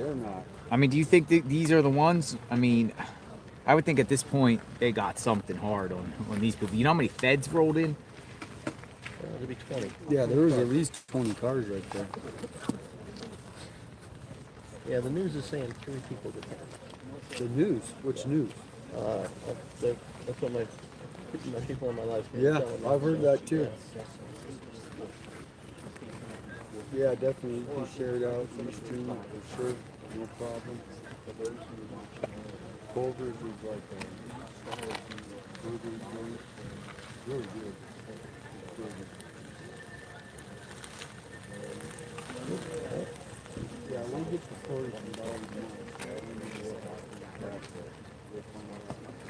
They're not. I mean, do you think that these are the ones? I mean, I would think at this point they got something hard on these people. You know how many feds rolled in? There'll be 20. Yeah, there was at least 20 cars right there. Yeah, the news is saying 3 people detained. The news? Which news? That's what my people in my life. Yeah, I've heard that too. Yeah, definitely. You can share it out from the stream for sure. No problem. Culver's is like really good. Yeah, we'll get the stories from all of them.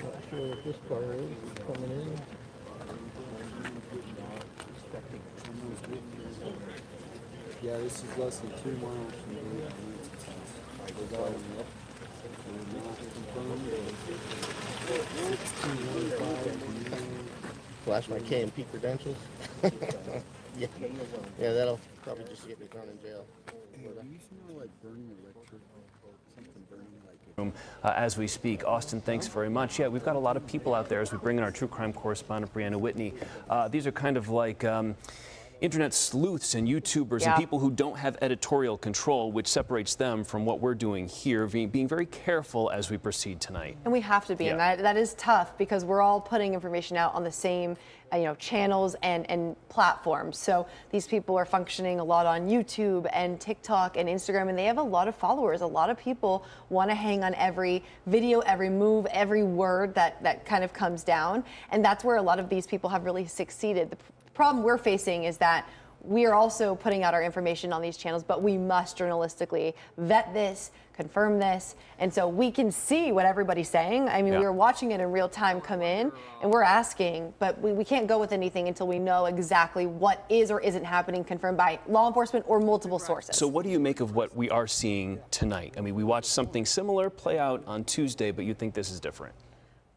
Not sure what this car is coming in. Yeah, this is less than 2 miles from the Flash my K&P credentials. yeah, that'll probably just get me thrown in jail. Do you smell like burning electric? Something burning like it? As we speak. Austin, thanks very much. Yeah, we've got a lot of people out there as we bring in our true crime correspondent, Brianna Whitney. These are kind of like internet sleuths and YouTubers and people who don't have editorial control, which separates them from what we're doing here, being very careful as we proceed tonight. And we have to be, and that is tough because we're all putting information out on the same channels and platforms. So these people are functioning a lot on YouTube and TikTok and Instagram, and they have a lot of followers. A lot of people want to hang on every video, every move, every word that kind of comes down. And that's where a lot of these people have really succeeded. The problem we're facing is that we are also putting out our information on these channels, but we must journalistically vet this, confirm this, and so we can see what everybody's saying. I mean, we were watching it in real time come in, and we're asking, but we can't go with anything until we know exactly what is or isn't happening, confirmed by law enforcement or multiple sources. So what do you make of what we are seeing tonight? I mean, we watched something similar play out on Tuesday, but you think this is different?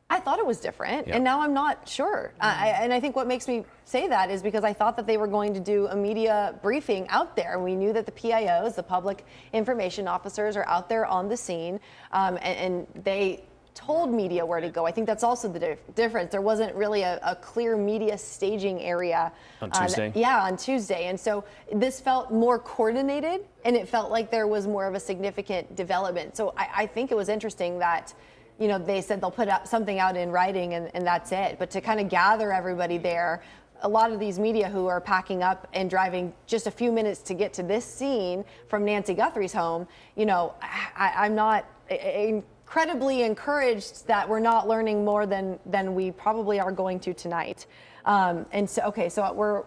I thought it was different, and now I'm not sure. And I think what makes me say that is because I thought that they were going to do a media briefing out there. We knew that the PIOs, the public information officers, are out there on the scene, and they told media where to go. I think that's also the difference. There wasn't really a clear media staging area. On Tuesday? On Tuesday. And so this felt more coordinated, and it felt like there was more of a significant development. So I think it was interesting that they said they'll put something out in writing and that's it. But to kind of gather everybody there, a lot of these media who are packing up and driving just a few minutes to get to this scene from Nancy Guthrie's home, I'm not incredibly encouraged that we're not learning more than we probably are going to tonight. And so,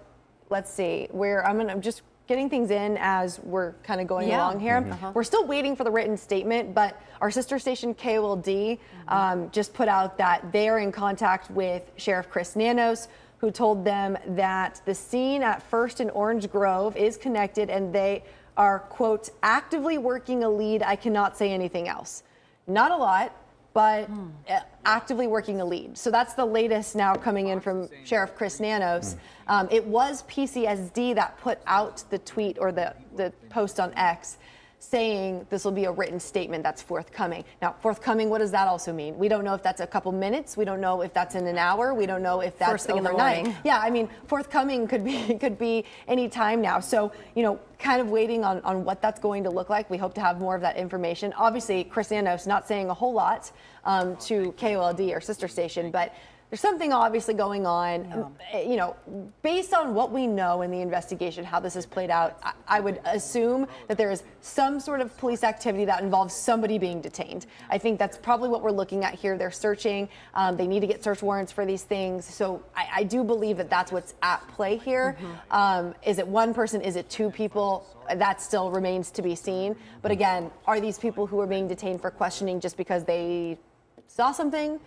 let's see, I'm just getting things in as we're kind of going along here. We're still waiting for the written statement, but our sister station KOLD just put out that they're in contact with Sheriff Chris Nanos, who told them that the scene at First and Orange Grove is connected and they are, quote, actively working a lead. I cannot say anything else. Not a lot, but actively working a lead. So that's the latest now coming in from Sheriff Chris Nanos. It was PCSD that put out the tweet or the post on X saying this will be a written statement that's forthcoming. Now, forthcoming, what does that also mean? We don't know if that's a couple minutes. We don't know if that's in an hour. We don't know if that's first thing overnight. in the morning. Yeah, I mean, forthcoming could be any time now. So, kind of waiting on what that's going to look like. We hope to have more of that information. Obviously, Chris Nanos not saying a whole lot to KOLD, our sister station, but there's something obviously going on. Based on what we know in the investigation, how this has played out, I would assume that there is some sort of police activity that involves somebody being detained. I think that's probably what we're looking at here. They're searching. They need to get search warrants for these things. So I do believe that that's what's at play here. Is it one person? Is it 2 people? That still remains to be seen. But again, are these people who are being detained for questioning just because they saw something?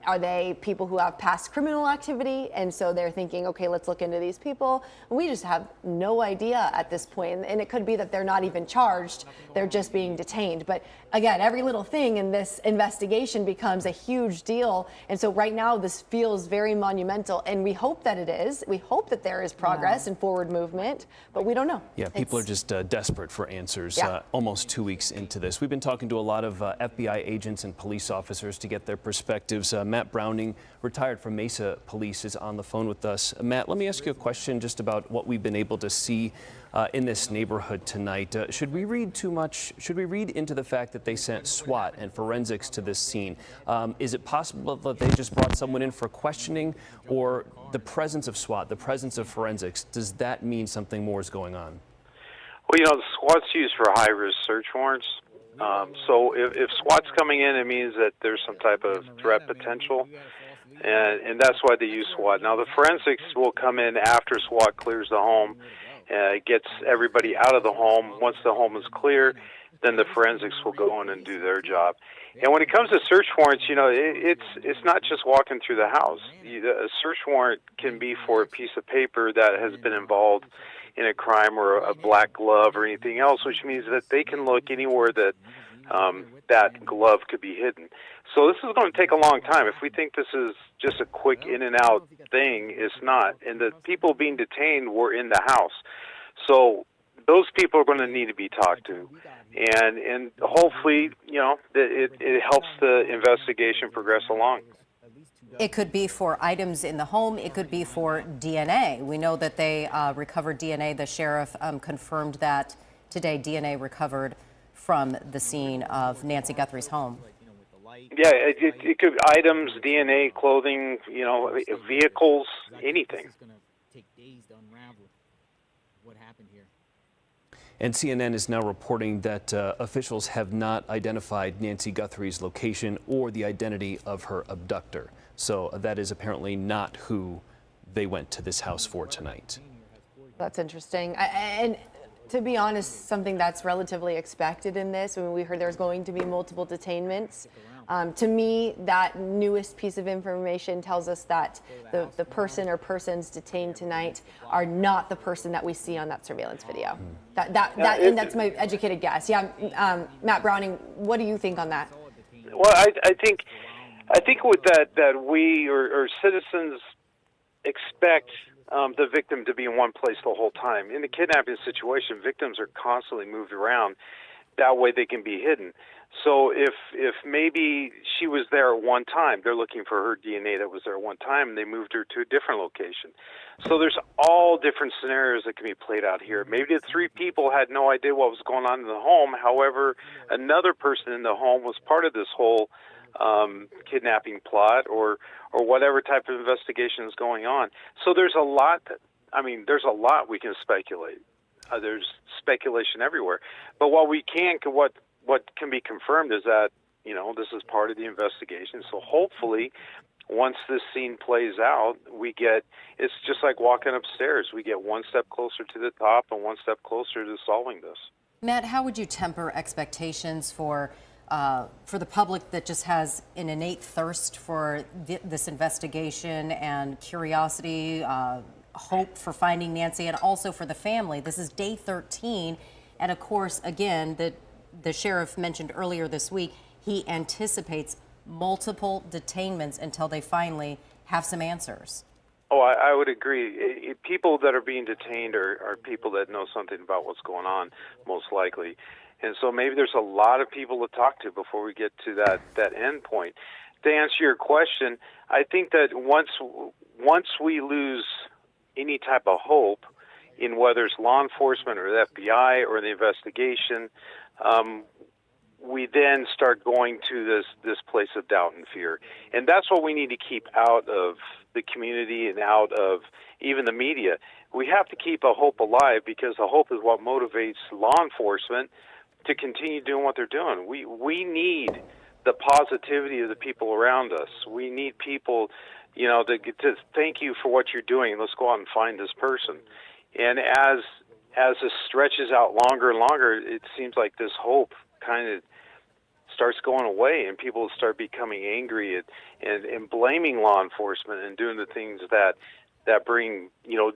Are they people who have past criminal activity? And so they're thinking, okay, let's look into these people. And we just have no idea at this point. And it could be that they're not even charged. They're just being detained. But again, every little thing in this investigation becomes a huge deal. And so right now, this feels very monumental. And we hope that it is. We hope that there is progress and forward movement, but we don't know. Yeah, people are just desperate for answers almost 2 weeks into this. We've been talking to a lot of FBI agents and police officers to get their perspectives. Matt Browning, retired from Mesa Police, is on the phone with us. Matt, let me ask you a question just about what we've been able to see in this neighborhood tonight. Should we read too much? Should we read into the fact that they sent SWAT and forensics to this scene? Is it possible that they just brought someone in for questioning, or the presence of SWAT, the presence of forensics, does that mean something more is going on? Well, the SWAT's used for high-risk search warrants. So if SWAT's coming in, it means that there's some type of threat potential, and that's why they use SWAT. Now, the forensics will come in after SWAT clears the home, gets everybody out of the home. Once the home is clear, then the forensics will go in and do their job. And when it comes to search warrants, it's not just walking through the house. A search warrant can be for a piece of paper that has been involved in a crime, or a black glove, or anything else, which means that they can look anywhere that that glove could be hidden. So this is going to take a long time. If we think this is just a quick in and out thing, it's not. And the people being detained were in the house. So those people are going to need to be talked to. And hopefully, it helps the investigation progress along. It could be for items in the home. It could be for DNA. We know that they recovered DNA. The sheriff confirmed that today DNA recovered from the scene of Nancy Guthrie's home. Yeah, it could be items, DNA, clothing, vehicles, anything. It's going to take days to unravel what happened here. And CNN is now reporting that officials have not identified Nancy Guthrie's location or the identity of her abductor. So that is apparently not who they went to this house for tonight. That's interesting. And to be honest, something that's relatively expected in this. I mean, we heard there's going to be multiple detainments. To me, that newest piece of information tells us that the person or persons detained tonight are not the person that we see on that surveillance video. And that's my educated guess. Yeah, Matt Browning, what do you think on that? Well, I think with that we or citizens expect the victim to be in one place the whole time. In the kidnapping situation, victims are constantly moved around. That way they can be hidden. So if maybe she was there at one time, they're looking for her DNA that was there at one time, and they moved her to a different location. So there's all different scenarios that can be played out here. Maybe the three people had no idea what was going on in the home. However, another person in the home was part of this whole kidnapping plot or whatever type of investigation is going on. So there's a lot there's a lot we can speculate. There's speculation everywhere. But what can be confirmed is that, this is part of the investigation. So hopefully, once this scene plays out, it's just like walking upstairs. We get one step closer to the top and one step closer to solving this. Matt, how would you temper expectations for the public that just has an innate thirst for this investigation and curiosity, hope for finding Nancy, and also for the family? This is day 13, and of course, again, the sheriff mentioned earlier this week, he anticipates multiple detainments until they finally have some answers. Oh, I would agree. People that are being detained are people that know something about what's going on, most likely. And so maybe there's a lot of people to talk to before we get to that end point. To answer your question, I think that once we lose any type of hope in whether it's law enforcement or the FBI or the investigation, we then start going to this place of doubt and fear. And that's what we need to keep out of the community and out of even the media. We have to keep a hope alive, because the hope is what motivates law enforcement to continue doing what they're doing. We need the positivity of the people around us. We need people, to thank you for what you're doing. Let's go out and find this person. And as this stretches out longer and longer, it seems like this hope kind of starts going away, and people start becoming angry and blaming law enforcement and doing the things that bring,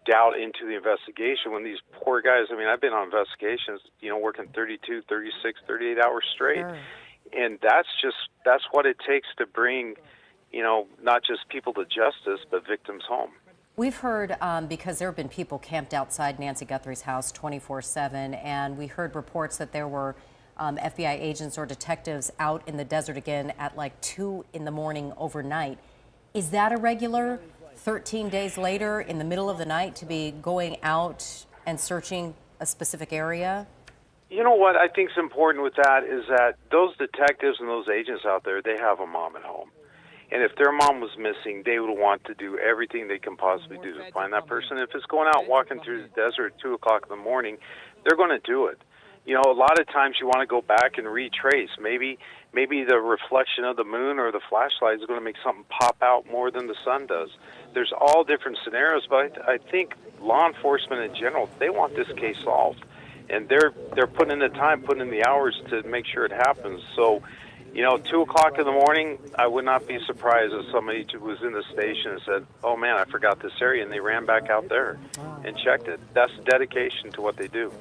doubt into the investigation. When these poor guys, I mean, I've been on investigations, working 32, 36, 38 hours straight. Sure. And that's what it takes to bring, not just people to justice, but victims home. We've heard, because there have been people camped outside Nancy Guthrie's house 24/7, and we heard reports that there were FBI agents or detectives out in the desert again at like 2 in the morning overnight. Is that a regular 13 days later in the middle of the night to be going out and searching a specific area? You know what I think is important with that is that those detectives and those agents out there, they have a mom at home. And if their mom was missing, they would want to do everything they can possibly do to find that person. If it's going out walking through the desert at 2 o'clock in the morning, they're going to do it. A lot of times you want to go back and retrace. Maybe the reflection of the moon or the flashlight is going to make something pop out more than the sun does. There's all different scenarios, but I think law enforcement in general, they want this case solved. And they're putting in the time, putting in the hours to make sure it happens. So, 2 o'clock in the morning, I would not be surprised if somebody was in the station and said, oh man, I forgot this area, and they ran back out there and checked it. That's dedication to what they do.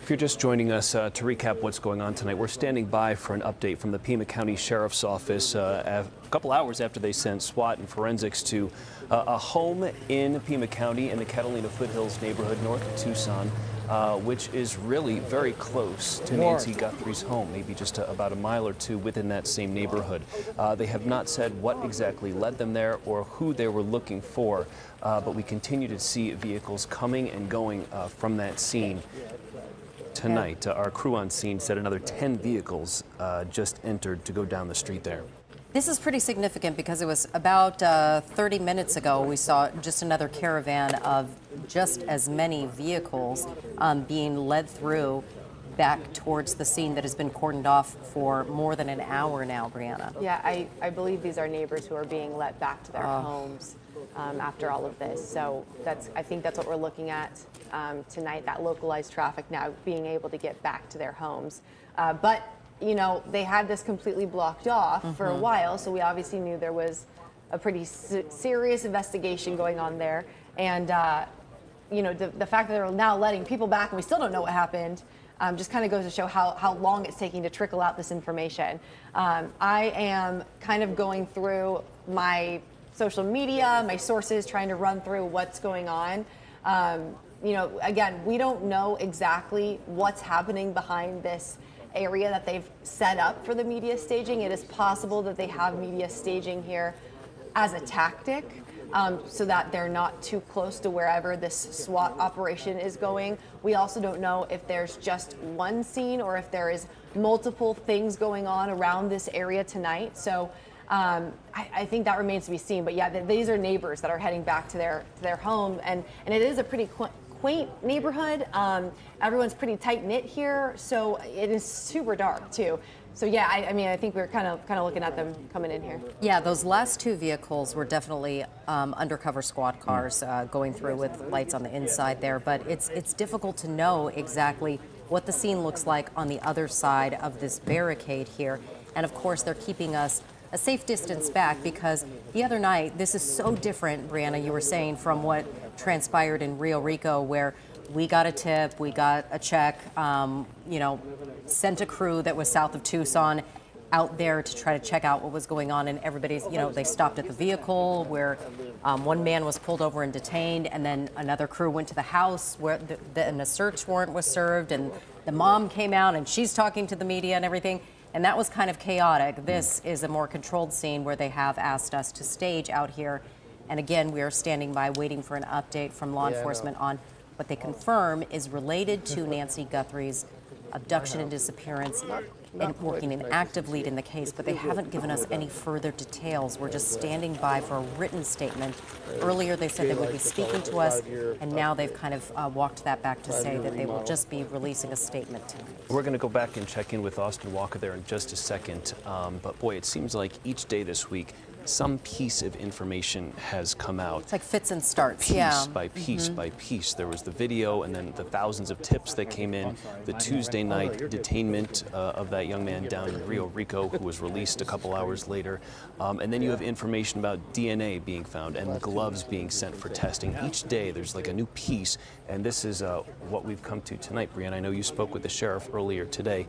If you're just joining us, to recap what's going on tonight, we're standing by for an update from the Pima County Sheriff's Office a couple hours after they sent SWAT and forensics to a home in Pima County in the Catalina Foothills neighborhood north of Tucson, which is really very close to Nancy Guthrie's home, maybe just about a mile or two within that same neighborhood. They have not said what exactly led them there or who they were looking for, but we continue to see vehicles coming and going from that scene. Tonight, our crew on scene said another 10 vehicles just entered to go down the street there. This is pretty significant because it was about 30 minutes ago we saw just another caravan of just as many vehicles being led through back towards the scene that has been cordoned off for more than an hour now, Brianna. Yeah, I believe these are neighbors who are being let back to their homes after all of this. So I think that's what we're looking at tonight, that localized traffic now being able to get back to their homes. But they had this completely blocked off for a while, so we obviously knew there was a pretty serious investigation going on there. And, the fact that they're now letting people back and we still don't know what happened just kind of goes to show how long it's taking to trickle out this information. I am kind of going through my social media, my sources, trying to run through what's going on. Again, we don't know exactly what's happening behind this area that they've set up for the media staging. It is possible that they have media staging here as a tactic so that they're not too close to wherever this SWAT operation is going. We also don't know if there's just one scene or if there is multiple things going on around this area tonight. So I think that remains to be seen. But yeah, these are neighbors that are heading back to their home, and it is a pretty quaint neighborhood. Everyone's pretty tight knit here, so it is super dark too. So yeah, I think we're kind of looking at them coming in here. Yeah, those last two vehicles were definitely undercover squad cars going through with lights on the inside there. But it's difficult to know exactly what the scene looks like on the other side of this barricade here. And of course, they're keeping us a safe distance back because the other night, this is so different, Brianna, you were saying, from what transpired in Rio Rico, where we got a tip, we got a check, sent a crew that was south of Tucson out there to try to check out what was going on, and everybody's, they stopped at the vehicle where one man was pulled over and detained, and then another crew went to the house where and a search warrant was served, and the mom came out and she's talking to the media and everything. And that was kind of chaotic. This is a more controlled scene where they have asked us to stage out here. And again, we are standing by waiting for an update from law enforcement on what they confirm is related to Nancy Guthrie's abduction and disappearance, and working an active lead in the case, but they haven't given us any further details. We're just standing by for a written statement. Earlier they said they would be speaking to us, and now they've kind of walked that back to say that they will just be releasing a statement tonight. We're going to go back and check in with Austin Walker there in just a second, but boy, it seems like each day this week some piece of information has come out. It's like fits and starts, Piece yeah. by piece by piece. There was the video and then the thousands of tips that came in, the Tuesday night detainment of that young man down in Rio Rico who was released a couple hours later. And then you have information about DNA being found and gloves being sent for testing. Each day there's like a new piece, and this is what we've come to tonight. Brianna, I know you spoke with the sheriff earlier today.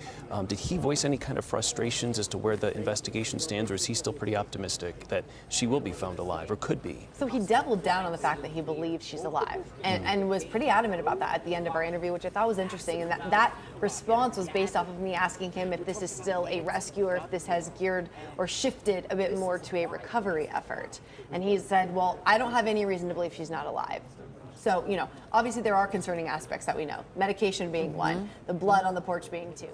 Did he voice any kind of frustrations as to where the investigation stands, or is he still pretty optimistic that she will be found alive, or could be? So he doubled down on the fact that he believes she's alive, and was pretty adamant about that at the end of our interview, which I thought was interesting. And that response was based off of me asking him if this is still a rescue or if this has geared or shifted a bit more to a recovery effort. And he said, well, I don't have any reason to believe she's not alive. So, you know, obviously there are concerning aspects that we know. Medication being one, the blood on the porch being two.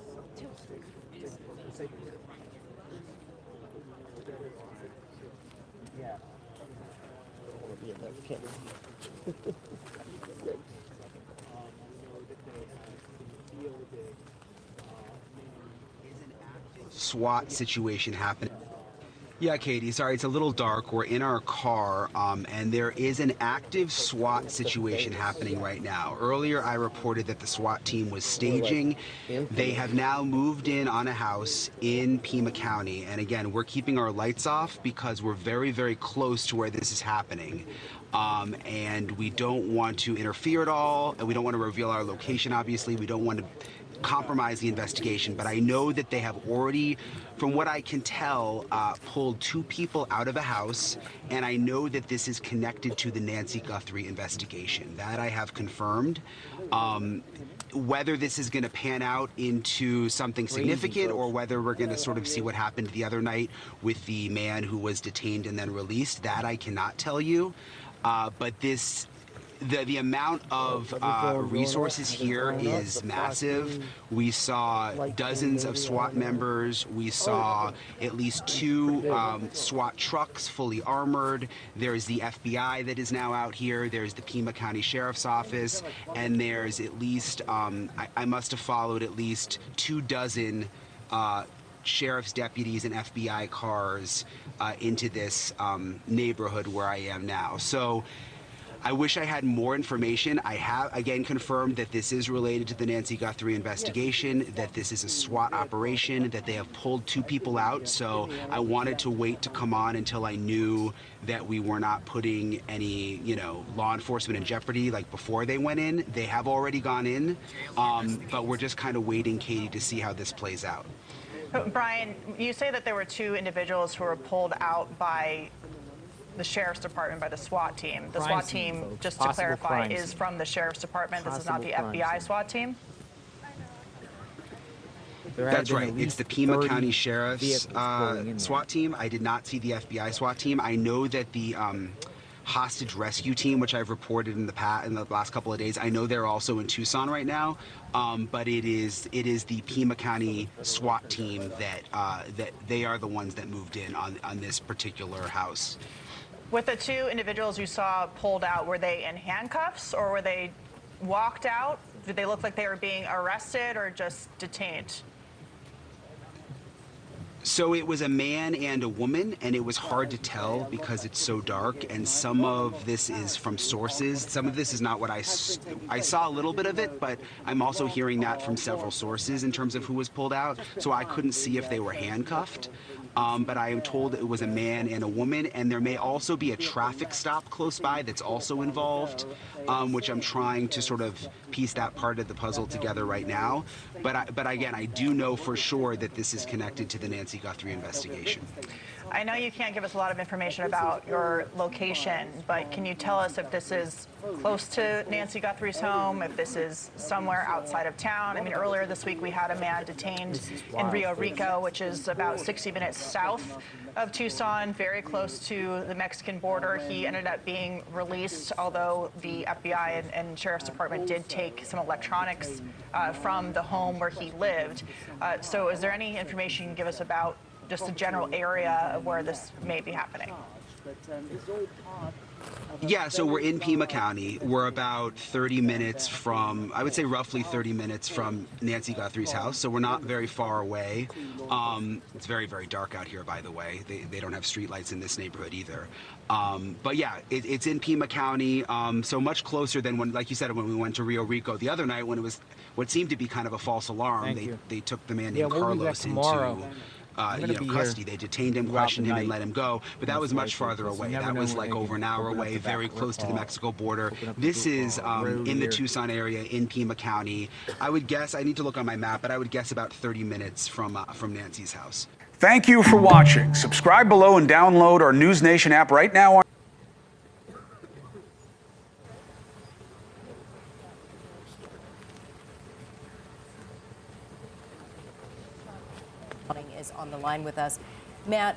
SWAT situation happening. Yeah, Katie, sorry, it's a little dark. We're in our car, and there is an active SWAT situation happening right now. Earlier, I reported that the SWAT team was staging. They have now moved in on a house in Pima County. And again, we're keeping our lights off because we're very, very close to where this is happening. And we don't want to interfere at all, and we don't want to reveal our location, obviously. We don't want to compromise the investigation, but I know that they have already, from what I can tell, pulled 2 people out of a house, and I know that this is connected to the Nancy Guthrie investigation. That I have confirmed. Whether this is going to pan out into something significant or whether we're going to sort of see what happened the other night with the man who was detained and then released, that I cannot tell you. But this... The amount of resources here is massive. We saw dozens of SWAT members. We saw at least 2 SWAT trucks fully armored. There's the FBI that is now out here. There's the Pima County Sheriff's Office. And there's at least, I must have followed at least 24 sheriff's deputies and FBI cars into this neighborhood where I am now. So I wish I had more information. I have, again, confirmed that this is related to the Nancy Guthrie investigation, that this is a SWAT operation, that they have pulled 2 people out. So I wanted to wait to come on until I knew that we were not putting any, law enforcement in jeopardy, like before they went in. They have already gone in, but we're just kind of waiting, Katie, to see how this plays out. Brian, you say that there were 2 individuals who were pulled out by the Sheriff's Department, by the SWAT team. The SWAT team, just to clarify, is from the Sheriff's Department. This is not the FBI SWAT team? That's right. It's the Pima County Sheriff's SWAT team. I did not see the FBI SWAT team. I know that the hostage rescue team, which I've reported in the last couple of days, I know they're also in Tucson right now. But it is the Pima County SWAT team that they are the ones that moved in on this particular house. With the 2 individuals you saw pulled out, were they in handcuffs or were they walked out? Did they look like they were being arrested or just detained? So it was a man and a woman, and it was hard to tell because it's so dark, and some of this is from sources. Some of this is not what I saw a little bit of it, but I'm also hearing that from several sources in terms of who was pulled out, so I couldn't see if they were handcuffed. But I am told it was a man and a woman, and there may also be a traffic stop close by that's also involved, which I'm trying to sort of piece that part of the puzzle together right now. But again, I do know for sure that this is connected to the Nancy Guthrie investigation. I know you can't give us a lot of information about your location, but can you tell us if this is close to Nancy Guthrie's home, if this is somewhere outside of town? I mean, earlier this week we had a man detained in Rio Rico, which is about 60 minutes south of Tucson, very close to the Mexican border. He ended up being released, although the FBI and Sheriff's Department did take some electronics from the home where he lived. So is there any information you can give us about just the general area of where this may be happening? Yeah, so we're in Pima County. We're about 30 minutes from, I would say roughly 30 minutes from Nancy Guthrie's house, so we're not very far away. It's very, very dark out here, by the way. They don't have streetlights in this neighborhood either. But yeah, it's in Pima County, so much closer than when, like you said, when we went to Rio Rico the other night when it was what seemed to be kind of a false alarm. They took the man named Carlos into custody. They detained him, questioned him, and let him go. But that was much farther away. That was like over an hour away, very close to the Mexico border. This is in the Tucson area, in Pima County. I would guess, I need to look on my map, but I would guess about 30 minutes from Nancy's house. Thank you for watching. Subscribe below and download our News Nation app right now. Is on the line with us. Matt,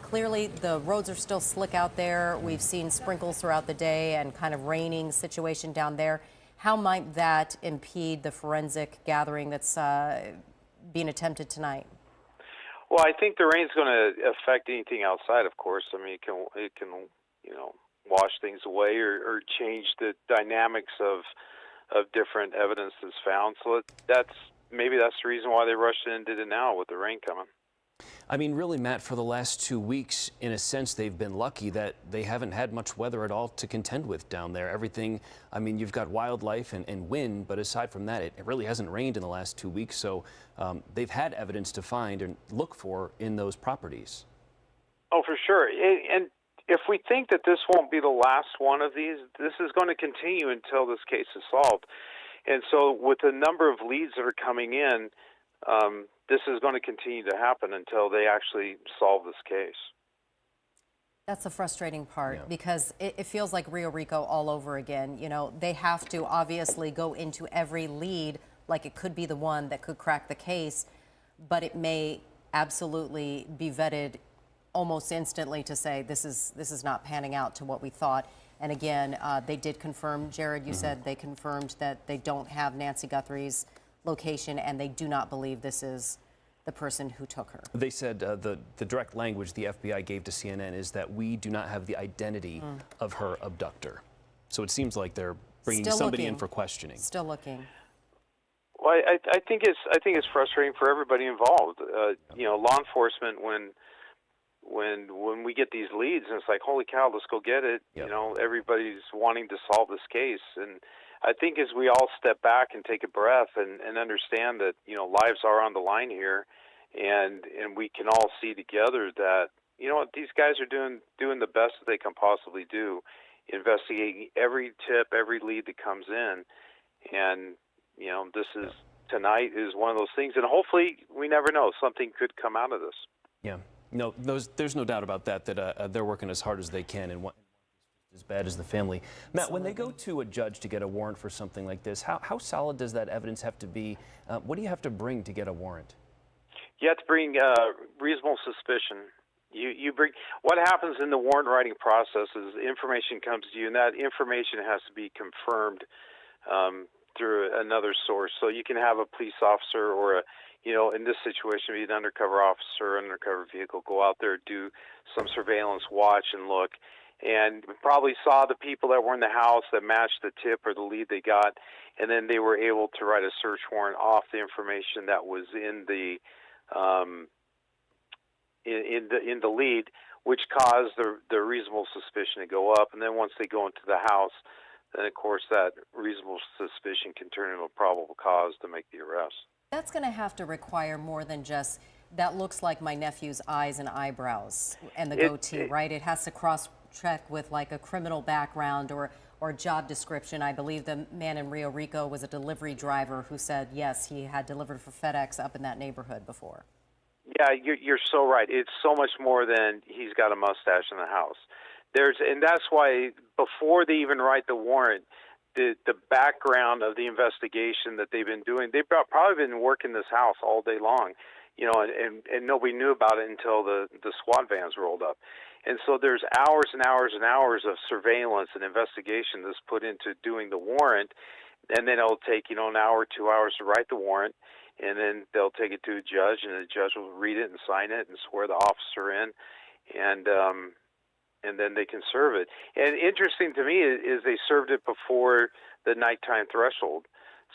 clearly the roads are still slick out there. We've seen sprinkles throughout the day and kind of raining situation down there. How might that impede the forensic gathering that's being attempted tonight? Well, I think the rain's going to affect anything outside, of course. I mean, it can wash things away or change the dynamics of different evidence that's found. So maybe that's the reason why they rushed in and did it now with the rain coming. I mean, really, Matt, for the last 2 weeks, in a sense, they've been lucky that they haven't had much weather at all to contend with down there. Everything, I mean, you've got wildlife and wind, but aside from that, it really hasn't rained in the last 2 weeks. So they've had evidence to find and look for in those properties. Oh, for sure. And if we think that this won't be the last one of these, this is going to continue until this case is solved. And so with the number of leads that are coming in, this is going to continue to happen until they actually solve this case. That's the frustrating part, because it feels like Rio Rico all over again. You know, they have to obviously go into every lead like it could be the one that could crack the case, but it may absolutely be vetted almost instantly to say this is not panning out to what we thought. And again, they did confirm, Jared, you said they confirmed that they don't have Nancy Guthrie's location and they do not believe this is the person who took her. They said the direct language the FBI gave to CNN is that we do not have the identity of her abductor. So it seems like they're bringing somebody in for questioning. Still looking. Well, I think it's frustrating for everybody involved. Law enforcement, when we get these leads and it's like, holy cow, let's go get it. Yep. Everybody's wanting to solve this case. And I think as we all step back and take a breath and understand that, lives are on the line here, and we can all see together that, these guys are doing the best that they can possibly do, investigating every tip, every lead that comes in. And, tonight is one of those things. And hopefully, we never know, something could come out of this. Yeah. No, there's no doubt about that, they're working as hard as they can and as bad as the family. Matt, when they go to a judge to get a warrant for something like this, how solid does that evidence have to be? What do you have to bring to get a warrant? You have to bring reasonable suspicion. You bring what happens in the warrant writing process is information comes to you, and that information has to be confirmed through another source. So you can have a police officer or in this situation, be an undercover officer, undercover vehicle, go out there, do some surveillance, watch and look, and probably saw the people that were in the house that matched the tip or the lead they got, and then they were able to write a search warrant off the information that was in the in the lead, which caused the reasonable suspicion to go up. And then once they go into the house, then of course that reasonable suspicion can turn into a probable cause to make the arrest. That's going to have to require more than just, that looks like my nephew's eyes and eyebrows and the goatee, right? It has to cross-check with like a criminal background or job description. I believe the man in Rio Rico was a delivery driver who said, yes, he had delivered for FedEx up in that neighborhood before. Yeah, you're so right. It's so much more than he's got a mustache in the house. And that's why before they even write the warrant, the background of the investigation that they've been doing, they've probably been working this house all day long, and nobody knew about it until the SWAT vans rolled up. And so there's hours and hours and hours of surveillance and investigation that's put into doing the warrant, and then it'll take, an hour, 2 hours to write the warrant, and then they'll take it to a judge, and the judge will read it and sign it and swear the officer in. And and then they can serve it. And interesting to me is they served it before the nighttime threshold.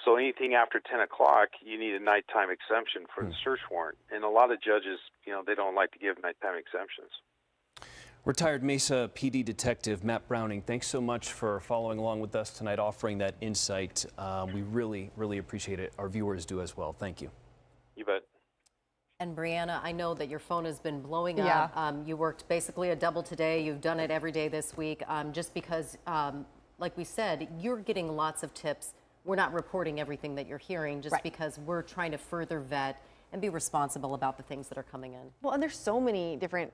So anything after 10 o'clock, you need a nighttime exemption for the search warrant. And a lot of judges, they don't like to give nighttime exemptions. Retired Mesa PD Detective Matt Browning, thanks so much for following along with us tonight, offering that insight. We really, really appreciate it. Our viewers do as well. Thank you. You bet. And Brianna, I know that your phone has been blowing Yeah. up. You worked basically a double today. You've done it every day this week, just because, like we said, you're getting lots of tips. We're not reporting everything that you're hearing just because we're trying to further vet and be responsible about the things that are coming in. Well, and there's so many different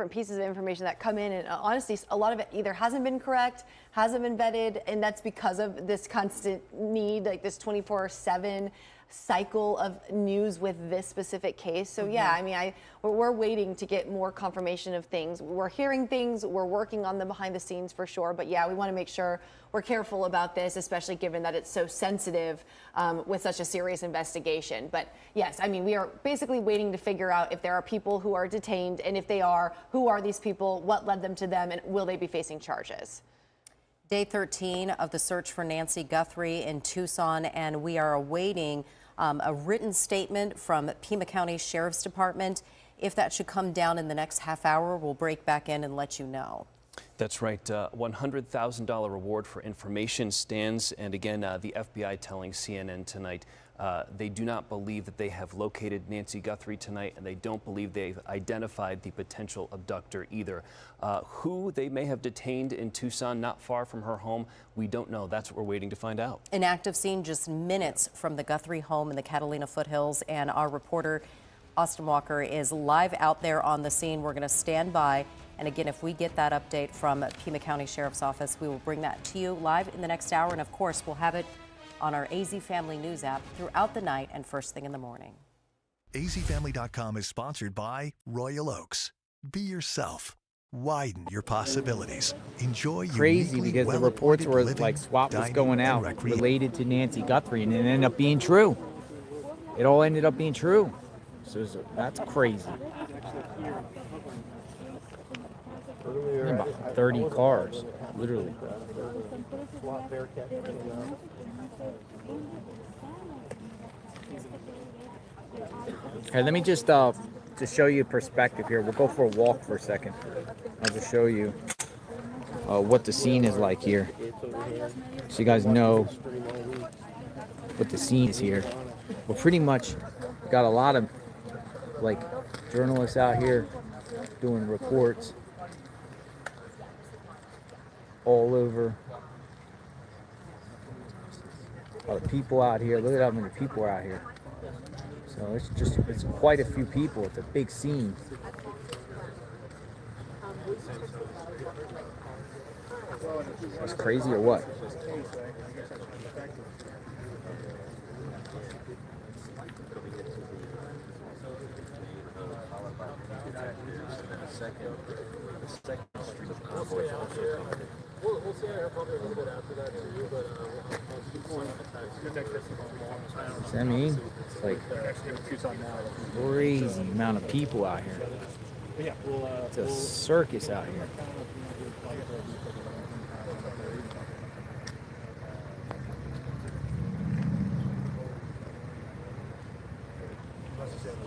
pieces of information that come in, and honestly, a lot of it either hasn't been correct, hasn't been vetted, and that's because of this constant need, like this 24/7 cycle of news with this specific case. So yeah, I mean, we're waiting to get more confirmation of things. We're hearing things, we're working on them behind the scenes for sure, but yeah, we want to make sure we're careful about this, especially given that it's so sensitive with such a serious investigation. But yes, I mean, we are basically waiting to figure out if there are people who are detained, and if they are, who are these people, what led them to them, and will they be facing charges? Day 13 of the search for Nancy Guthrie in Tucson, and we are awaiting a written statement from Pima County Sheriff's Department. If that should come down in the next half hour, we'll break back in and let you know. That's right. $100,000 reward for information stands. And again, the FBI telling CNN tonight they do not believe that they have located Nancy Guthrie tonight, and they don't believe they've identified the potential abductor either. Who they may have detained in Tucson, not far from her home, we don't know. That's what we're waiting to find out. An active scene just minutes from the Guthrie home in the Catalina foothills, and our reporter Austin Walker is live out there on the scene. We're going to stand by. And again, if we get that update from Pima County Sheriff's Office, we will bring that to you live in the next hour. And of course, we'll have it on our AZ Family News app throughout the night and first thing in the morning. AZFamily.com is sponsored by Royal Oaks. Be yourself. Widen your possibilities. Enjoy Crazy because the reports were like SWAT was going out related to Nancy Guthrie, and it ended up being true. It all ended up being true. So that's crazy. About 30 cars, literally. Okay, let me just to show you perspective here. We'll go for a walk for a second. I'll just show you what the scene is like here, so you guys know what the scene is here. We're pretty much got a lot of like journalists out here doing reports all over. A lot of people out here. Look at how many people are out here. So it's quite a few people. It's a big scene. That's crazy or what? We'll see probably a little bit after that too, but I mean, it's like crazy amount of people out here. It's a circus out here.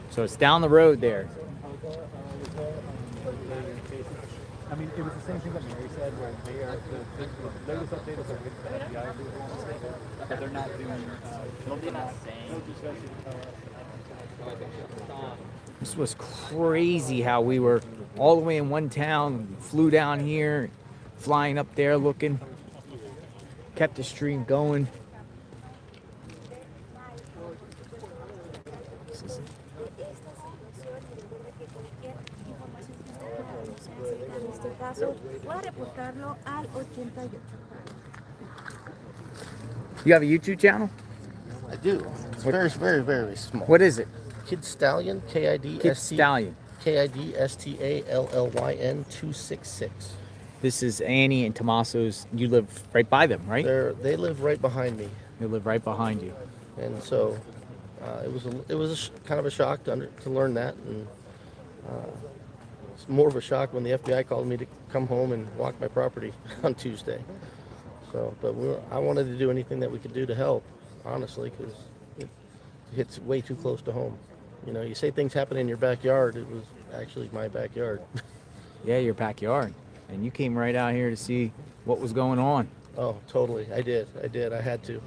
So it's down the road there. I mean, it was the same thing that Mary said, where they are the latest update is that the FBI but they're not doing. They're not saying. This was crazy how we were all the way in one town, flew down here, flying up there, looking, kept the stream going. You have a YouTube channel? I do. It's very, very, very small. What is it? Kid Stallion, Kid Stallion. KIDSTALLYN 266. This is Annie and Tommaso's. You live right by them, right? They live right behind me. They live right behind you. And so it was kind of a shock to learn that, and it's more of a shock when the FBI called me to come home and walk my property on Tuesday. So, but I wanted to do anything that we could do to help, honestly, because it hits way too close to home. You know, you say things happen in your backyard. It was actually my backyard. Yeah, your backyard. And you came right out here to see what was going on. Oh, totally. I did. I had to.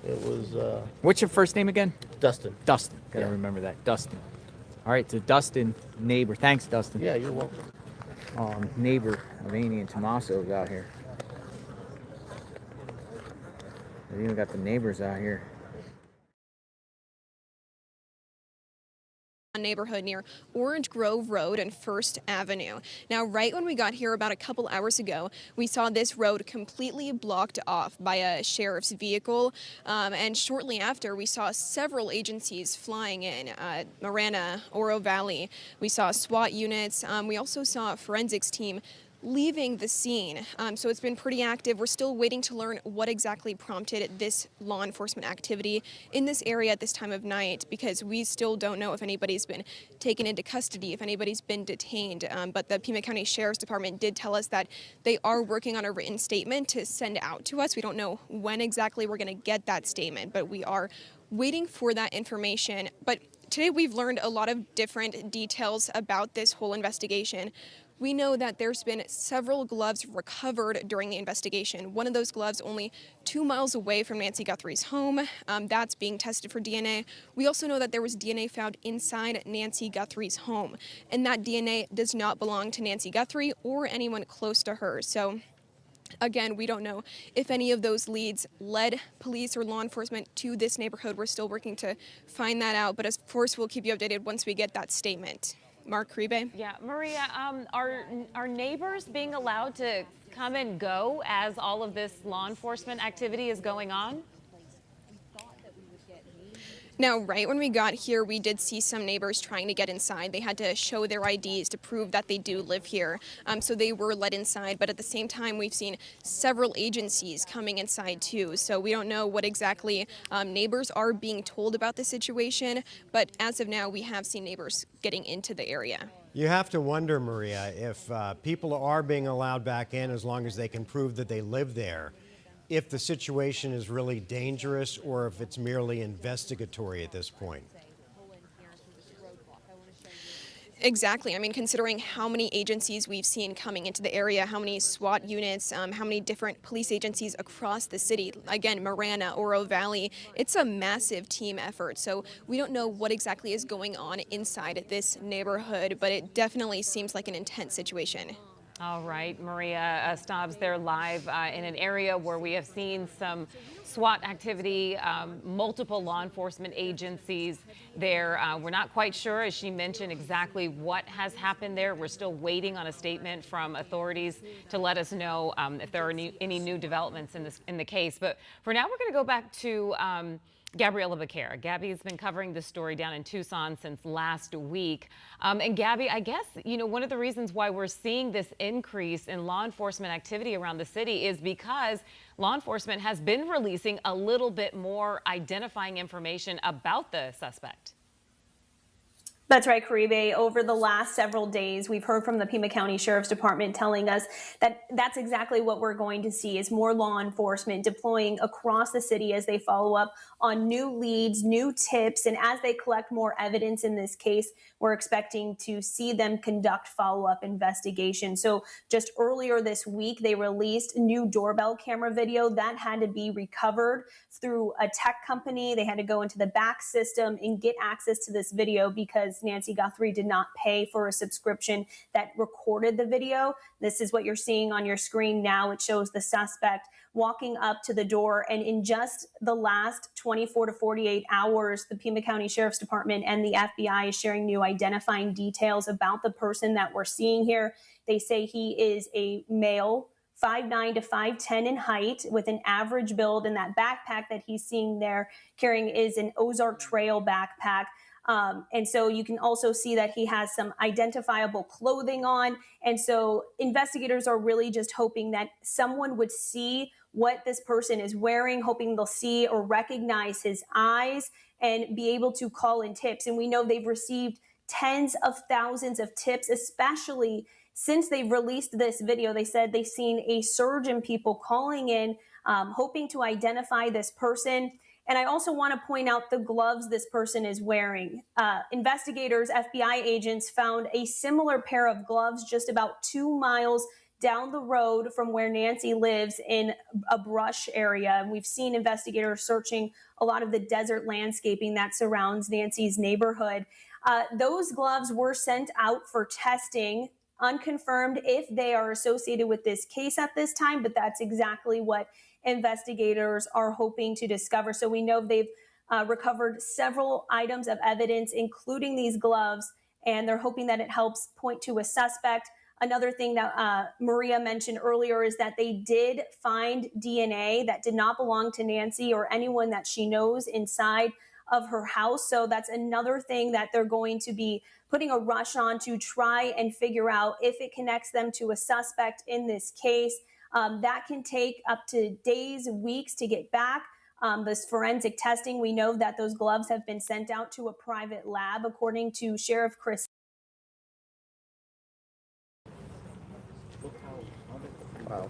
It was... What's your first name again? Dustin. Dustin. Gotta remember that. Dustin. All right, so Dustin, neighbor. Thanks, Dustin. Yeah, you're welcome. Neighbor of Amy and Tommaso's out here. They even got the neighbors out here. Neighborhood near Orange Grove Road and First Avenue. Now, right when we got here about a couple hours ago, we saw this road completely blocked off by a sheriff's vehicle, and shortly after, we saw several agencies flying in. Marana, Oro Valley, we saw SWAT units, we also saw a forensics team leaving the scene. So it's been pretty active. We're still waiting to learn what exactly prompted this law enforcement activity in this area at this time of night, because we still don't know if anybody's been taken into custody, if anybody's been detained. But the Pima County Sheriff's Department did tell us that they are working on a written statement to send out to us. We don't know when exactly we're going to get that statement, but we are waiting for that information. But today we've learned a lot of different details about this whole investigation. We know that there's been several gloves recovered during the investigation. One of those gloves only 2 miles away from Nancy Guthrie's home. That's being tested for DNA. We also know that there was DNA found inside Nancy Guthrie's home, and that DNA does not belong to Nancy Guthrie or anyone close to her. So again, we don't know if any of those leads led police or law enforcement to this neighborhood. We're still working to find that out, but of course we'll keep you updated once we get that statement. Mark Kribe. Yeah, Maria, are neighbors being allowed to come and go as all of this law enforcement activity is going on? Now, right when we got here, we did see some neighbors trying to get inside. They had to show their IDs to prove that they do live here. So they were let inside. But at the same time, we've seen several agencies coming inside, too. So we don't know what exactly neighbors are being told about the situation. But as of now, we have seen neighbors getting into the area. You have to wonder, Maria, if people are being allowed back in as long as they can prove that they live there, if the situation is really dangerous or if it's merely investigatory at this point. Exactly. I mean, considering how many agencies we've seen coming into the area, how many SWAT units, how many different police agencies across the city, again, Marana, Oro Valley, it's a massive team effort. So we don't know what exactly is going on inside this neighborhood, but it definitely seems like an intense situation. All right, Maria Stobbs there live in an area where we have seen some SWAT activity, multiple law enforcement agencies there. We're not quite sure, as she mentioned, exactly what has happened there. We're still waiting on a statement from authorities to let us know if there are any new developments in the case. But for now, we're going to go back to Gabriella Becerra. Gabby has been covering this story down in Tucson since last week. And Gabby, I guess, you know, one of the reasons why we're seeing this increase in law enforcement activity around the city is because law enforcement has been releasing a little bit more identifying information about the suspect. That's right, Caribe. Over the last several days, we've heard from the Pima County Sheriff's Department telling us that that's exactly what we're going to see is more law enforcement deploying across the city as they follow up on new leads, new tips, and as they collect more evidence in this case, we're expecting to see them conduct follow-up investigations. So just earlier this week, they released new doorbell camera video that had to be recovered through a tech company. They had to go into the back system and get access to this video because Nancy Guthrie did not pay for a subscription that recorded the video. This is what you're seeing on your screen now. It shows the suspect walking up to the door, and in just the last 24 to 48 hours, the Pima County Sheriff's Department and the FBI is sharing new identifying details about the person that we're seeing here. They say he is a male, 5'9" to 5'10" in height, with an average build, and that backpack that he's seeing there carrying is an Ozark Trail backpack. And so you can also see that he has some identifiable clothing on. And so investigators are really just hoping that someone would see what this person is wearing, hoping they'll see or recognize his eyes and be able to call in tips. And we know they've received tens of thousands of tips, especially since they've released this video. They said they've seen a surge in people calling in, hoping to identify this person. And I also want to point out the gloves this person is wearing. Investigators, FBI agents found a similar pair of gloves just about 2 miles down the road from where Nancy lives in a brush area. And we've seen investigators searching a lot of the desert landscaping that surrounds Nancy's neighborhood. Those gloves were sent out for testing, unconfirmed if they are associated with this case at this time, but that's exactly what investigators are hoping to discover. So we know they've recovered several items of evidence, including these gloves, and they're hoping that it helps point to a suspect. Another thing that Maria mentioned earlier is that they did find DNA that did not belong to Nancy or anyone that she knows inside of her house. So that's another thing that they're going to be putting a rush on to try and figure out if it connects them to a suspect in this case. That can take up to days, weeks to get back. This forensic testing, we know that those gloves have been sent out to a private lab, according to Sheriff Chris. Wow.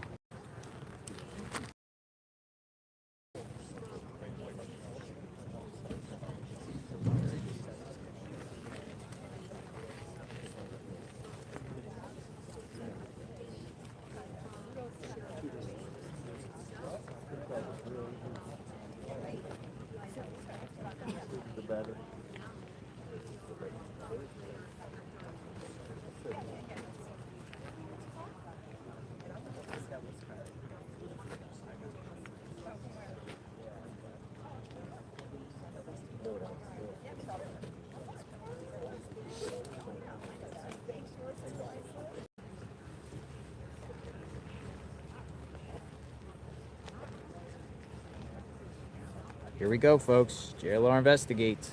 Here we go, folks. JLR investigates.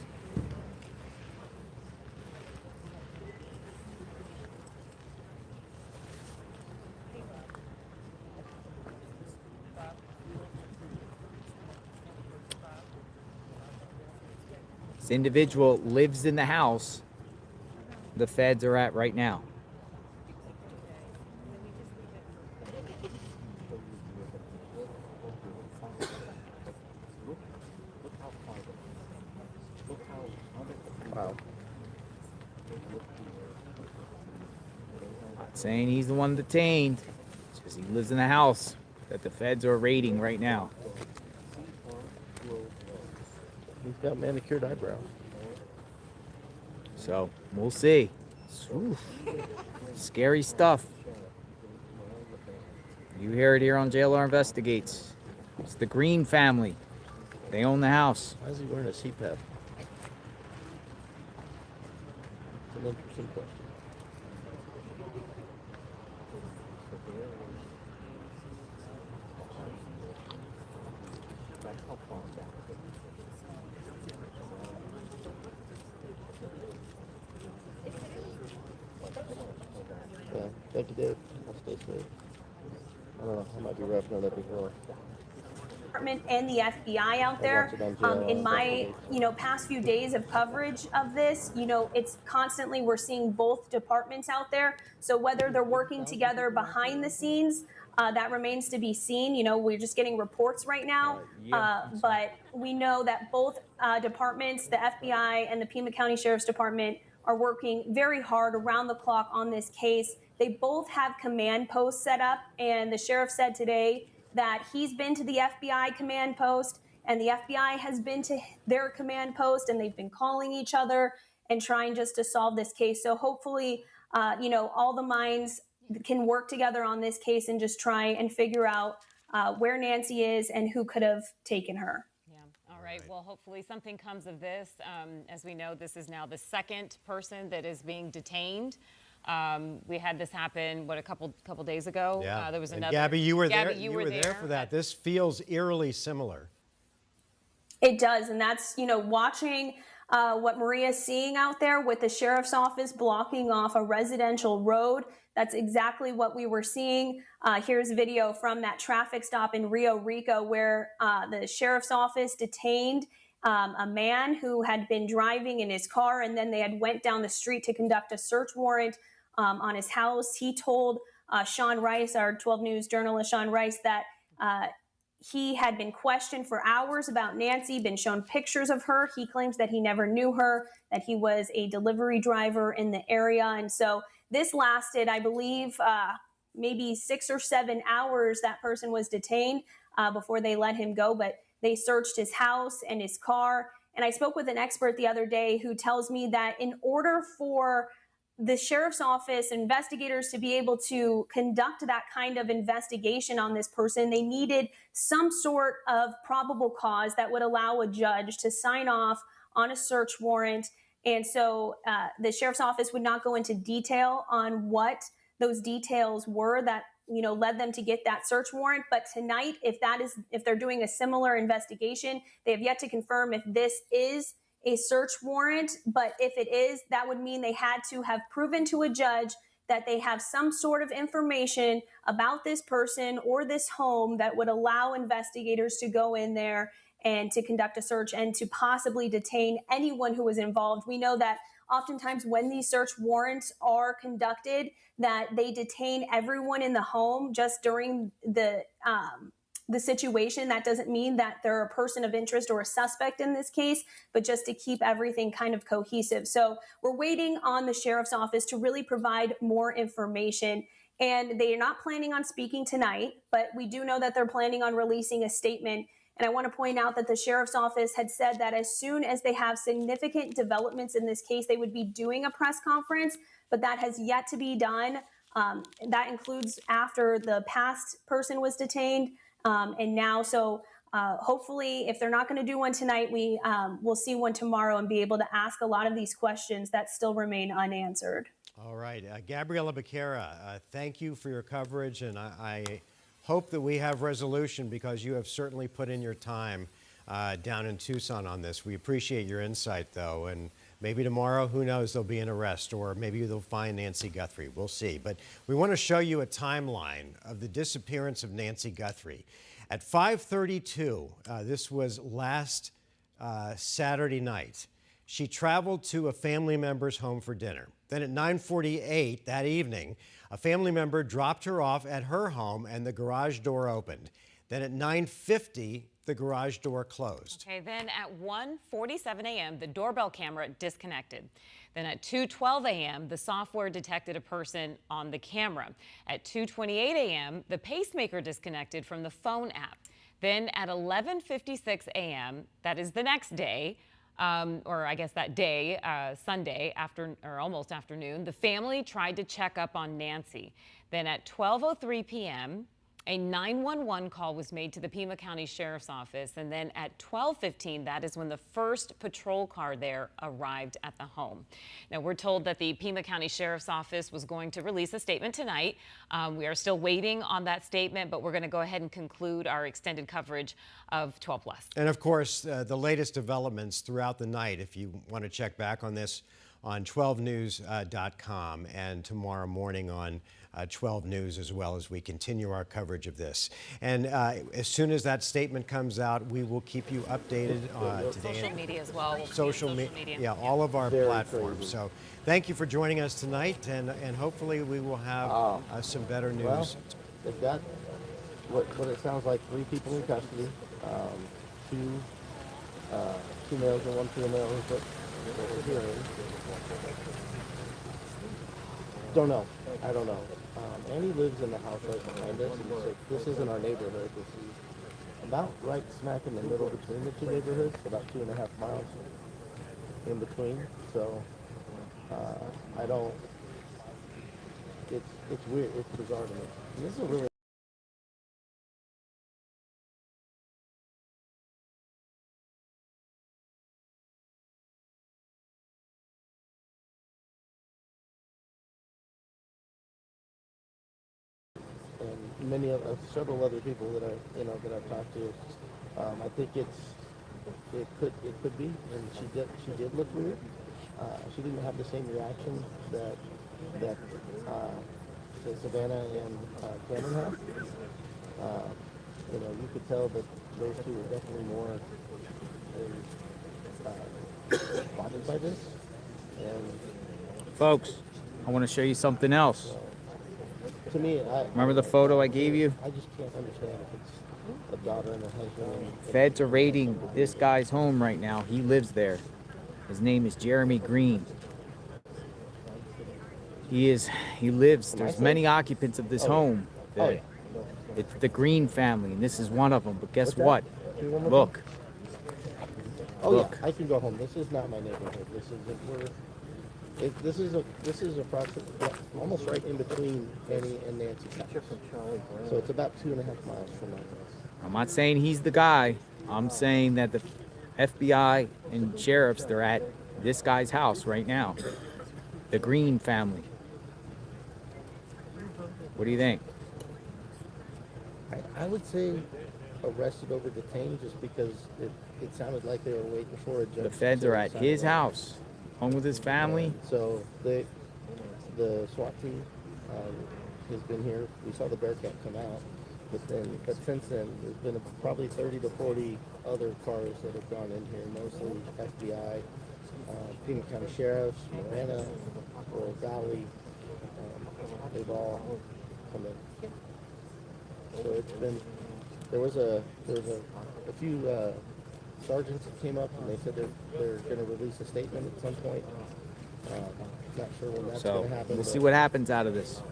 This individual lives in the house the feds are at right now. Wow. Not saying he's the one detained. It's just he lives in the house that the feds are raiding right now. He's got manicured eyebrows. So we'll see. Oof. Scary stuff. You hear it here on JLR Investigates. It's the Green family. They own the house. Why is he wearing a CPAP? It's an interesting question. Yeah, thank you, Dave. I'll stay safe. I don't know, I might be rough on that before. And the FBI out there. In my past few days of coverage of this, it's constantly we're seeing both departments out there. So whether they're working together behind the scenes, that remains to be seen. We're just getting reports right now, but we know that both departments, the FBI and the Pima County Sheriff's Department, are working very hard around the clock on this case. They both have command posts set up, and the sheriff said today that he's been to the FBI command post and the FBI has been to their command post, and they've been calling each other and trying just to solve this case. So hopefully, all the minds can work together on this case and just try and figure out where Nancy is and who could have taken her. All right. Well, hopefully something comes of this. As we know, this is now the second person that is being detained. We had this happen, a couple days ago? Yeah. There was And another. Gabby, you were there. You were there for that. This feels eerily similar. It does, and that's watching what Maria's seeing out there with the sheriff's office blocking off a residential road. That's exactly what we were seeing. Here's video from that traffic stop in Rio Rico where the sheriff's office detained a man who had been driving in his car, and then they had went down the street to conduct a search warrant on his house. He told Sean Rice, our 12 News journalist Sean Rice, that he had been questioned for hours about Nancy, been shown pictures of her. He claims that he never knew her, that he was a delivery driver in the area. And so this lasted, I believe, maybe 6 or 7 hours. That person was detained before they let him go, but they searched his house and his car. And I spoke with an expert the other day who tells me that in order for the sheriff's office, investigators to be able to conduct that kind of investigation on this person, they needed some sort of probable cause that would allow a judge to sign off on a search warrant. And so the sheriff's office would not go into detail on what those details were that led them to get that search warrant. But tonight, if they're doing a similar investigation, they have yet to confirm if this is a search warrant. But if it is, that would mean they had to have proven to a judge that they have some sort of information about this person or this home that would allow investigators to go in there and to conduct a search and to possibly detain anyone who was involved. We know that oftentimes when these search warrants are conducted, that they detain everyone in the home just during the situation. That doesn't mean that they're a person of interest or a suspect in this case, but just to keep everything kind of cohesive. So we're waiting on the sheriff's office to really provide more information. And they are not planning on speaking tonight, but we do know that they're planning on releasing a statement. And I want to point out that the sheriff's office had said that as soon as they have significant developments in this case, they would be doing a press conference, but that has yet to be done. That includes after the past person was detained and now. So hopefully, if they're not going to do one tonight, we will see one tomorrow and be able to ask a lot of these questions that still remain unanswered. All right. Gabriela Becerra, thank you for your coverage, and I hope that we have resolution because you have certainly put in your time down in Tucson on this. We appreciate your insight, though, and maybe tomorrow, who knows, there'll be an arrest, or maybe they'll find Nancy Guthrie. We'll see. But we want to show you a timeline of the disappearance of Nancy Guthrie. At 5:32, this was last Saturday night, she traveled to a family member's home for dinner. Then at 9:48 that evening, a family member dropped her off at her home and the garage door opened. Then at 9:50, the garage door closed. Okay, then at 1:47 a.m., the doorbell camera disconnected. Then at 2:12 a.m., the software detected a person on the camera. At 2:28 a.m., the pacemaker disconnected from the phone app. Then at 11:56 a.m., that is the next day, or I guess that day, Sunday, almost afternoon, the family tried to check up on Nancy. Then at 12:03 p.m., a 911 call was made to the Pima County Sheriff's Office, and then at 12:15, that is when the first patrol car there arrived at the home. Now, we're told that the Pima County Sheriff's Office was going to release a statement tonight. We are still waiting on that statement, but we're going to go ahead and conclude our extended coverage of 12 Plus. And of course, the latest developments throughout the night, if you want to check back on this, on 12news.com and tomorrow morning on 12 News, as well as we continue our coverage of this. And as soon as that statement comes out, we will keep you updated today. Social media as well. Social media. Yeah, all of our platforms. So thank you for joining us tonight, and hopefully we will have some better news. Well, they've got what it sounds like 3 people in custody, 2 males and 1 female is what we're hearing. Don't know. I don't know. Annie lives in the house right behind us, and so this isn't our neighborhood. This is about right smack in the middle between the 2 neighborhoods, about 2.5 miles in between. So I don't. It's weird. It's bizarre to me. And this is a really. And several other people that I've talked to, I think it could be, and she did look weird. She didn't have the same reaction that Savannah and Cameron have. You could tell that those 2 were definitely more bothered by this. And Folks, I want to show you something else. to me, Remember the photo I gave you? I just can't understand if it's a daughter and a husband. Feds are raiding this guy's home right now. He lives there. His name is Jeremy Green. He lives, there's many occupants of this home. It's the Green family, and this is one of them. But guess what? Look. Look. Yeah, I can go home. This is not my neighborhood. This is almost right in between Annie and Nancy's house. So it's about 2.5 miles from my house. I'm not saying he's the guy. I'm saying that the FBI and sheriffs, they're at this guy's house right now. The Green family. What do you think? I would say arrested over detained just because it sounded like they were waiting for a judge. The feds are at his house, home with his family. So the SWAT team has been here. We saw the Bearcat come out, but since then there's been probably 30 to 40 other cars that have gone in here, mostly FBI, Pima County Sheriffs, Marana, Royal Valley. They've all come in. So it's been. There was a few sergeants that came up and they said they're going to release a statement at some point. Not sure when that's going to happen. We'll see what happens out of this.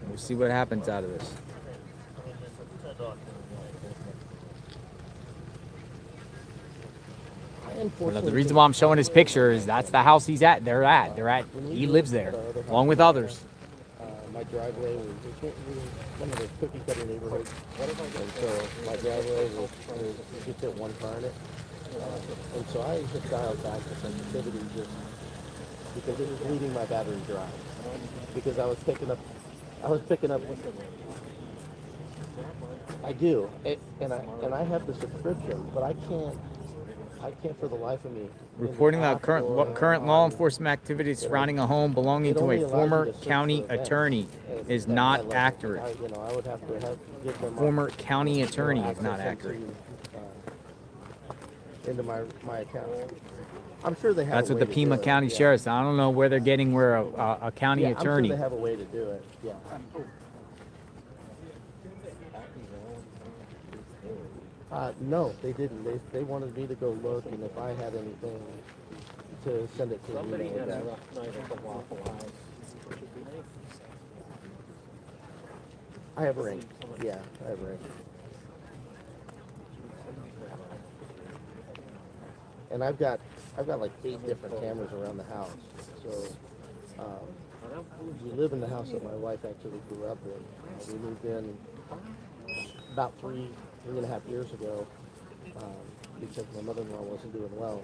We'll see what happens out of this. Well, the reason why I'm showing his picture is that's the house he's at. He lives there, along with others. My driveway was one of the cookie cutter neighborhoods, and so my driveway was just fit one car in it, and so I just dialed back the sensitivity just because it was bleeding my battery dry, because I was picking up. I do, and I have the subscription, but I can't for the life of me. Reporting that current law enforcement activities surrounding a home belonging to a former county attorney is not accurate. I would have to give them former county attorney is not accurate. Into my account. I'm sure they have. That's what the Pima County Sheriff's. I don't know where they're getting where a county attorney. I'm sure they have a way to do it. Yeah. No, they didn't. They wanted me to go look, and if I had anything, to send it to them. I have a ring. Yeah, I have a ring. And I've got like 8 different cameras around the house. So we live in the house that my wife actually grew up in. We moved in about 3.5 years ago, because my mother-in-law wasn't doing well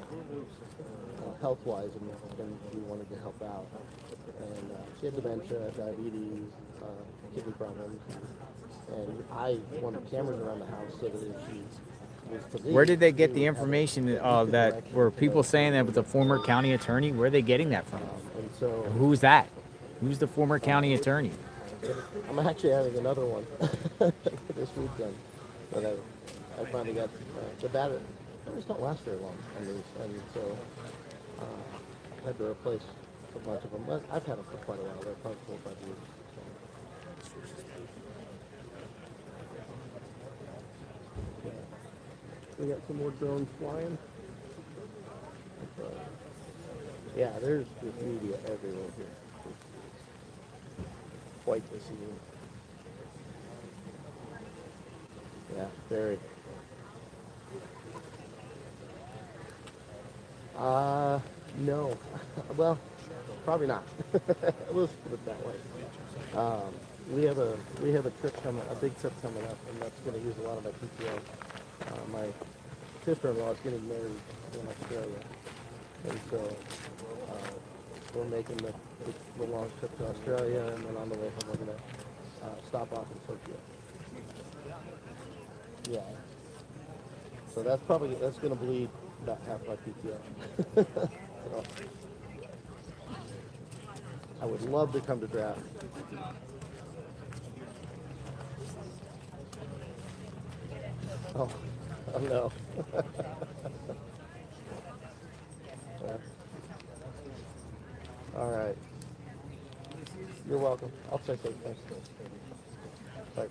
health-wise, and we wanted to help out. And she had dementia, diabetes, kidney problems, and I wanted cameras around the house so that if she was to leave. Where did they get the information that were people saying that was a former county attorney? Where are they getting that from? And so who's that? Who's the former county attorney? I'm actually having another one this weekend. But I finally got the batteries don't last very long on these, and so I had to replace a bunch of them. But I've had them for quite a while. They're probably 4 or 5 years. So. We got some more drones flying. Yeah, there's just media everywhere here. Quite the scene. Yeah, very. No. Well, probably not. Let's put it that way. We have a trip coming, a big trip coming up, and that's going to use a lot of my PTO. My sister-in-law is getting married in Australia, and so we're making the long trip to Australia, and then on the way home we're going to stop off in Tokyo. Yeah. So that's going to bleed about half my PTO. So, I would love to come to draft. Oh no. All right. You're welcome. I'll check those things. Bye.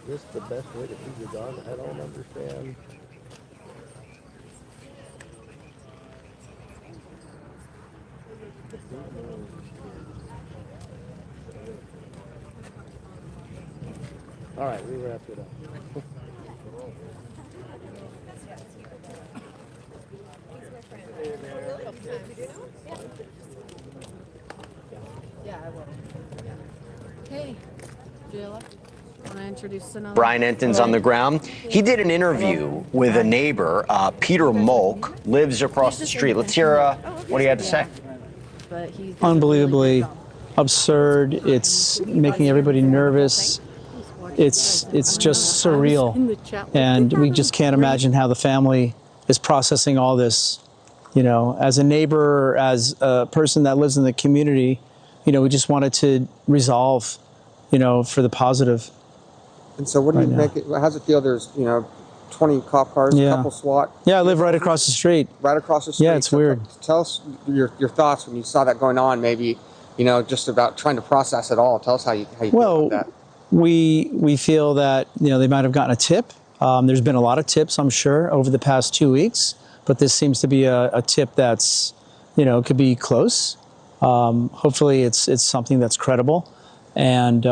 Is this the best way to feed your dog? I don't understand. All right, we wrapped it up. Yeah, I will. Hey, Jayla, want to introduce another? Brian Enton's on the ground. He did an interview with a neighbor, Peter Molk, lives across the street. Let's hear what he had to say. Unbelievably absurd. It's making everybody nervous. It's just surreal. And we just can't imagine how the family is processing all this. You know, as a neighbor, as a person that lives in the community, you know, we just wanted to resolve, you know, for the positive. And so what do you make it, how's it feel? There's, 20 cop cars, a couple SWAT. Yeah, I live right across the street. Right across the street. Yeah, it's weird. Tell us your thoughts when you saw that going on, maybe, just about trying to process it all. Tell us how you feel about that. We feel that, they might have gotten a tip. There's been a lot of tips, I'm sure, over the past 2 weeks, but this seems to be a tip that's, could be close. Hopefully it's something that's credible and,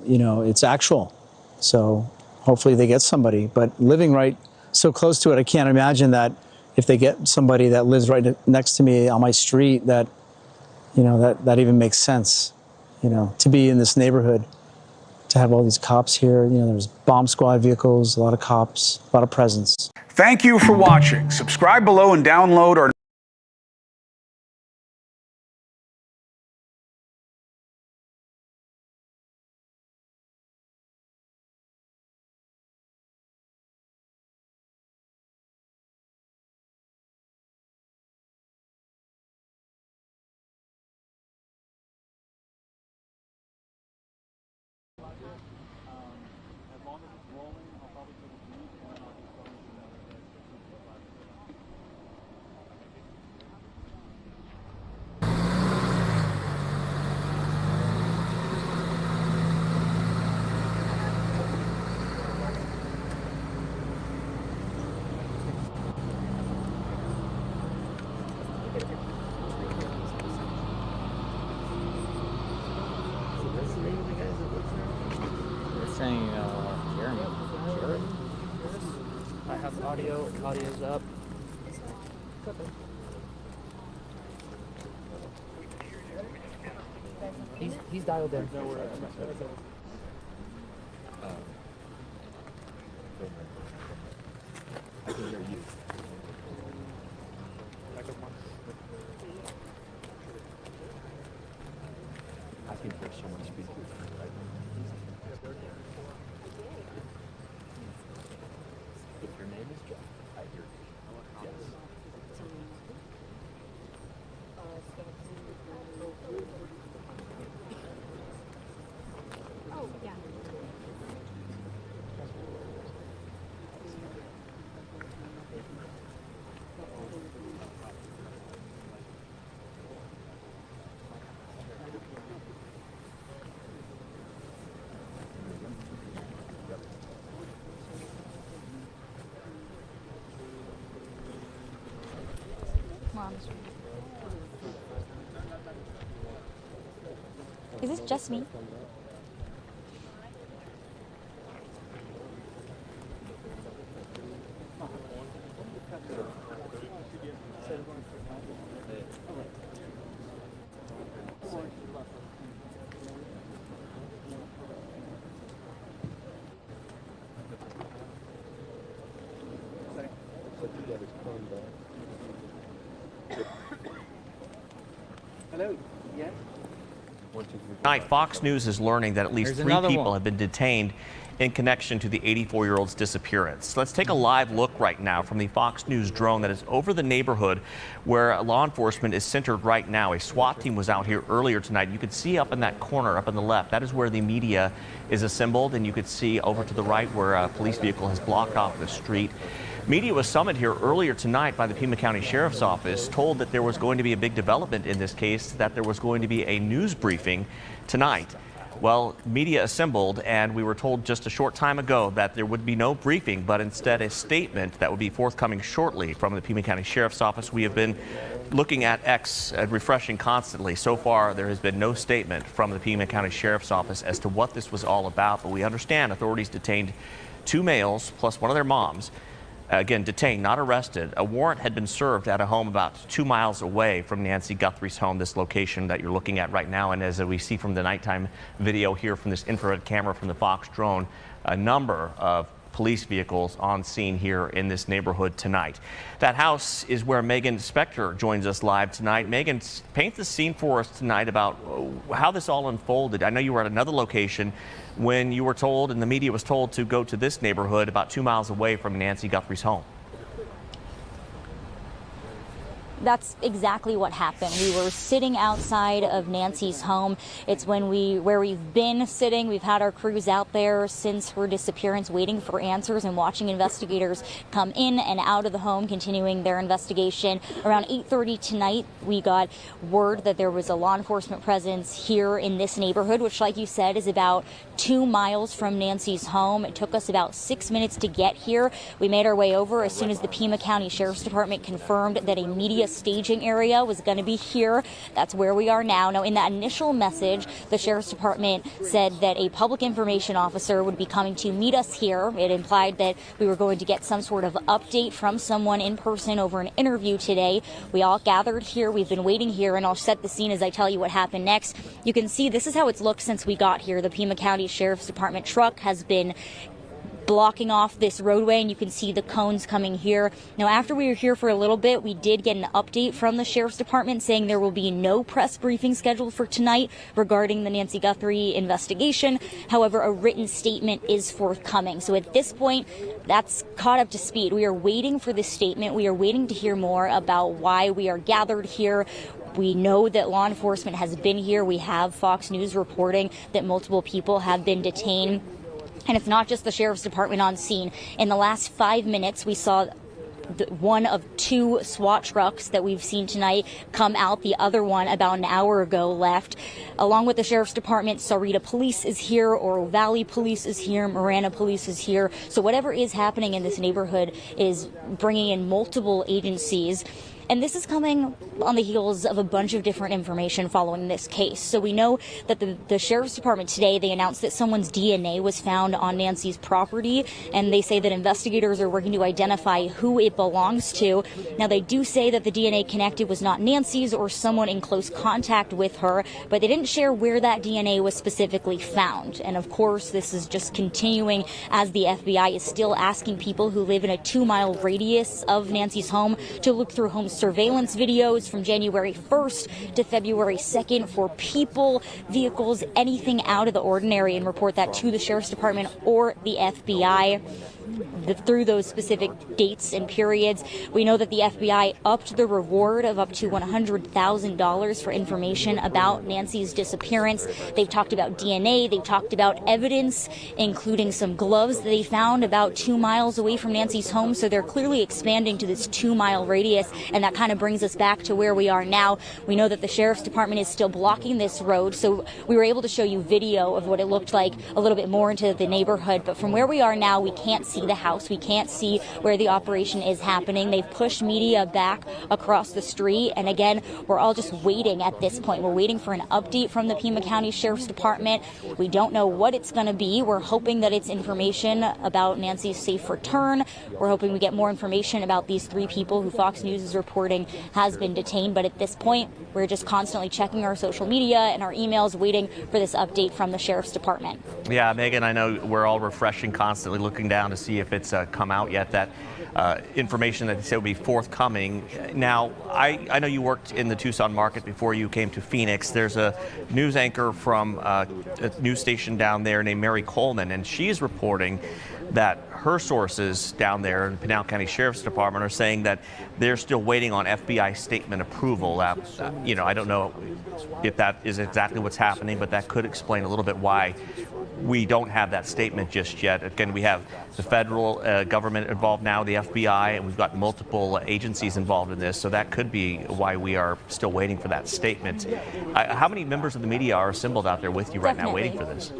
it's actual. So hopefully they get somebody, but living right so close to it, I can't imagine that if they get somebody that lives right next to me on my street, that, that even makes sense, to be in this neighborhood, to have all these cops here. There's bomb squad vehicles, a lot of cops, a lot of presence. Thank you for watching. Subscribe below and download our saying Jeremy. I have audio. Audio's up. He's dialed in. I can hear you. I can hear someone speaking right now. If your name is Jeff, I hear you. Yes. Oh, yeah. Is this just me? Hello. Yeah. Tonight, Fox News is learning that at least There's 3 another people one. have been detained in connection to the 84-year-old's disappearance. Let's take a live look right now from the Fox News drone that is over the neighborhood where law enforcement is centered right now. A SWAT team was out here earlier tonight. You could see up in that corner, up on the left, that is where the media is assembled, and you could see over to the right where a police vehicle has blocked off the street. Media was summoned here earlier tonight by the Pima County Sheriff's Office, told that there was going to be a big development in this case, that there was going to be a news briefing tonight. Well, media assembled, and we were told just a short time ago that there would be no briefing, but instead a statement that would be forthcoming shortly from the Pima County Sheriff's Office. We have been looking at X and refreshing constantly. So far, there has been no statement from the Pima County Sheriff's Office as to what this was all about, but we understand authorities detained 2 males plus one of their moms. Again, detained, not arrested. A warrant had been served at a home about 2 miles away from Nancy Guthrie's home, this location that you're looking at right now. And as we see from the nighttime video here from this infrared camera from the Fox drone, a number of police vehicles on scene here in this neighborhood tonight. That house is where Megan Spector joins us live tonight. Megan, paint the scene for us tonight about how this all unfolded. I know you were at another location when you were told, and the media was told, to go to this neighborhood about 2 miles away from Nancy Guthrie's home. That's exactly what happened. We were sitting outside of Nancy's home. It's where we've been sitting. We've had our crews out there since her disappearance, waiting for answers and watching investigators come in and out of the home, continuing their investigation. Around 8:30 tonight, we got word that there was a law enforcement presence here in this neighborhood, which, like you said, is about 2 miles from Nancy's home. It took us about 6 minutes to get here. We made our way over as soon as the Pima County Sheriff's Department confirmed that a media staging area was going to be here. That's where we are now. Now, in that initial message, the Sheriff's Department said that a public information officer would be coming to meet us here. It implied that we were going to get some sort of update from someone in person over an interview today. We all gathered here. We've been waiting here, and I'll set the scene as I tell you what happened next. You can see this is how it's looked since we got here. The Pima County Sheriff's Department truck has been blocking off this roadway, and you can see the cones coming here. Now, after we were here for a little bit, we did get an update from the Sheriff's Department saying there will be no press briefing scheduled for tonight regarding the Nancy Guthrie investigation. However, a written statement is forthcoming. So at this point, that's caught up to speed. We are waiting for this statement. We are waiting to hear more about why we are gathered here. We know that law enforcement has been here. We have Fox News reporting that multiple people have been detained. And it's not just the Sheriff's Department on scene. In the last 5 minutes, we saw one of 2 SWAT trucks that we've seen tonight come out. The other one about an hour ago left. Along with the Sheriff's Department, Sahuarita Police is here, Oro Valley Police is here, Marana Police is here. So whatever is happening in this neighborhood is bringing in multiple agencies. And this is coming on the heels of a bunch of different information following this case. So we know that the Sheriff's Department today, they announced that someone's DNA was found on Nancy's property, and they say that investigators are working to identify who it belongs to. Now, they do say that the DNA connected was not Nancy's or someone in close contact with her, but they didn't share where that DNA was specifically found. And of course, this is just continuing as the FBI is still asking people who live in a 2-mile radius of Nancy's home to look through home surveillance videos from January 1st to February 2nd for people, vehicles, anything out of the ordinary, and report that to the Sheriff's Department or the FBI through those specific dates and periods. We know that the FBI upped the reward of up to $100,000 for information about Nancy's disappearance. They've talked about DNA. They've talked about evidence, including some gloves that they found about 2 miles away from Nancy's home. So they're clearly expanding to this 2-mile radius, and that kind of brings us back to where we are now. We know that the Sheriff's Department is still blocking this road, so we were able to show you video of what it looked like a little bit more into the neighborhood. But from where we are now, we can't see the house. We can't see where the operation is happening. They've pushed media back across the street, and again, we're all just waiting at this point. We're waiting for an update from the Pima County Sheriff's Department. We don't know what it's going to be. We're hoping that it's information about Nancy's safe return. We're hoping we get more information about these 3 people who Fox News is reporting has been detained. But at this point, we're just constantly checking our social media and our emails, waiting for this update from the Sheriff's Department. Yeah, Megan, I know we're all refreshing constantly, looking down to see see if it's come out yet, that information that they said would be forthcoming. Now, I know you worked in the Tucson market before you came to Phoenix. There's a news anchor from a news station down there named Mary Coleman, and she's reporting that her sources down there in the Pinal County Sheriff's Department are saying that they're still waiting on FBI statement approval. You know, I don't know if that is exactly what's happening, but that could explain a little bit why we don't have that statement just yet. Again, we have the federal government involved now, the FBI, and we've got multiple agencies involved in this, so that could be why we are still waiting for that statement. How many members of the media are assembled out there with you right now waiting for this?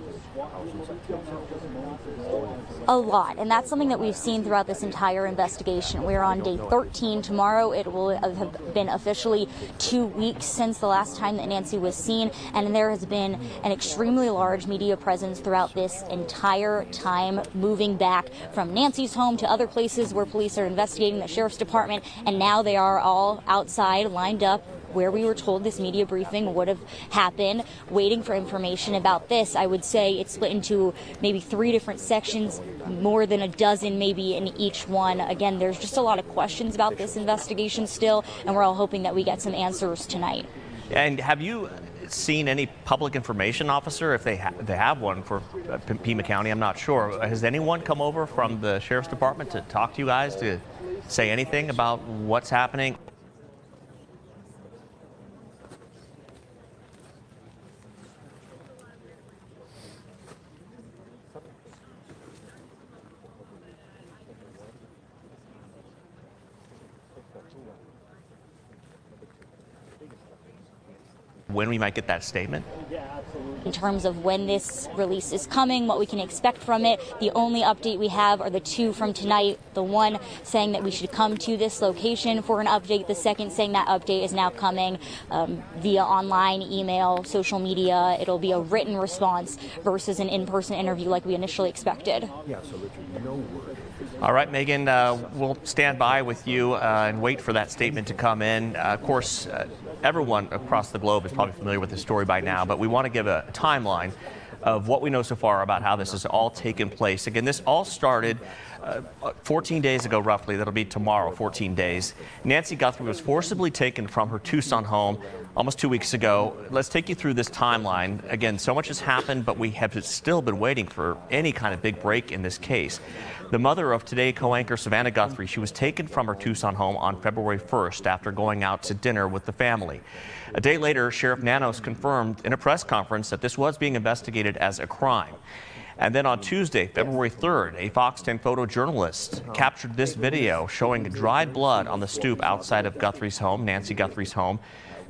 A lot, and that's something that we've seen throughout this entire investigation. We're on day 13 tomorrow. It will have been officially 2 weeks since the last time that Nancy was seen, and there has been an extremely large media presence throughout this entire time, moving back from Nancy's home to other places where police are investigating, the sheriff's department, and now they are all outside lined up where we were told this media briefing would have happened, waiting for information about this. I would say it's split into maybe 3 different sections, more than a dozen maybe in each one. Again, there's just a lot of questions about this investigation still, and we're all hoping that we get some answers tonight. And have you seen any public information officer, if they have one for Pima County? I'm not sure. Has anyone come over from the Sheriff's Department to talk to you guys, to say anything about what's happening? When we might get that statement? In terms of when this release is coming, what we can expect from it, the only update we have are the 2 from tonight. The one saying that we should come to this location for an update. The second saying that update is now coming via online, email, social media. It'll be a written response versus an in-person interview like we initially expected. Yeah, so Richard, no word. All right, Megan, we'll stand by with you and wait for that statement to come in. Of course, everyone across the globe is probably familiar with the story by now, but we want to give a timeline of what we know so far about how this has all taken place. Again, this all started 14 days ago, roughly. That'll be tomorrow, 14 days. Nancy Guthrie was forcibly taken from her Tucson home almost 2 weeks ago. Let's take you through this timeline. Again, so much has happened, but we have still been waiting for any kind of big break in this case. The mother of Today co-anchor Savannah Guthrie, she was taken from her Tucson home on February 1st after going out to dinner with the family. A day later, Sheriff Nanos confirmed in a press conference that this was being investigated as a crime. And then on Tuesday, February 3rd, a Fox 10 photojournalist captured this video showing dried blood on the stoop outside of Guthrie's home, Nancy Guthrie's home.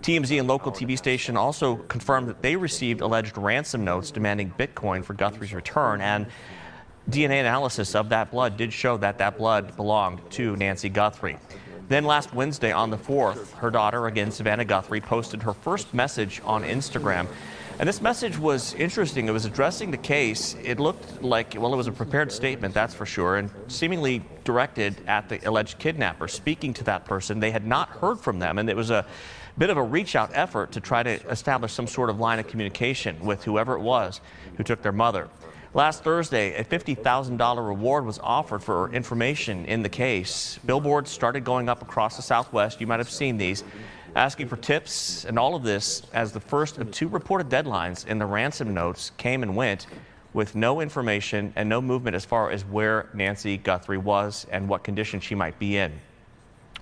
TMZ and local TV station also confirmed that they received alleged ransom notes demanding Bitcoin for Guthrie's return, and DNA analysis of that blood did show that that blood belonged to Nancy Guthrie. Then last Wednesday on the 4th, her daughter, again Savannah Guthrie, posted her first message on Instagram. And this message was interesting. It was addressing the case. It looked like, well, it was a prepared statement, that's for sure, and seemingly directed at the alleged kidnapper, speaking to that person. They had not heard from them, and it was a bit of a reach-out effort to try to establish some sort of line of communication with whoever it was who took their mother. Last Thursday, a $50,000 reward was offered for information in the case. Billboards started going up across the Southwest. You might have seen these, asking for tips, and all of this as the first of 2 reported deadlines in the ransom notes came and went with no information and no movement as far as where Nancy Guthrie was and what condition she might be in.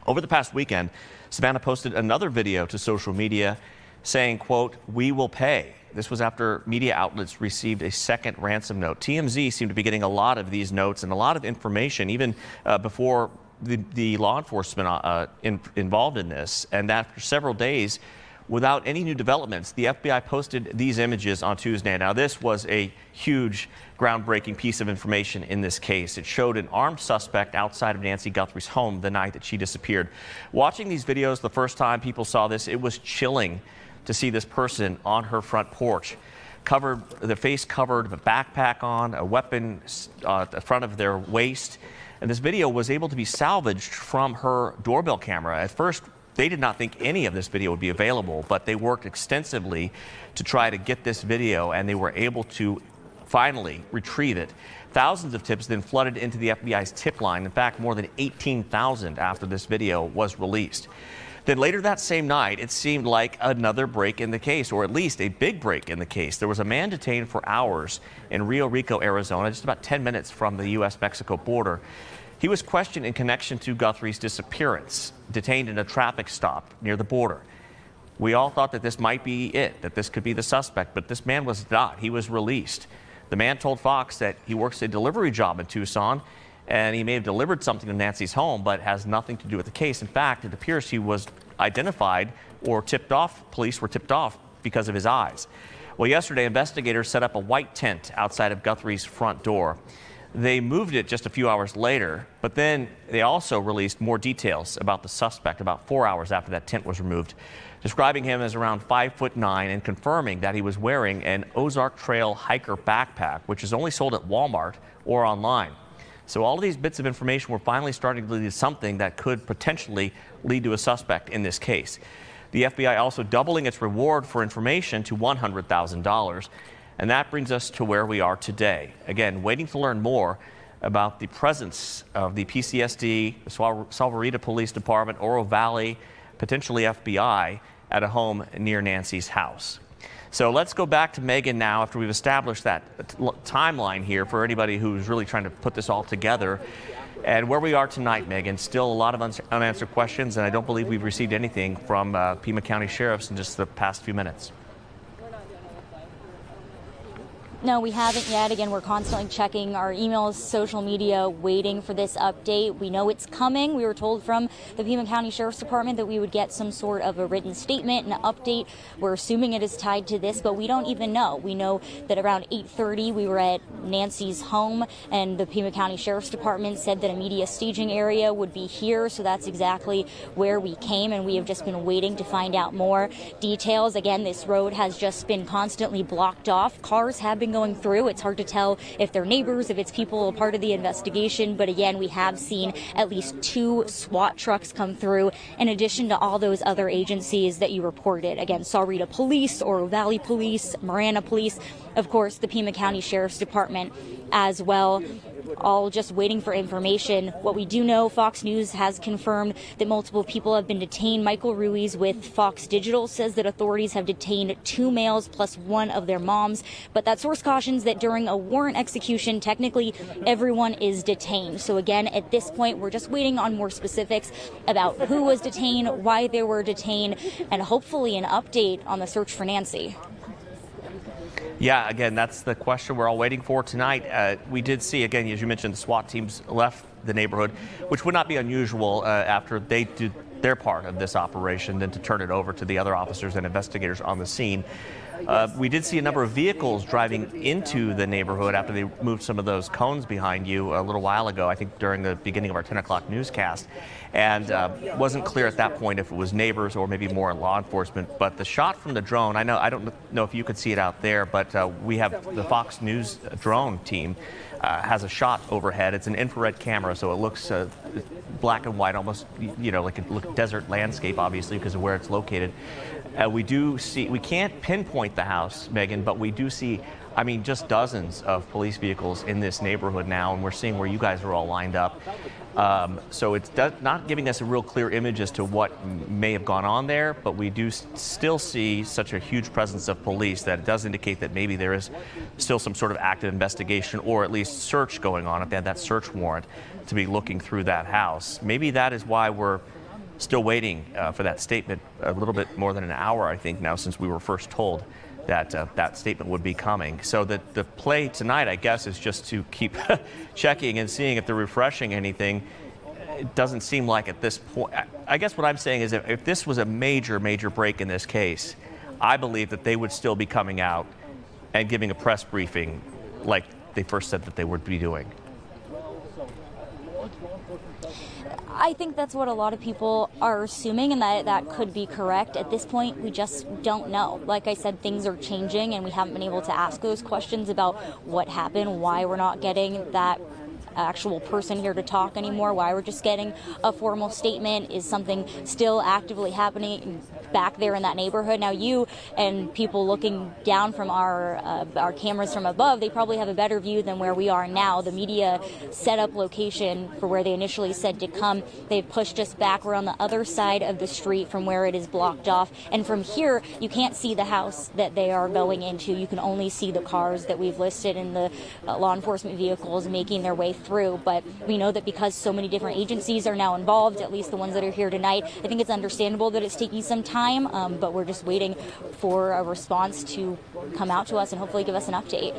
Over the past weekend, Savannah posted another video to social media saying, quote, "We will pay." This was after media outlets received a second ransom note. TMZ seemed to be getting a lot of these notes and a lot of information, even before the law enforcement involved in this. And after several days, without any new developments, the FBI posted these images on Tuesday. Now, this was a huge, groundbreaking piece of information in this case. It showed an armed suspect outside of Nancy Guthrie's home the night that she disappeared. Watching these videos the first time people saw this, it was chilling to see this person on her front porch, the face covered, a backpack on, a weapon at the front of their waist. And this video was able to be salvaged from her doorbell camera. At first, they did not think any of this video would be available, but they worked extensively to try to get this video, and they were able to finally retrieve it. Thousands of tips then flooded into the FBI's tip line. In fact, more than 18,000 after this video was released. Then later that same night, it seemed like another break in the case, or at least a big break in the case. There was a man detained for hours in Rio Rico, Arizona, just about 10 minutes from the U.S.-Mexico border. He was questioned in connection to Guthrie's disappearance, detained in a traffic stop near the border. We all thought that this might be it, that this could be the suspect, but this man was not. He was released. The man told Fox that he works a delivery job in Tucson, and he may have delivered something to Nancy's home, but has nothing to do with the case. In fact, it appears he was identified or tipped off, police were tipped off because of his eyes. Well, yesterday, investigators set up a white tent outside of Guthrie's front door. They moved it just a few hours later, but then they also released more details about the suspect about 4 hours after that tent was removed, describing him as around 5'9" and confirming that he was wearing an Ozark Trail hiker backpack, which is only sold at Walmart or online. So all of these bits of information were finally starting to lead to something that could potentially lead to a suspect in this case. The FBI also doubling its reward for information to $100,000. And that brings us to where we are today. Again, waiting to learn more about the presence of the PCSD, the Salvarita Police Department, Oro Valley, potentially FBI, at a home near Nancy's house. So let's go back to Megan now after we've established that timeline here for anybody who's really trying to put this all together. And where we are tonight, Megan, still a lot of unanswered questions, and I don't believe we've received anything from Pima County Sheriffs in just the past few minutes. No, we haven't yet. Again, we're constantly checking our emails, social media, waiting for this update. We know it's coming. We were told from the Pima County Sheriff's Department that we would get some sort of a written statement, an update. We're assuming it is tied to this, but we don't even know. We know that around 8:30 we were at Nancy's home, and the Pima County Sheriff's Department said that a media staging area would be here, so that's exactly where we came, and we have just been waiting to find out more details. Again, this road has just been constantly blocked off. Cars have been going through. It's hard to tell if they're neighbors, if it's people a part of the investigation, but again, we have seen at least 2 SWAT trucks come through in addition to all those other agencies that you reported. Again, Salvarita Police, Oro Valley Police, Marana Police, of course, the Pima County Sheriff's Department as well, all just waiting for information. What we do know, Fox News has confirmed that multiple people have been detained. Michael Ruiz with Fox Digital says that authorities have detained 2 males plus 1 of their moms, but that source cautions that during a warrant execution, technically everyone is detained. So again, at this point, we're just waiting on more specifics about who was detained, why they were detained, and hopefully an update on the search for Nancy. Yeah, again, that's the question we're all waiting for tonight. We did see, again, as you mentioned, the SWAT teams left the neighborhood, which would not be unusual after they did their part of this operation, then to turn it over to the other officers and investigators on the scene. We did see a number of vehicles driving into the neighborhood after they moved some of those cones behind you a little while ago, I think during the beginning of our 10 o'clock newscast. And it wasn't clear at that point if it was neighbors or maybe more law enforcement. But the shot from the drone, I don't know if you could see it out there, but we have the Fox News drone team has a shot overhead. It's an infrared camera, so it looks black and white, almost, like a desert landscape, obviously, because of where it's located. We do see, we can't pinpoint the house, Megan, but we do see, just dozens of police vehicles in this neighborhood now, and we're seeing where you guys are all lined up. So it's not giving us a real clear image as to what may have gone on there, but we do still see such a huge presence of police that it does indicate that maybe there is still some sort of active investigation or at least search going on if they had that search warrant to be looking through that house. Maybe that is why we're still waiting for that statement a little bit more than an hour, I think, now since we were first told that that statement would be coming. So the play tonight, I guess, is just to keep checking and seeing if they're refreshing anything. It doesn't seem like at this point. I guess what I'm saying is if this was a major break in this case, I believe that they would still be coming out and giving a press briefing like they first said that they would be doing. I think that's what a lot of people are assuming, and that could be correct. At this point, we just don't know. Like I said, things are changing, and we haven't been able to ask those questions about what happened, why we're not getting that actual person here to talk anymore, why we're just getting a formal statement. Is something still actively happening back there in that neighborhood. Now, you and people looking down from our cameras from above, they probably have a better view than where we are now. The media set up location for where they initially said to come. They've pushed us back. We're on the other side of the street from where it is blocked off. And from here, you can't see the house that they are going into. You can only see the cars that we've listed and the law enforcement vehicles making their way through. But we know that because so many different agencies are now involved, at least the ones that are here tonight, I think it's understandable that it's taking some time, but we're just waiting for a response to come out to us and hopefully give us an update.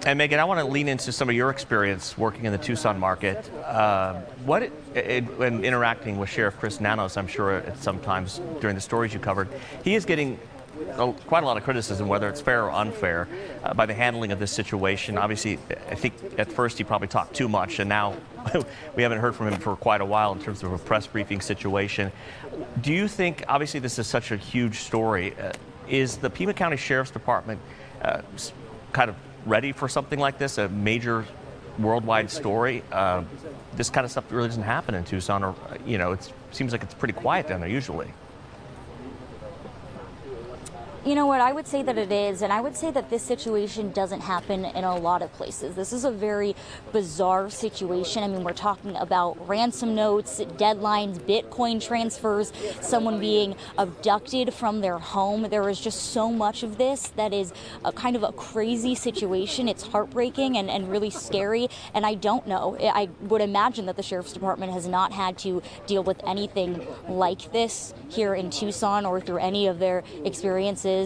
And Megan, I want to lean into some of your experience working in the Tucson market. When interacting with Sheriff Chris Nanos, I'm sure sometimes during the stories you covered, he is getting quite a lot of criticism, whether it's fair or unfair, by the handling of this situation. Obviously, I think at first he probably talked too much, and now we haven't heard from him for quite a while in terms of a press briefing situation. Do you think, obviously this is such a huge story, is the Pima County Sheriff's Department kind of ready for something like this, a major worldwide story? This kind of stuff really doesn't happen in Tucson, or it seems like it's pretty quiet down there usually. You know what, I would say that it is, and I would say that this situation doesn't happen in a lot of places. This is a very bizarre situation. I mean, we're talking about ransom notes, deadlines, Bitcoin transfers, someone being abducted from their home. There is just so much of this that is a kind of a crazy situation. It's heartbreaking and really scary, and I don't know. I would imagine that the Sheriff's Department has not had to deal with anything like this here in Tucson or through any of their experiences.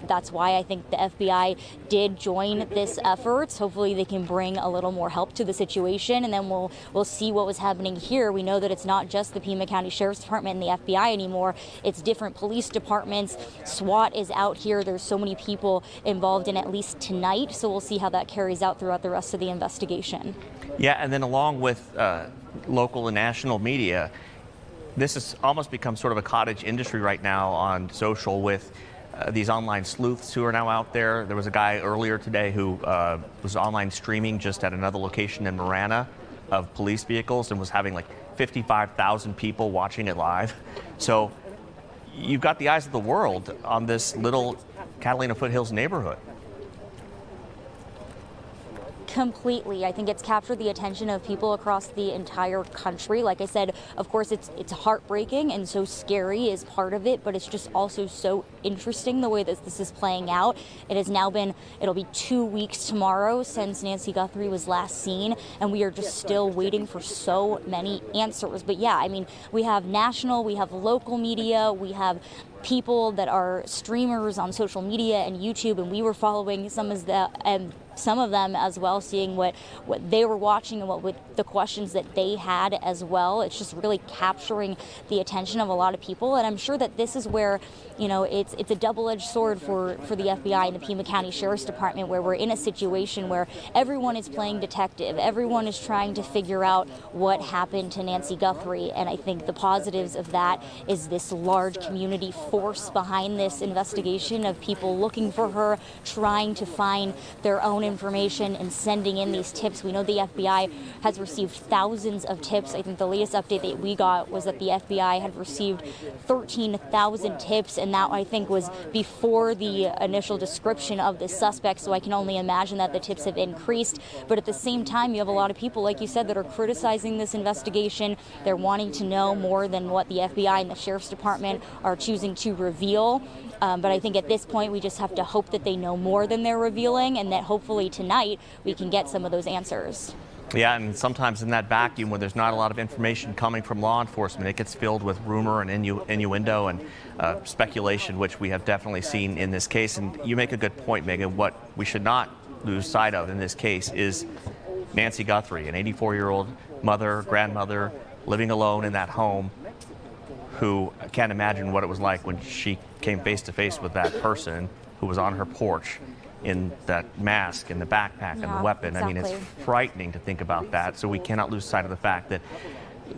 That's why I think the FBI did join this effort. Hopefully they can bring a little more help to the situation, and then we'll see what was happening here. We know that it's not just the Pima County Sheriff's Department and the FBI anymore. It's different police departments. SWAT is out here. There's so many people involved in at least tonight, so we'll see how that carries out throughout the rest of the investigation. Yeah, and then along with local and national media, this has almost become sort of a cottage industry right now on social with these online sleuths who are now out there. There was a guy earlier today who was online streaming just at another location in Marana of police vehicles and was having like 55,000 people watching it live. So you've got the eyes of the world on this little Catalina Foothills neighborhood. Completely. I think it's captured the attention of people across the entire country. Like I said, of course, it's heartbreaking and so scary is part of it, but it's just also so interesting the way that this is playing out. It has now been, it'll be 2 weeks tomorrow since Nancy Guthrie was last seen, and we are just still waiting for so many answers. But yeah, I mean, we have national, we have local media, we have people that are streamers on social media and YouTube, and we were following some of them as well, seeing what they were watching and what the questions that they had as well. It's just really capturing the attention of a lot of people, and I'm sure that this is where, it's a double-edged sword for the FBI and the Pima County Sheriff's Department, where we're in a situation where everyone is playing detective, everyone is trying to figure out what happened to Nancy Guthrie, and I think the positives of that is this large community force behind this investigation of people looking for her, trying to find their own information and sending in these tips. We know the FBI has received thousands of tips. I think the latest update that we got was that the FBI had received 13,000 tips, and that I think was before the initial description of the suspect, so I can only imagine that the tips have increased. But at the same time, you have a lot of people, like you said, that are criticizing this investigation. They're wanting to know more than what the FBI and the Sheriff's Department are choosing to reveal. But I think at this point, we just have to hope that they know more than they're revealing, and that hopefully tonight we can get some of those answers. Yeah, and sometimes in that vacuum when there's not a lot of information coming from law enforcement, it gets filled with rumor and innuendo and speculation, which we have definitely seen in this case. And you make a good point, Megan. What we should not lose sight of in this case is Nancy Guthrie, an 84-year-old mother, grandmother, living alone in that home, who can't imagine what it was like when she came face to face with that person who was on her porch in that mask and the backpack and the weapon. Exactly. I mean, it's frightening to think about that. So we cannot lose sight of the fact that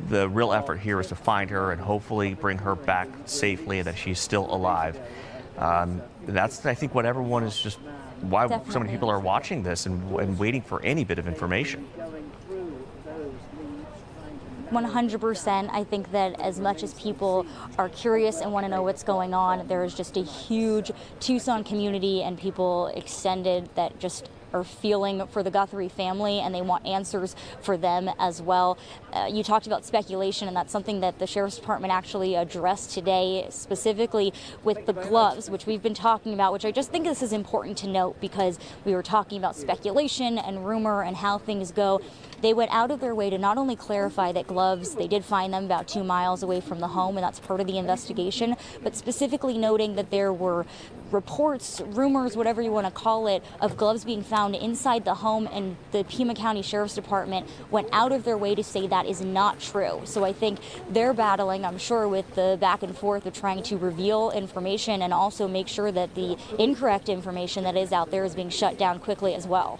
the real effort here is to find her and hopefully bring her back safely and that she's still alive. That's, I think, what everyone is just, why so many people are watching this and waiting for any bit of information. 100%. I think that as much as people are curious and want to know what's going on, there is just a huge Tucson community and people extended that just are feeling for the Guthrie family, and they want answers for them as well. You talked about speculation, and that's something that the Sheriff's Department actually addressed today, specifically with the gloves, which we've been talking about, which I just think this is important to note because we were talking about speculation and rumor and how things go. They went out of their way to not only clarify that gloves, they did find them about 2 miles away from the home, and that's part of the investigation, but specifically noting that there were reports, rumors, whatever you want to call it, of gloves being found inside the home, and the Pima County Sheriff's Department went out of their way to say that is not true. So I think they're battling, I'm sure, with the back and forth of trying to reveal information and also make sure that the incorrect information that is out there is being shut down quickly as well.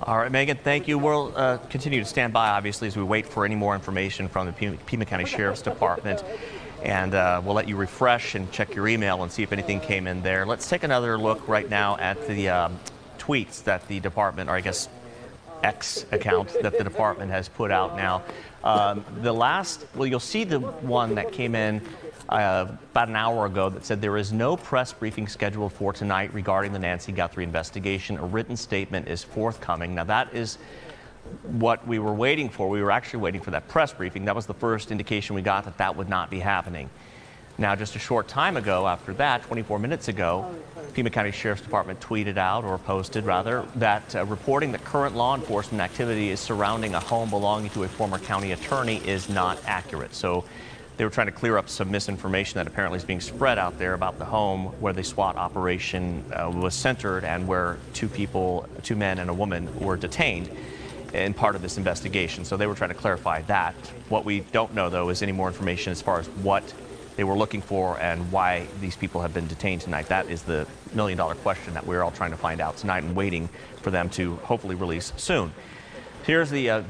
All right, Megan, thank you. We'll continue to stand by, obviously, as we wait for any more information from the Pima County Sheriff's Department. And we'll let you refresh and check your email and see if anything came in there. Let's take another look right now at the tweets that the department, or I guess X account that the department has put out now. You'll see the one that came in about an hour ago that said there is no press briefing scheduled for tonight regarding the Nancy Guthrie investigation. A written statement is forthcoming. Now that is what we were waiting for. We were actually waiting for that press briefing. That was the first indication we got that that would not be happening. Now, just a short time ago after that, 24 minutes ago, Pima County Sheriff's Department tweeted out, or posted rather, that reporting that current law enforcement activity is surrounding a home belonging to a former county attorney is not accurate. So they were trying to clear up some misinformation that apparently is being spread out there about the home where the SWAT operation was centered and where two men and a woman were detained in part of this investigation. So they were trying to clarify that. What we don't know, though, is any more information as far as what they were looking for and why these people have been detained tonight. That is the million-dollar question that we're all trying to find out tonight and waiting for them to hopefully release soon. Here's the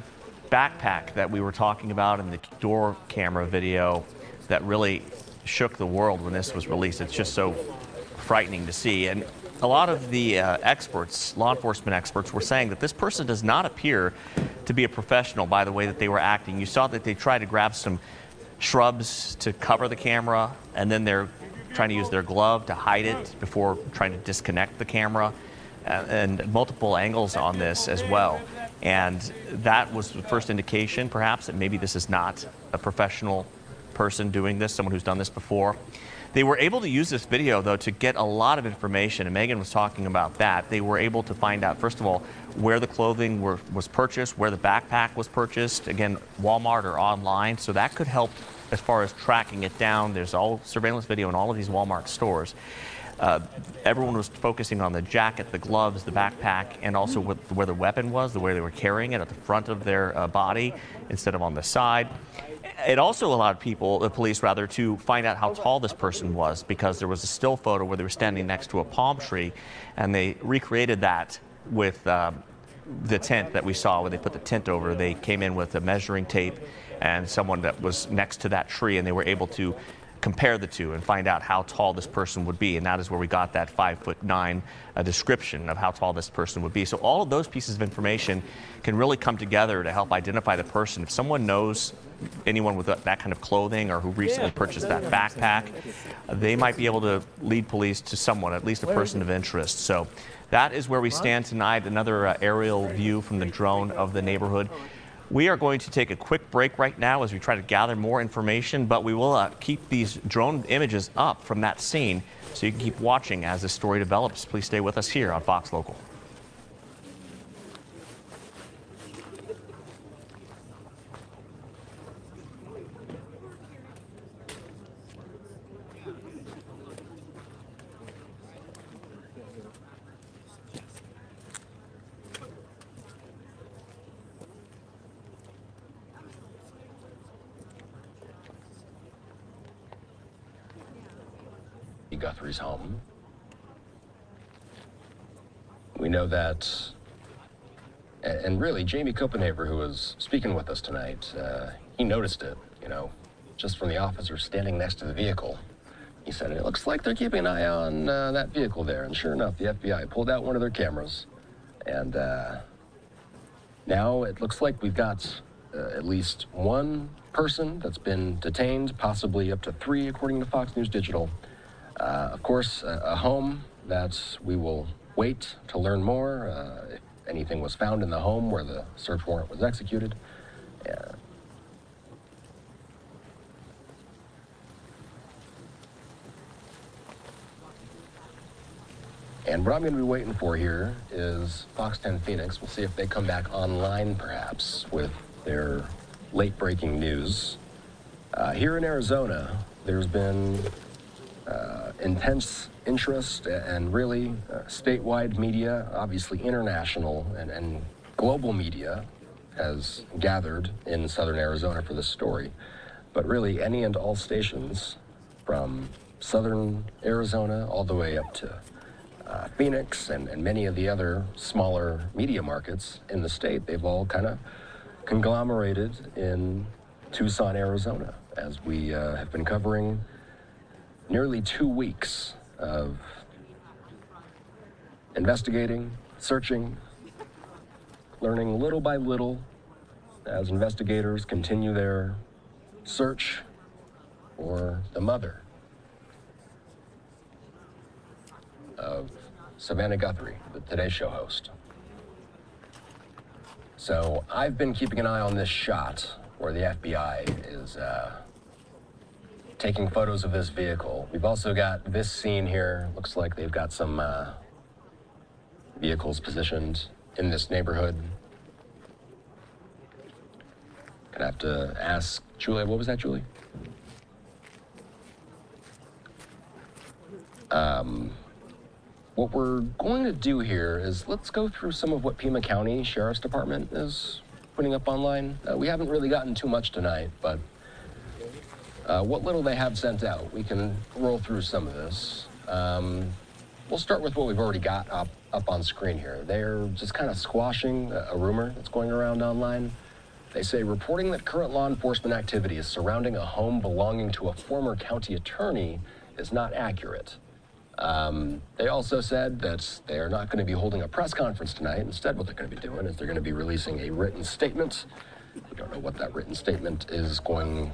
backpack that we were talking about in the door camera video that really shook the world when this was released. It's just so frightening to see. And a lot of the experts, law enforcement experts, were saying that this person does not appear to be a professional by the way that they were acting. You saw that they tried to grab some shrubs to cover the camera, and then they're trying to use their glove to hide it before trying to disconnect the camera, and multiple angles on this as well. And that was the first indication, perhaps, that maybe this is not a professional person doing this, someone who's done this before. They were able to use this video, though, to get a lot of information, and Megan was talking about that. They were able to find out, first of all, where the clothing was purchased, where the backpack was purchased, again, Walmart or online, so that could help as far as tracking it down. There's all surveillance video in all of these Walmart stores. Everyone was focusing on the jacket, the gloves, the backpack, and also where the weapon was, the way they were carrying it at the front of their body instead of on the side. It also allowed the police rather, to find out how tall this person was, because there was a still photo where they were standing next to a palm tree, and they recreated that with the tent that we saw where they put the tent over. They came in with a measuring tape and someone that was next to that tree, and they were able to compare the two and find out how tall this person would be. And that is where we got that 5'9" description of how tall this person would be. So all of those pieces of information can really come together to help identify the person. If someone knows anyone with that kind of clothing, or who recently purchased that backpack, they might be able to lead police to someone, at least a person of interest. So that is where we stand tonight. Another aerial view from the drone of the neighborhood. We are going to take a quick break right now as we try to gather more information, but we will keep these drone images up from that scene so you can keep watching as this story develops. Please stay with us here on Fox Local. Guthrie's home. We know that, and really, Jamie Copenhaver, who was speaking with us tonight, he noticed it, just from the officer standing next to the vehicle. He said, it looks like they're keeping an eye on that vehicle there. And sure enough, the FBI pulled out one of their cameras. And now it looks like we've got at least one person that's been detained, possibly up to 3, according to Fox News Digital. Of course, a home that we will wait to learn more. If anything was found in the home where the search warrant was executed. And what I'm going to be waiting for here is Fox 10 Phoenix. We'll see if they come back online, perhaps, with their late-breaking news. Here in Arizona, there's been intense interest and really statewide media, obviously international and global media has gathered in southern Arizona for this story. But really, any and all stations from southern Arizona all the way up to Phoenix and many of the other smaller media markets in the state, they've all kind of conglomerated in Tucson, Arizona, as we have been covering nearly 2 weeks of investigating, searching, learning little by little as investigators continue their search for the mother of Savannah Guthrie, the Today Show host. So I've been keeping an eye on this shot where the FBI is taking photos of this vehicle. We've also got this scene here. Looks like they've got some vehicles positioned in this neighborhood. Gonna have to ask Julia, what was that, Julie? What we're going to do here is let's go through some of what Pima County Sheriff's Department is putting up online. We haven't really gotten too much tonight, but what little they have sent out, we can roll through some of this. We'll start with what we've already got up on screen here. They're just kind of squashing a rumor that's going around online. They say, reporting that current law enforcement activity is surrounding a home belonging to a former county attorney is not accurate. They also said that they are not going to be holding a press conference tonight. Instead, what they're going to be doing is they're going to be releasing a written statement. We don't know what that written statement is going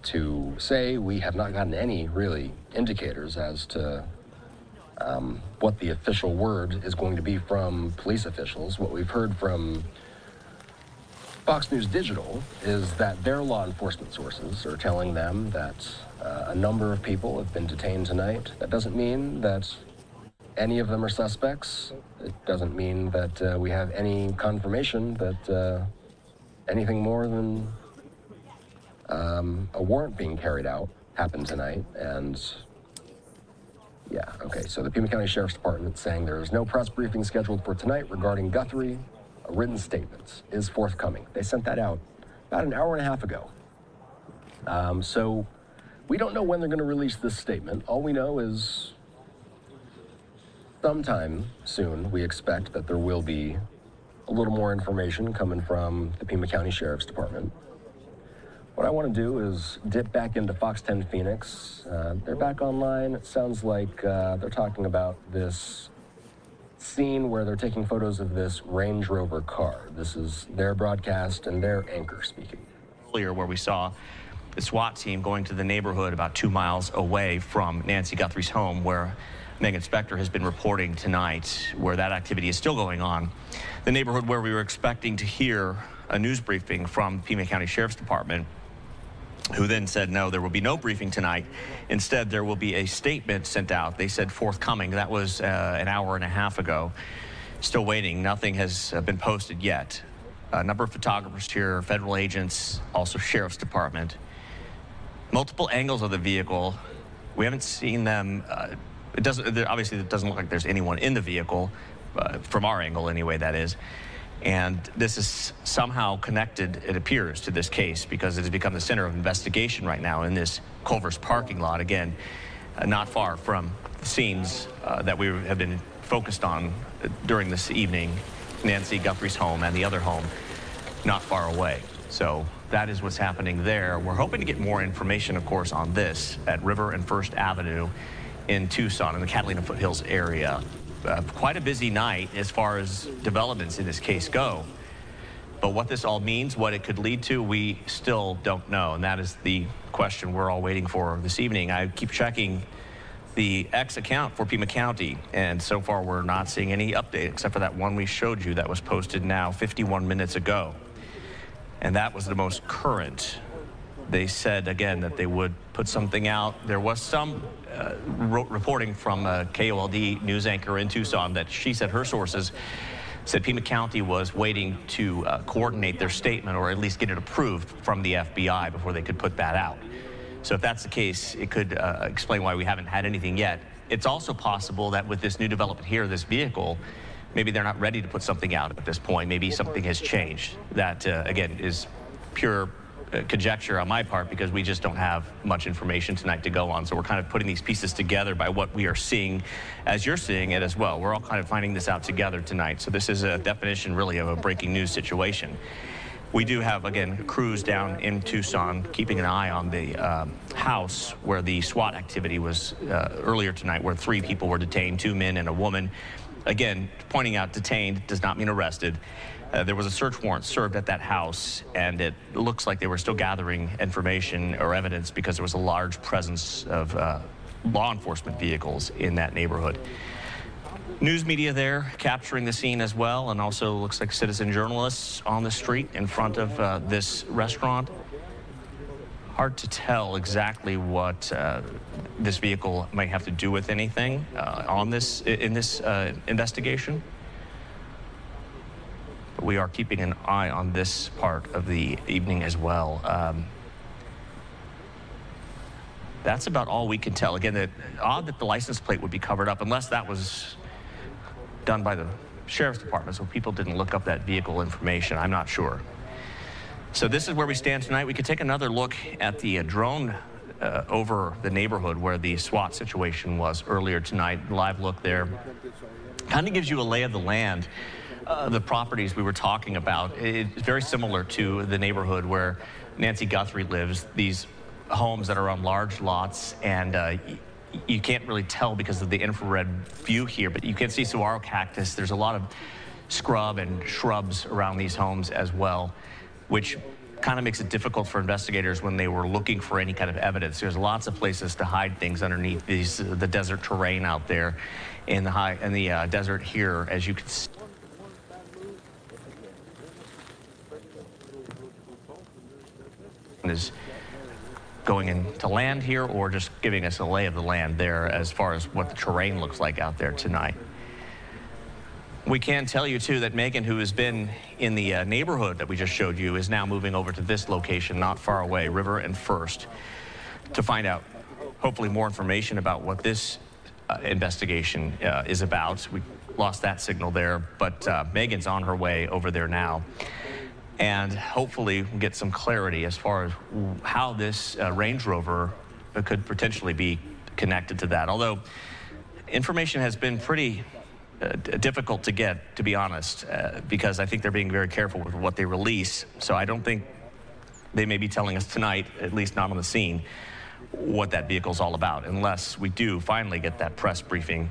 to say. We have not gotten any, really, indicators as to what the official word is going to be from police officials. What we've heard from Fox News Digital is that their law enforcement sources are telling them that a number of people have been detained tonight. That doesn't mean that any of them are suspects. It doesn't mean that we have any confirmation that anything more than a warrant being carried out happened tonight. And yeah, okay, so the Pima County Sheriff's Department saying there is no press briefing scheduled for tonight regarding Guthrie. A written statement is forthcoming. They sent that out about an hour and a half ago. So we don't know when they're going to release this statement. All we know is sometime soon we expect that there will be a little more information coming from the Pima County Sheriff's Department. What I want to do is dip back into Fox 10 Phoenix. They're back online. It sounds like they're talking about this scene where they're taking photos of this Range Rover car. This is their broadcast and their anchor speaking. Earlier, where we saw the SWAT team going to the neighborhood about 2 miles away from Nancy Guthrie's home, where Megan Spector has been reporting tonight, where that activity is still going on. The neighborhood where we were expecting to hear a news briefing from Pima County Sheriff's Department, who then said, no, there will be no briefing tonight. Instead, there will be a statement sent out. They said forthcoming. That was an hour and a half ago. Still waiting. Nothing has been posted yet. A number of photographers here, federal agents, also Sheriff's Department. Multiple angles of the vehicle. We haven't seen them. Obviously, it doesn't look like there's anyone in the vehicle, from our angle anyway, that is. And this is somehow connected, it appears, to this case, because it has become the center of investigation right now in this Culver's parking lot. Again, not far from the scenes that we have been focused on during this evening, Nancy Guthrie's home and the other home not far away. So that is what's happening there. We're hoping to get more information, of course, on this at River and First Avenue in Tucson, in the Catalina Foothills area. Quite a busy night as far as developments in this case go. But what this all means, what it could lead to, we still don't know. And that is the question we're all waiting for this evening. I keep checking the X account for Pima County, and so far we're not seeing any update except for that one we showed you that was posted now 51 minutes ago. And that was the most current. They said, again, that they would put something out. There was some reporting from a KOLD news anchor in Tucson that she said her sources said Pima County was waiting to coordinate their statement, or at least get it approved from the FBI before they could put that out. So if that's the case, it could explain why we haven't had anything yet. It's also possible that with this new development here, this vehicle, maybe they're not ready to put something out at this point. Maybe something has changed. That, again, is pure conjecture on my part, because we just don't have much information tonight to go on. So we're kind of putting these pieces together by what we are seeing as you're seeing it as well. We're all kind of finding this out together tonight. So this is a definition really of a breaking news situation. We do have, again, crews down in Tucson keeping an eye on the house where the SWAT activity was earlier tonight, where 3 people were detained, 2 men and a woman. Again, pointing out detained does not mean arrested. There was a search warrant served at that house, and it looks like they were still gathering information or evidence because there was a large presence of law enforcement vehicles in that neighborhood. News media there capturing the scene as well, and also looks like citizen journalists on the street in front of this restaurant. Hard to tell exactly what this vehicle might have to do with anything in this investigation. But we are keeping an eye on this part of the evening as well. That's about all we can tell. Again, odd that the license plate would be covered up, unless that was done by the sheriff's department, so people didn't look up that vehicle information. I'm not sure. So this is where we stand tonight. We could take another look at the drone over the neighborhood where the SWAT situation was earlier tonight. Live look there. Kind of gives you a lay of the land. The properties we were talking about, it's very similar to the neighborhood where Nancy Guthrie lives. These homes that are on large lots, and you can't really tell because of the infrared view here, but you can see saguaro cactus. There's a lot of scrub and shrubs around these homes as well, which kind of makes it difficult for investigators when they were looking for any kind of evidence. There's lots of places to hide things underneath the desert terrain out there in the desert here, as you can see. Is going into land here, or just giving us a lay of the land there as far as what the terrain looks like out there tonight. We can tell you too that Megan, who has been in the neighborhood that we just showed you, is now moving over to this location not far away, River and First, to find out hopefully more information about what this investigation is about. We lost that signal there, but Megan's on her way over there now. And hopefully we'll get some clarity as far as how this Range Rover could potentially be connected to that. Although information has been pretty difficult to get, to be honest, because I think they're being very careful with what they release. So I don't think they may be telling us tonight, at least not on the scene, what that vehicle's all about, unless we do finally get that press briefing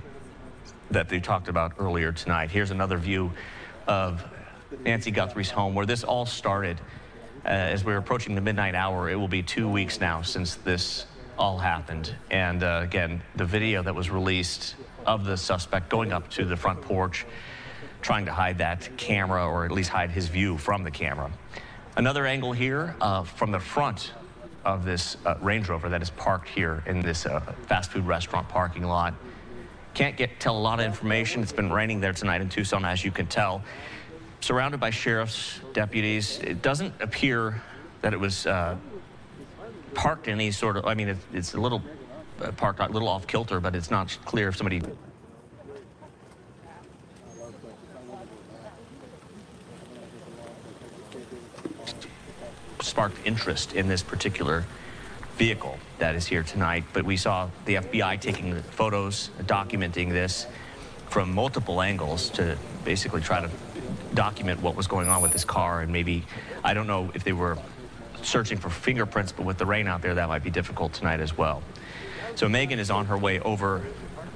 that they talked about earlier tonight. Here's another view of Nancy Guthrie's home, where this all started. As we're approaching the midnight hour, it will be 2 weeks now since this all happened. And again, the video that was released of the suspect going up to the front porch, trying to hide that camera, or at least hide his view from the camera. Another angle here from the front of this Range Rover that is parked here in this fast food restaurant parking lot. Can't tell a lot of information. It's been raining there tonight in Tucson, as you can tell. Surrounded by sheriff's deputies. It doesn't appear that it was parked in any sort of, I mean, it's a little parked a little off kilter, but it's not clear if somebody sparked interest in this particular vehicle that is here tonight. But we saw the FBI taking photos, documenting this from multiple angles to basically try to document what was going on with this car. And maybe, I don't know if they were searching for fingerprints, but with the rain out there, that might be difficult tonight as well. So Megan is on her way over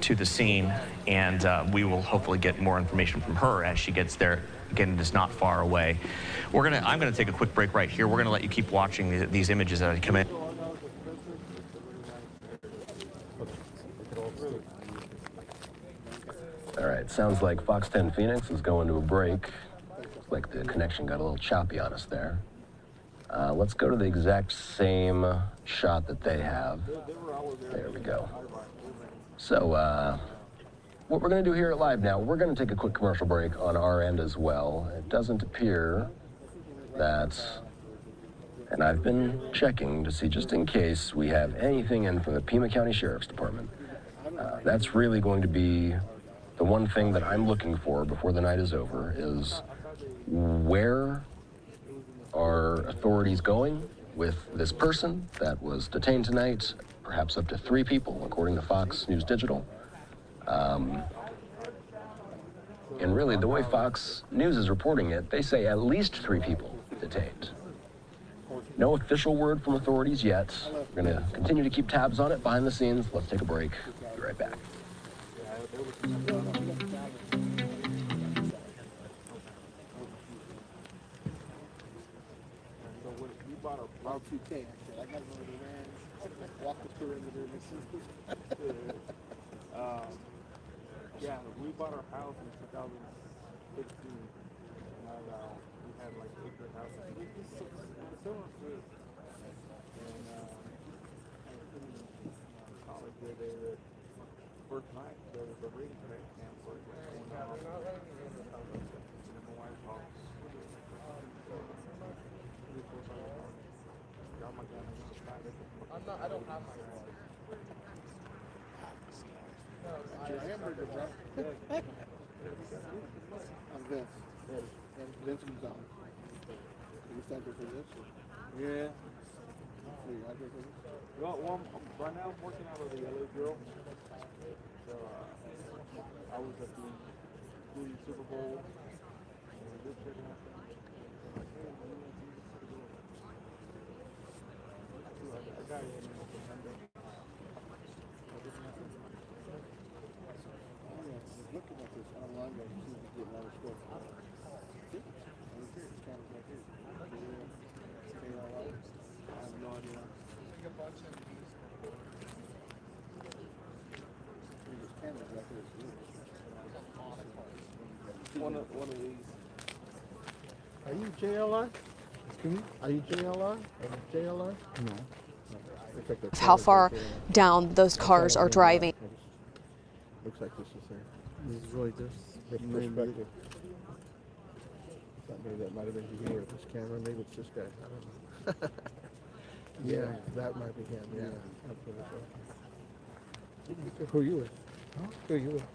to the scene, and we will hopefully get more information from her as she gets there. Again, it is not far away. I'm gonna take a quick break right here. We're gonna let you keep watching these images as they come in. All right, sounds like Fox 10 Phoenix is going to a break. Looks like the connection got a little choppy on us there. Let's go to the exact same shot that they have. There we go. So, what we're going to do here at Live Now, we're going to take a quick commercial break on our end as well. It doesn't appear that, and I've been checking to see just in case we have anything in from the Pima County Sheriff's Department. That's really going to be the one thing that I'm looking for before the night is over, is where are authorities going with this person that was detained tonight, perhaps up to 3 people, according to Fox News Digital. And really, the way Fox News is reporting it, they say at least 3 people detained. No official word from authorities yet. We're going to continue to keep tabs on it behind the scenes. Let's take a break. Be right back. Yeah, we bought our house in 2016. And we had like 8 acre house. So much good. And college there, the first night there was a reading today camp for it. And my wife called. I don't have my your hamburger, bro. I'm Vince. And Vince Gonzalez. You stand for this? Yeah. Well, right now I'm working out of the LA Bureau. So I was at the Super Bowl. I got it. Looking at this online, but you seem to get a lot of stuff. It's kind of like this. I have no idea. This camera's like this. One of these. Are you JLI? Are you JLI? JLI? No. How far down those cars are driving. Looks like this is there. This is really this perspective. Maybe that might have been here with this camera. Maybe it's this guy. I don't know. Yeah, that might be him. Yeah. Who are you with? Huh? Who are you with?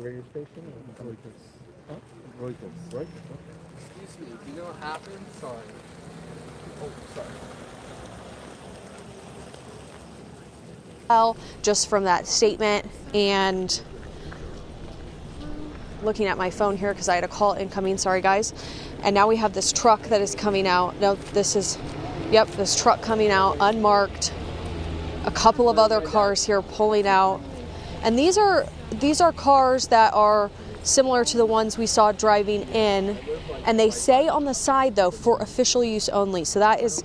Radio station? Reuters. Huh? Reuters. Reuters. Excuse me. Do you know what happened? Sorry. Oh, sorry. Just from that statement, and looking at my phone here because I had a call incoming, sorry guys. And now we have this truck that is coming out. No, this truck coming out unmarked. A couple of other cars here pulling out. And these are cars that are similar to the ones we saw driving in. And they say on the side though, for official use only. So that is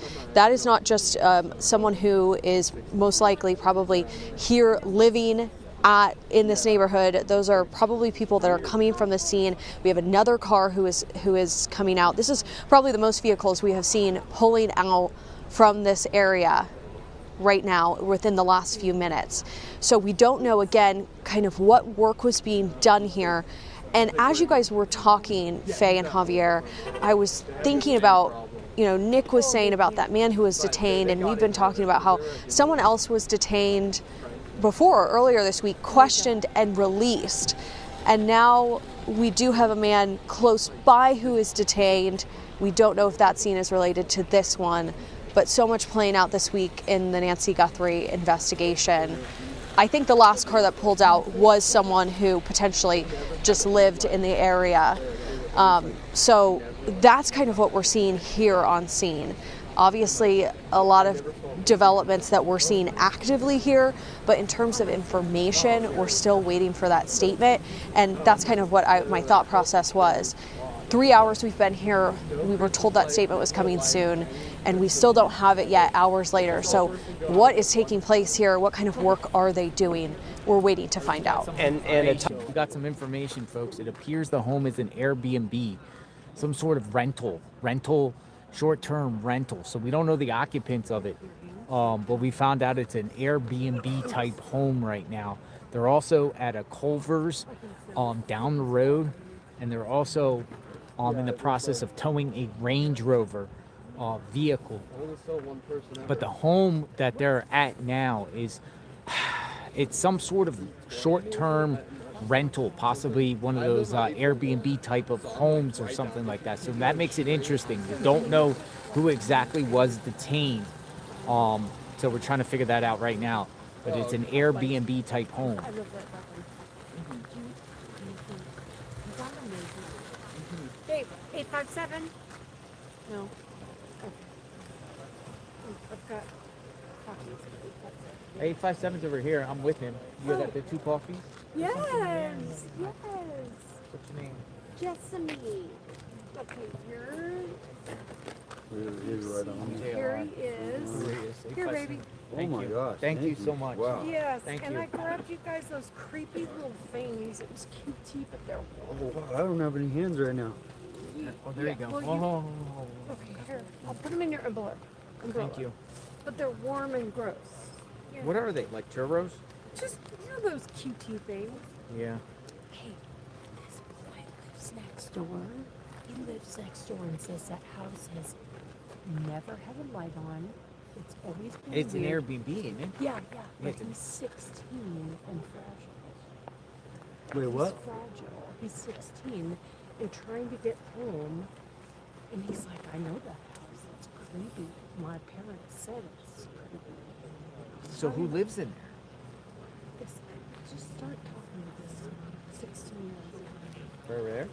not just someone who is most likely probably here living in this neighborhood. Those are probably people that are coming from the scene. We have another car who is coming out. This is probably the most vehicles we have seen pulling out from this area right now within the last few minutes. So we don't know, again, kind of what work was being done here. And as you guys were talking, Faye and Javier, I was thinking about, Nick was saying about that man who was detained, and we've been talking about how someone else was detained earlier this week, questioned and released. And now we do have a man close by who is detained. We don't know if that scene is related to this one, but so much playing out this week in the Nancy Guthrie investigation. I think the last car that pulled out was someone who potentially just lived in the area. So that's kind of what we're seeing here on scene. Obviously, a lot of developments that we're seeing actively here, but in terms of information, we're still waiting for that statement. And that's kind of what my thought process was. 3 hours we've been here, we were told that statement was coming soon, and we still don't have it yet hours later. So what is taking place here? What kind of work are they doing? We're waiting to find out. And we got some information, folks. It appears the home is an Airbnb, some sort of rental, short-term rental. So we don't know the occupants of it, but we found out it's an Airbnb type home right now. They're also at a Culver's down the road, and they're also in the process of towing a Range Rover vehicle. But the home that they're at now is, it's some sort of short-term rental, possibly one of those Airbnb type of homes or something like that. So that makes it interesting. We don't know who exactly was detained. So we're trying to figure that out right now. But it's an Airbnb type home. Babe, 857? No. I've got coffees. 857's over here. I'm with him. You got the 2 coffees? Yes, yes. What's your name? Jessamy. Okay, here he is. Here, baby. Oh my gosh. Thank you so much. Wow. Yes, Thank and you. I grabbed you guys those creepy little things. It was cute, but they're Oh, wow. I don't have any hands right now. Oh, there you go. Well, okay, here. I'll put them in your umbrella. Thank you. But they're warm and gross. Yeah. What are they? Like churros? Just, you know those QT things? Yeah. Hey, this boy lives next door. He lives next door and says that house has never had a light on. It's always been It's an weird. Airbnb, isn't it? Yeah, yeah. But it's he's 16 and fragile. Wait, what? He's fragile. He's 16 and trying to get home. And he's like, I know that house. It's creepy. My parents said it's creepy. So who lives in there? Just start talking to this 16-year-old. Right over there?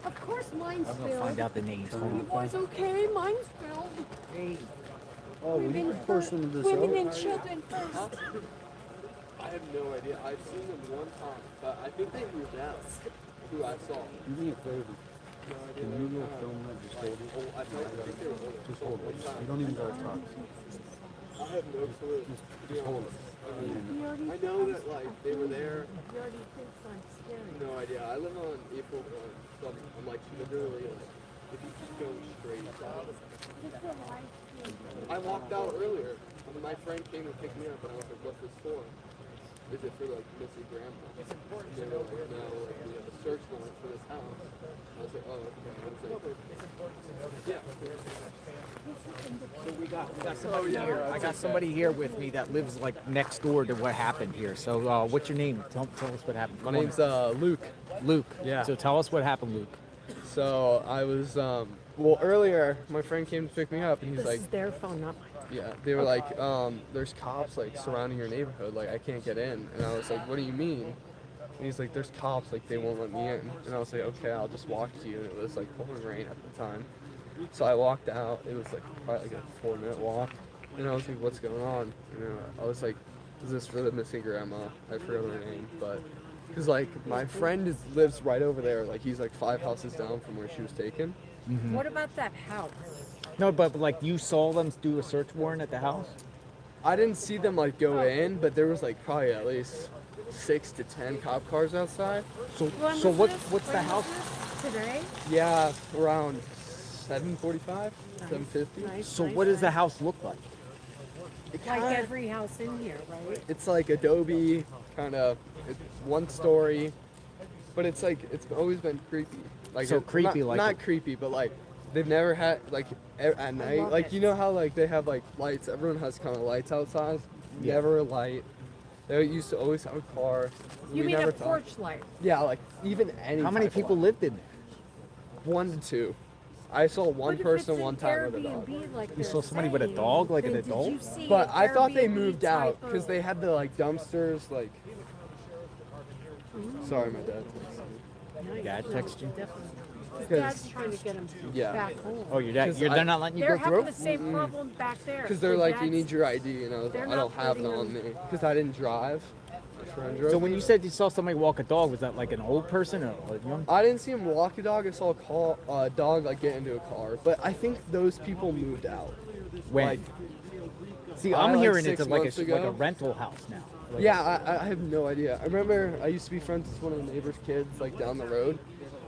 Of course, mine's I'm spilled. gonna find out the names. Hold You on. boys okay? Mine's spilled. Hey. Oh, we need to pour some of this Women out. and children first. I have no idea. I've seen them one time, but I think they moved out. Who I saw. You need a favor. Can you go film that? Just hold it. I think they were older. Just hold it. You don't even gotta talk. I have no clue. Just hold it. I know that like they were there. He already thinks I'm scary. No idea. I live on April 1. So I'm like literally like if you keep going straight south. I walked out earlier. And my friend came and picked me up, and I was like, "What's this for? Is it for like missing grandma?" They were like, "No, like we have a search warrant for this house." I was like, "Oh, okay." I was like, "Yeah." So we got somebody here. I got somebody here with me that lives like next door to what happened here. So what's your name? Tell us what happened. My name's Luke. Luke. Yeah. So tell us what happened, Luke. So I was well earlier. My friend came to pick me up, and he's This like, is their phone, not mine. "Yeah." They were like, "There's cops like surrounding your neighborhood. Like I can't get in." And I was like, "What do you mean?" And he's like, "There's cops. Like they won't let me in." And I was like, "Okay, I'll just walk to you." And it was like pouring rain at the time. So I walked out. It was like probably like a 4-minute walk. And I was like, "What's going on?" And I was like, "Is this for the missing grandma?" I forgot her name, but because like my friend lives right over there. Like he's like 5 houses down from where she was taken. Mm-hmm. What about that house? No, but like you saw them do a search warrant at the house? I didn't see them like go in, but there was like probably at least 6 to 10 cop cars outside. So what's the house? Today? Yeah, around 7:45, 7:50. Nice, So nice, what does the nice. house look like? Like every house in here, right? It's like Adobe, kind of. It's 1 story, but it's like it's always been creepy. Like So creepy, not, like not it- creepy, but like they've never had like at night. love Like it. you know how like they have like lights. Everyone has kind of lights outside. Yeah. Never a light. They used to always have a car. You we mean never a talked. porch light? Yeah, like even any. How many type of people light. lived in there? 1 to 2. I saw one But if person it's an one time with a dog. Airbnb like You they're saw somebody with a saying, dog, like an then did adult? you see But an I thought they Airbnb moved out type because of- they had the like dumpsters. Like, sorry, my dad. No, you Dad don't. text you? Definitely. His 'Cause- dad's trying to get him Yeah. back home. Oh, your dad? 'Cause They're not letting you They're go having through? the same problem back there. Because they're Their like, you dad's- need your ID, and I was they're like, I don't not have it letting on me them- because I didn't drive. I friend drove So when me. you said you saw somebody walk a dog, was that like an old person or a young? I didn't see him walk a dog. I saw a dog like get into a car, but I think those people moved out. When? Like, See, I'm hearing it's 6 like months a ago. rental house now. Like Yeah, I have no idea. I remember I used to be friends with one of the neighbor's kids like down the road,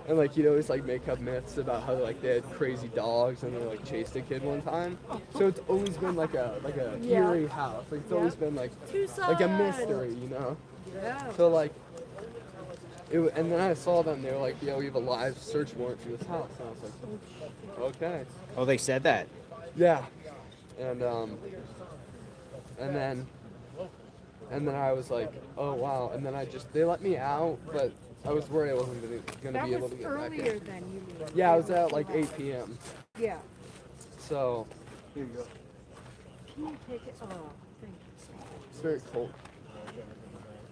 and like he'd always like make up myths about how like they had crazy dogs and they like chased a kid one time. So it's always been like a Yeah. eerie house. Like it's always been like Tucson. like a mystery, you know. Yeah. So like, and then I saw them. They were like, "Yo, we have a live search warrant for this house," and I was like, "Okay." Oh, they said that. Yeah, and then I was like, "Oh wow!" And then they let me out, but I was worried I wasn't gonna That be able was to get back earlier in. than you mean. Yeah, I was at like 8 p.m. Yeah. So here you go. Can you take it? Oh, thank you so much. It's very cold.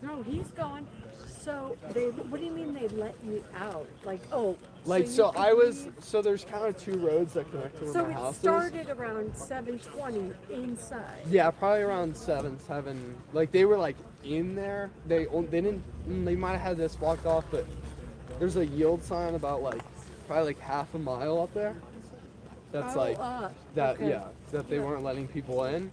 No, he's gone. So what do you mean they let you out? Like, Like you so, could I was leave- so there's kind of two roads that connect to where So my it house is. started around 7:20 inside. Yeah, probably around 7. Like they were like in there. They didn't. They might have had this blocked off, but there's a yield sign about like probably like half a mile up there. That's Oh, like that. okay. Yeah, that they weren't letting people in.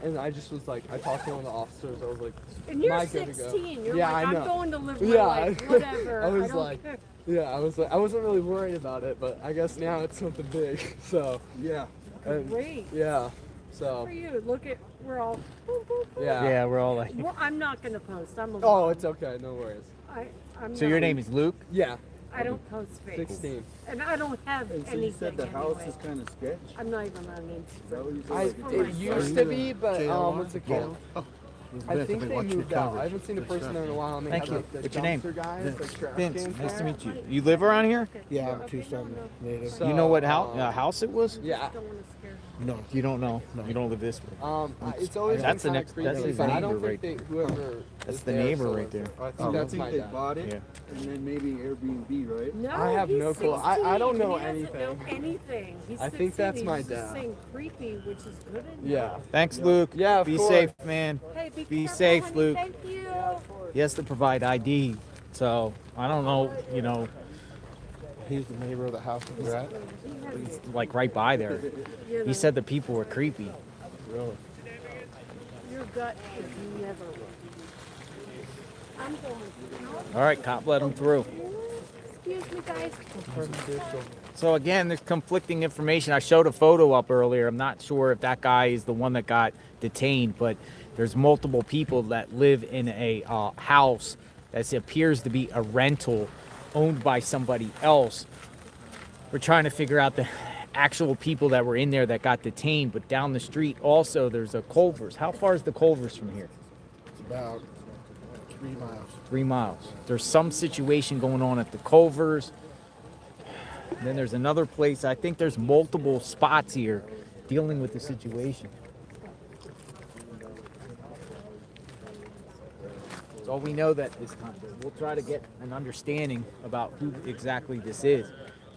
And I just was like, I talked to one of the officers. I was like, And you're "Am I good to go?" 16. You're yeah, like, I I'm know. going to live my Yeah, life, whatever. I was don't like, care. yeah, I was like, I wasn't really worried about it, but I guess now it's something big. So yeah, and, Great. yeah. Good So for you. Look at, we're all. boop, boop, boop. yeah, Yeah, we're all like. Well, I'm not going to post. I'm a Oh, mom. it's okay. No worries. I'm So your not- name is Luke? Yeah. I don't post face. 16. And I don't have And so anything you said the house anyway. is kind of sketch? I'm not even on Instagram. It used to be, but what's it called? I think they moved out. I haven't seen a person there in a while. And they Thank had, you. like, the What's your name? dumpster guys, like, trash Vince. cans Nice to there. meet you. You live around here? Yeah, I'm a Tucson native. You know what house it was? Yeah. No. You don't know? You don't live this way. It's always That's the been next. kinda That's creepy, his but I neighbor don't right think there. whoever That's is the there neighbor still right lives there. I think that's my they dad. bought it, Yeah. and then maybe Airbnb, right? No, I have he's no clue. 16. I don't know He doesn't know anything. anything. He's I think 16. that's my He's just dad. saying creepy, which is good enough. Yeah. Thanks, Luke. Yeah, of Be course. safe, man. Hey, Be careful, safe, honey. Luke. Thank you. He has to provide ID. So I don't know. You know, He's the neighbor of the house that we're at. he's like right by there. He said the people were creepy. Really? Your gut is never wrong. I'm going. All right, cop, let him through. Excuse me, guys. So again, there's conflicting information. I showed a photo up earlier. I'm not sure if that guy is the one that got detained, but there's multiple people that live in a house that appears to be a rental owned by somebody else. We're trying to figure out the actual people that were in there that got detained, but down the street also there's a Culver's. How far is the Culver's from here? It's about 3 miles. 3 miles. There's some situation going on at the Culver's. And then there's another place. I think there's multiple spots here dealing with the situation. It's all we know that this time. We'll try to get an understanding about who exactly this is.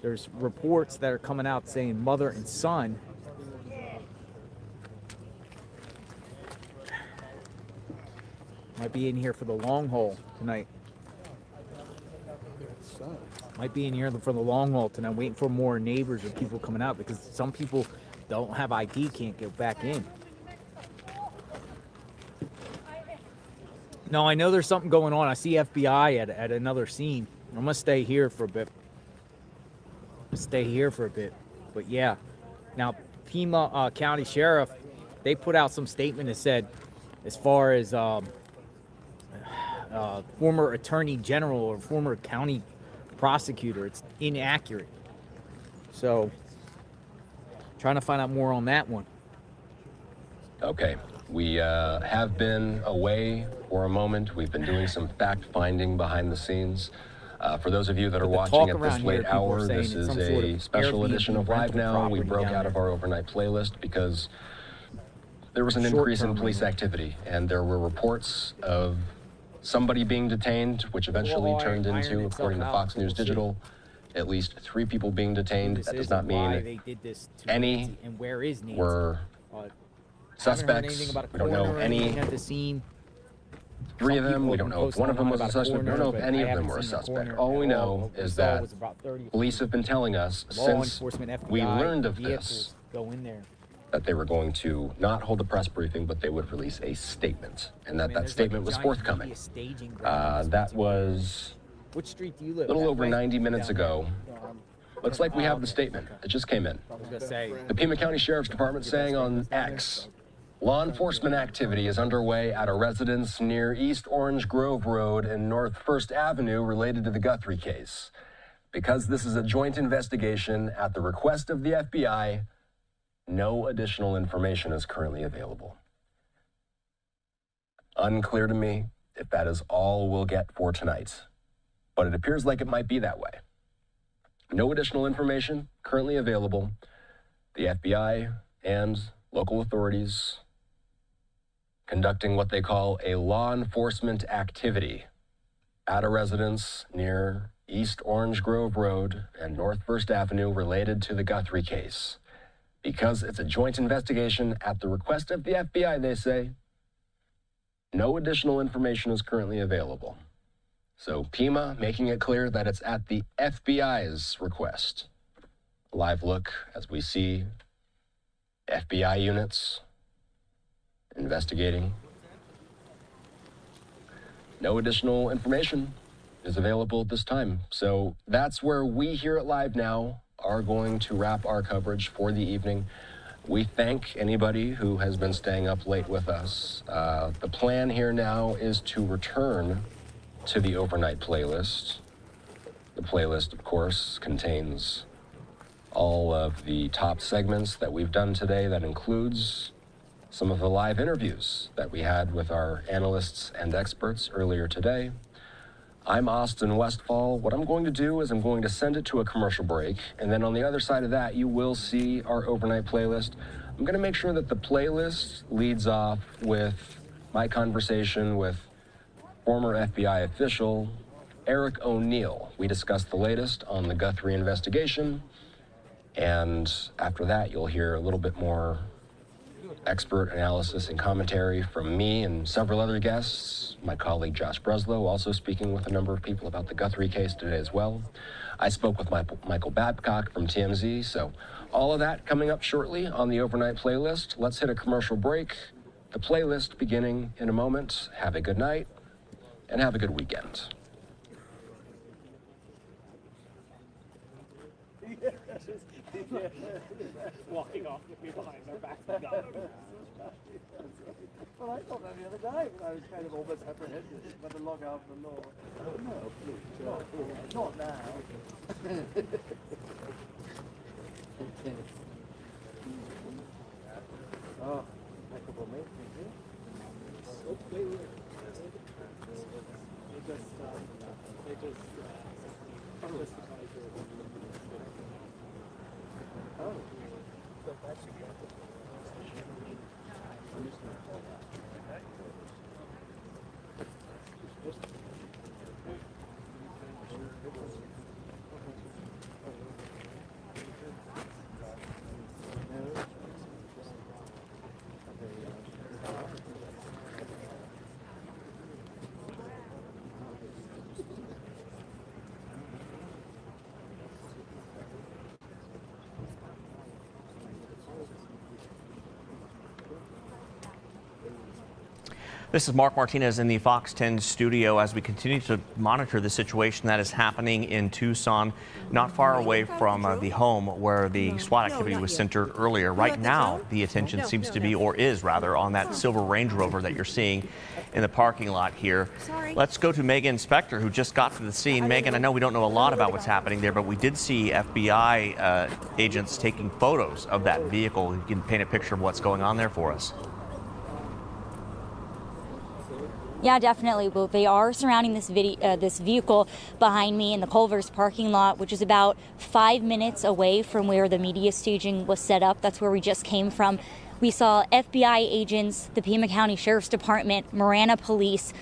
There's reports that are coming out saying mother and son. Might be in here for the long haul tonight. Might be in here for the long haul tonight, waiting for more neighbors or people coming out because some people don't have ID, can't get back in. No, I know there's something going on. I see FBI at another scene. I'm gonna stay here for a bit. But yeah. Now, Pima County Sheriff, they put out some statement that said, as far as former Attorney General or former county prosecutor, it's inaccurate. So, trying to find out more on that one. Okay, we have been away for a moment. We've been doing some fact-finding behind the scenes. For those of you that are watching at this late hour, this is a special edition of Live Now. We broke out of our overnight playlist because there was an increase in police activity, and there were reports of somebody being detained, which eventually turned into, according to Fox News Digital, at least 3 people being detained. That does not mean any were suspects. We don't know any three of them. We don't know if one of them was a suspect. We don't know if any of them were a suspect. All we know is that police have been telling us since we learned of this that they were going to not hold a press briefing, but they would release a statement, and that statement was forthcoming. That was a little over 90 minutes ago. Looks like we have the statement. It just came in. The Pima County Sheriff's Department saying on X, law enforcement activity is underway at a residence near East Orange Grove Road and North First Avenue related to the Guthrie case. Because this is a joint investigation at the request of the FBI, no additional information is currently available. Unclear to me if that is all we'll get for tonight, but it appears like it might be that way. No additional information currently available. The FBI and local authorities conducting what they call a law enforcement activity at a residence near East Orange Grove Road and North First Avenue related to the Guthrie case. Because it's a joint investigation at the request of the FBI, they say, no additional information is currently available. So Pima making it clear that it's at the FBI's request. A live look as we see FBI units investigating. No additional information is available at this time. So that's where we here at Live Now are going to wrap our coverage for the evening. We thank anybody who has been staying up late with us. The plan here now is to return to the overnight playlist. The playlist, of course, contains all of the top segments that we've done today. That includes some of the live interviews that we had with our analysts and experts earlier today. I'm Austin Westfall. What I'm going to do is I'm going to send it to a commercial break, and then on the other side of that, you will see our overnight playlist. I'm going to make sure that the playlist leads off with my conversation with former FBI official Eric O'Neill. We discussed the latest on the Guthrie investigation, and after that, you'll hear a little bit more expert analysis and commentary from me and several other guests. My colleague Josh Breslow also speaking with a number of people about the Guthrie case today as well. I spoke with Michael Babcock from TMZ, so all of that coming up shortly on the overnight playlist. Let's hit a commercial break. The playlist beginning in a moment. Have a good night and have a good weekend. Walking off with me behind their back. Well, I thought that the other day when I was kind of almost apprehensive by the log out of the law. Oh, no, please, not now. Oh, equitable mate, thank you. Oh. This is Mark Martinez in the Fox 10 studio as we continue to monitor the situation that is happening in Tucson, not far away from the home where the SWAT activity was centered earlier. Right now, the attention seems to be, or is rather, on that silver Range Rover that you're seeing in the parking lot here. Let's go to Megan Spector, who just got to the scene. Megan, I know we don't know a lot about what's happening there, but we did see FBI agents taking photos of that vehicle. You can paint a picture of what's going on there for us. Yeah, definitely. Well, they are surrounding this vehicle behind me in the Culver's parking lot, which is about 5 minutes away from where the media staging was set up. That's where we just came from. We saw FBI agents, the Pima County Sheriff's Department, Marana Police.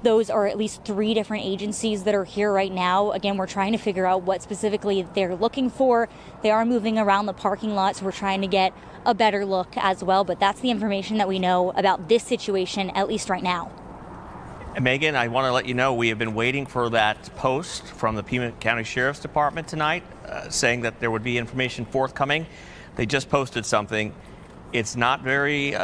Those are at least 3 different agencies that are here right now. Again, we're trying to figure out what specifically they're looking for. They are moving around the parking lot, so we're trying to get a better look as well. But that's the information that we know about this situation, at least right now. And Megan, I want to let you know we have been waiting for that post from the Pima County Sheriff's Department tonight saying that there would be information forthcoming. They just posted something. It's not very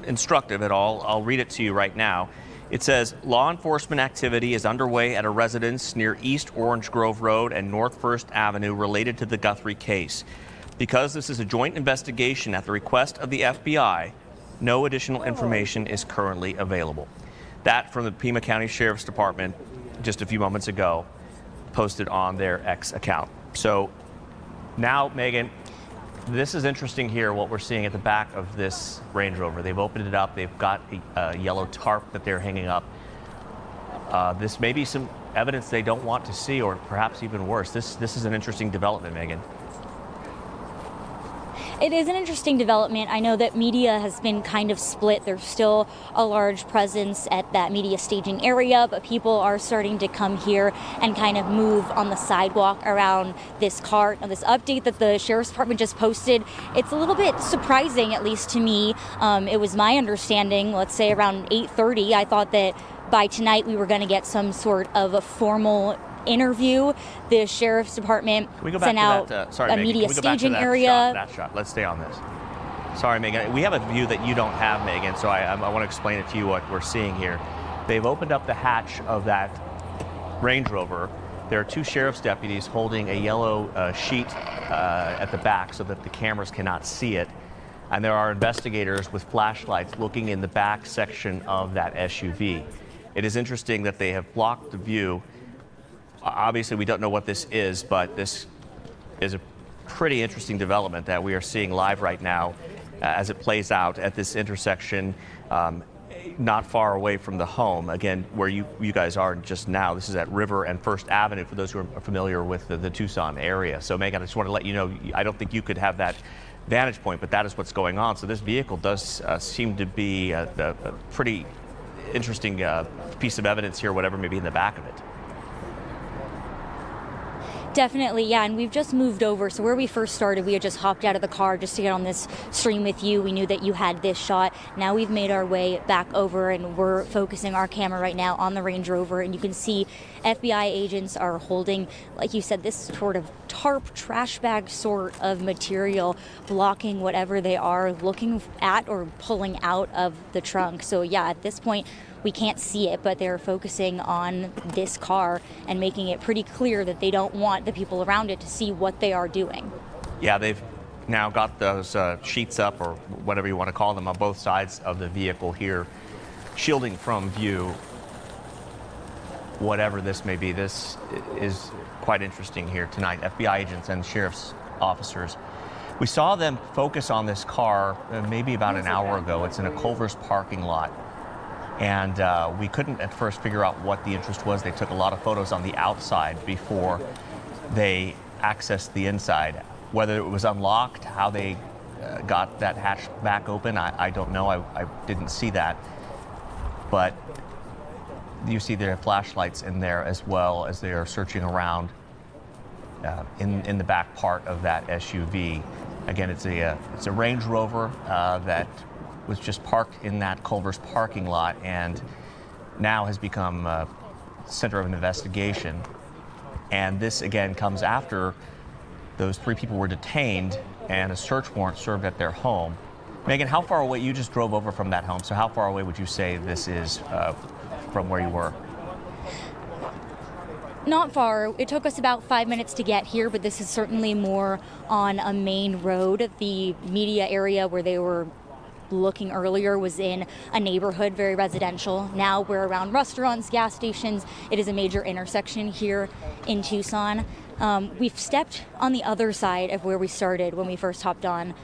instructive at all. I'll read it to you right now. It says, law enforcement activity is underway at a residence near East Orange Grove Road and North First Avenue related to the Guthrie case. Because this is a joint investigation at the request of the FBI, no additional information is currently available. That from the Pima County Sheriff's Department just a few moments ago, posted on their X account. So now, Megan, this is interesting here, what we're seeing at the back of this Range Rover. They've opened it up. They've got a yellow tarp that they're hanging up. This may be some evidence they don't want to see, or perhaps even worse. This is an interesting development, Megan. It is an interesting development. I know that media has been kind of split. There's still a large presence at that media staging area, but people are starting to come here and kind of move on the sidewalk around this car. Now, this update that the Sheriff's Department just posted, it's a little bit surprising, at least to me. It was my understanding, let's say around 8:30, I thought that by tonight we were going to get some sort of a formal interview. The Sheriff's Department sent out a media staging area. That shot. Let's stay on this. Sorry, Megan. We have a view that you don't have, Megan, so I want to explain it to you what we're seeing here. They've opened up the hatch of that Range Rover. There are two sheriff's deputies holding a yellow sheet at the back so that the cameras cannot see it. And there are investigators with flashlights looking in the back section of that SUV. It is interesting that they have blocked the view. Obviously, we don't know what this is, but this is a pretty interesting development that we are seeing live right now as it plays out at this intersection not far away from the home. Again, where you guys are just now, this is at River and First Avenue, for those who are familiar with the Tucson area. So, Megan, I just want to let you know, I don't think you could have that vantage point, but that is what's going on. So this vehicle does seem to be a pretty interesting piece of evidence here, whatever may be in the back of it. Definitely, yeah, and we've just moved over. So where we first started, we had just hopped out of the car just to get on this stream with you. We knew that you had this shot. Now we've made our way back over, and we're focusing our camera right now on the Range Rover, and you can see FBI agents are holding, like you said, this sort of tarp, trash bag sort of material, blocking whatever they are looking at or pulling out of the trunk. So yeah, at this point, we can't see it, but they're focusing on this car and making it pretty clear that they don't want the people around it to see what they are doing. Yeah, they've now got those sheets up, or whatever you want to call them, on both sides of the vehicle here, shielding from view whatever this may be. This is quite interesting here tonight. FBI agents and sheriff's officers. We saw them focus on this car maybe about an hour ago. It's in a Culver's parking lot. And we couldn't at first figure out what the interest was. They took a lot of photos on the outside before they accessed the inside. Whether it was unlocked, how they got that hatch back open, I don't know. I didn't see that. But you see there are flashlights in there as well as they are searching around in the back part of that SUV. Again, it's a Range Rover that was just parked in that Culver's parking lot and now has become a center of an investigation. And this again comes after those 3 people were detained and a search warrant served at their home. Megan, how far away, you just drove over from that home, so how far away would you say this is from where you were? Not far. It took us about 5 minutes to get here, but this is certainly more on a main road. The media area where they were looking earlier was in a neighborhood, very residential. Now we're around restaurants, gas stations. It is a major intersection here in Tucson. We've stepped on the other side of where we started when we first hopped on,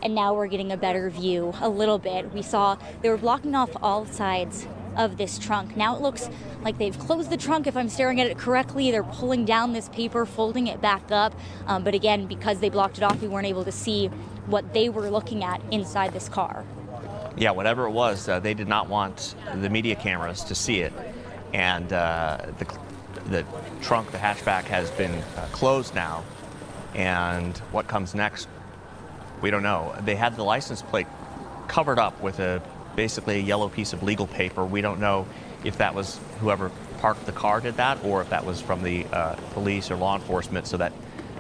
and now we're getting a better view a little bit. We saw they were blocking off all sides of this trunk. Now it looks like they've closed the trunk. If I'm staring at it correctly, they're pulling down this paper, folding it back up. But again, because they blocked it off, we weren't able to see what they were looking at inside this car. Yeah, whatever it was, they did not want the media cameras to see it. And the trunk, the hatchback, has been closed now. And what comes next, we don't know. They had the license plate covered up with basically a yellow piece of legal paper. We don't know if that was whoever parked the car did that, or if that was from the police or law enforcement, so that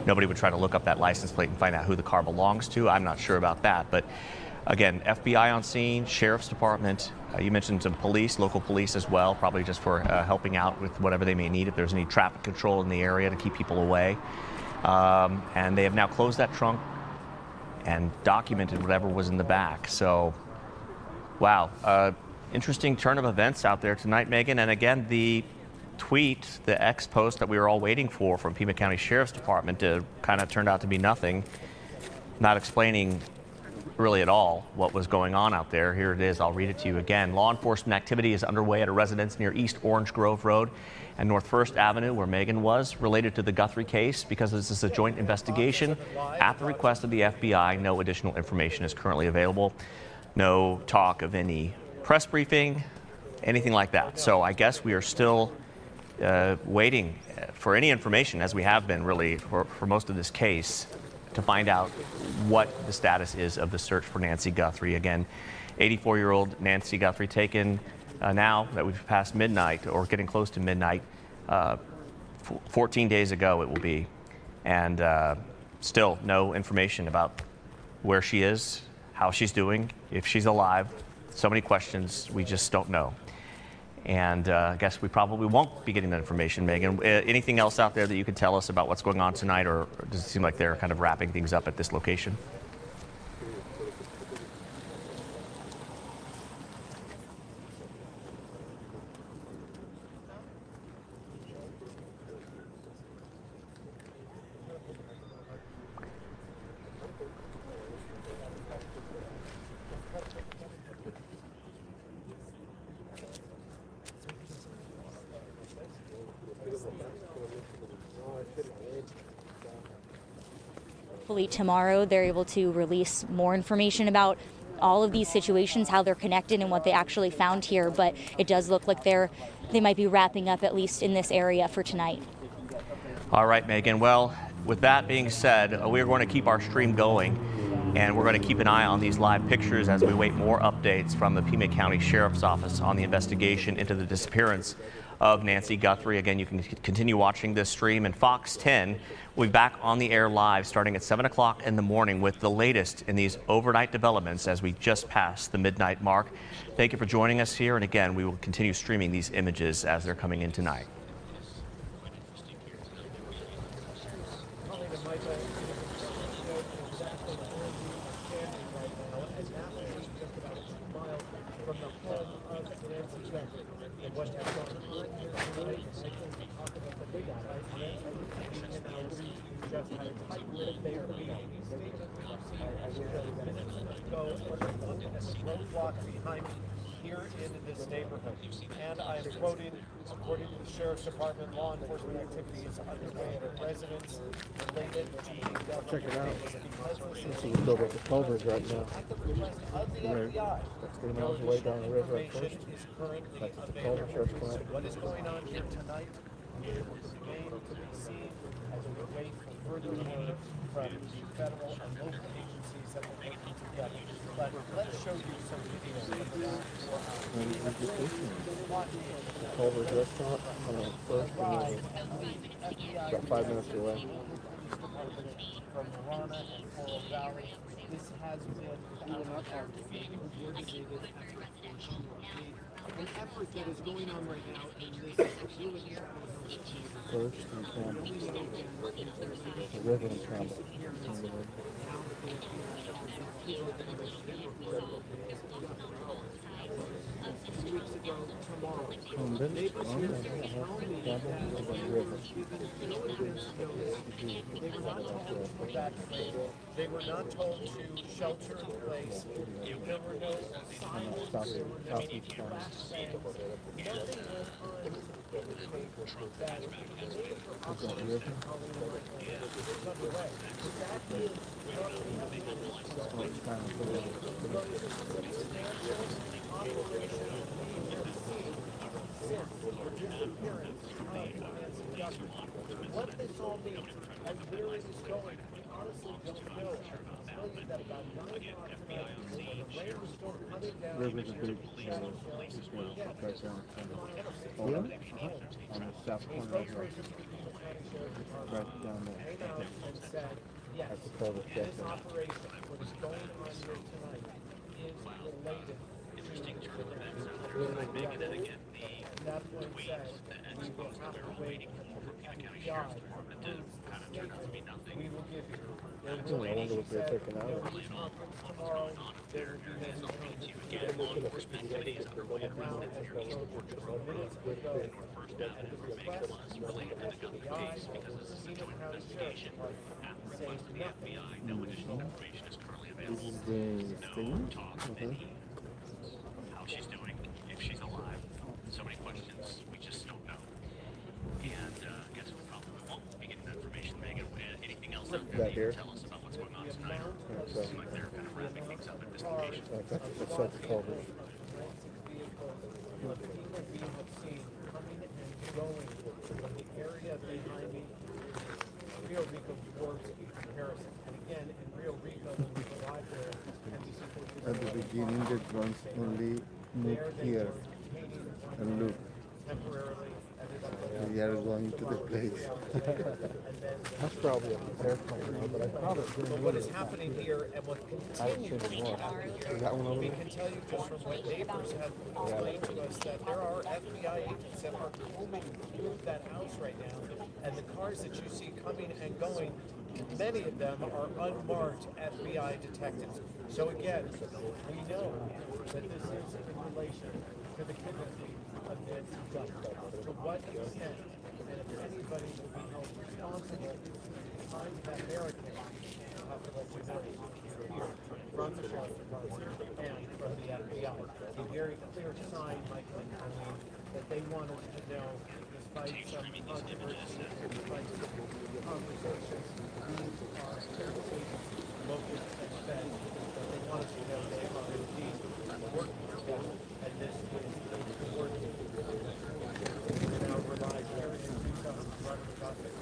nobody would try to look up that license plate and find out who the car belongs to. I'm not sure about that. But again, FBI on scene, Sheriff's Department. You mentioned some police, local police as well, probably just for helping out with whatever they may need, if there's any traffic control in the area to keep people away. And they have now closed that trunk and documented whatever was in the back. So, wow. Interesting turn of events out there tonight, Megan. And again, the tweet, the X post that we were all waiting for from Pima County Sheriff's Department kind of turned out to be nothing, not explaining really at all what was going on out there. Here it is. I'll read it to you again. Law enforcement activity is underway at a residence near East Orange Grove Road and North First Avenue, where Megan was, related to the Guthrie case. Because this is a joint investigation at the request of the FBI, no additional information is currently available. No talk of any press briefing, anything like that. So I guess we are still waiting for any information, as we have been really for most of this case, to find out what the status is of the search for Nancy Guthrie. Again, 84-year-old Nancy Guthrie taken now that we've passed midnight, or getting close to midnight, 14 days ago it will be. And still no information about where she is, how she's doing, if she's alive. So many questions, we just don't know. And I guess we probably won't be getting that information, Megan. Anything else out there that you can tell us about what's going on tonight, or does it seem like they're kind of wrapping things up at this location? Hopefully tomorrow they're able to release more information about all of these situations, how they're connected and what they actually found here. But it does look like they might be wrapping up, at least in this area, for tonight. All right, Megan. Well, with that being said, we're going to keep our stream going, and we're going to keep an eye on these live pictures as we wait more updates from the Pima County Sheriff's Office on the investigation into the disappearance of Nancy Guthrie. Again, you can continue watching this stream, and Fox 10 will be back on the air live starting at 7 o'clock in the morning with the latest in these overnight developments as we just passed the midnight mark. Thank you for joining us here, and again, we will continue streaming these images as they're coming in tonight. Roadblock behind me here in this neighborhood, and I'm quoting, according to the Sheriff's Department, law enforcement activity is underway at a residence related to Check it out. This is built up the culvert right now. That's 3 miles away down the river at first. That's the culvert sheriff's plant. What is going on here tonight remains to be seen as we wait for further word from federal and local agencies that are working together. But let's show you some video from the last 4 hours. The culvert restaurant on the first, and about 5 minutes away. From Marana and Coral Valley, this has been an effort that is going on right now in this really First and Campbell. The river and Campbell. They were not told to shelter in place. There were no signs. Southeast What this all means and where it is going, we honestly don't know. It's believed that about 9 o'clock tonight, the rain will start coming down. River's a big Right down on the south corner of here. Right down there. And said, yes, That's the total check. this operation, what is going on here tonight, is related to making it again. That's what it says. We will have to wait until the FBI we will give you. I wonder what they're taking out of it. Tomorrow, there will be law enforcement activities underway around it. Minutes ago, the request related to the case because this is a joint investigation. Saying the FBI, no additional information is currently available. This is the thing? How she's doing, if she's alive. So many questions, we just don't know. And I guess we probably won't be getting that information. Megan, anything else out there that you can tell us about what's going on tonight? It seems like they're kind of wrapping things up in investigation. That's at the culvert. Going from the area behind me, Rio Rico towards Harrison. And again, in Rio Rico, when we arrived there, At the beginning, the drones only move here and look. They are going to the place. That's probably an airplane, but I thought it was what is happening here and what continues to happen here, we can tell you just from what neighbors have explained to us that there are FBI agents that are combing through that house right now, and the cars that you see coming and going, many of them are unmarked FBI detectives. So again, we know that this is in relation to the kidnapping of Nancy Guthrie. To what extent, and if anybody will be held responsible behind that barricade, I'll have to let you know here from the sheriff's department and from the FBI. A very clear sign, Michael and Colleen, that they want us to know, despite some controversy, despite some conversations, these are local and fed, that they want us to know they are indeed working together, and this is working. Now relies very in Tucson, running the topic.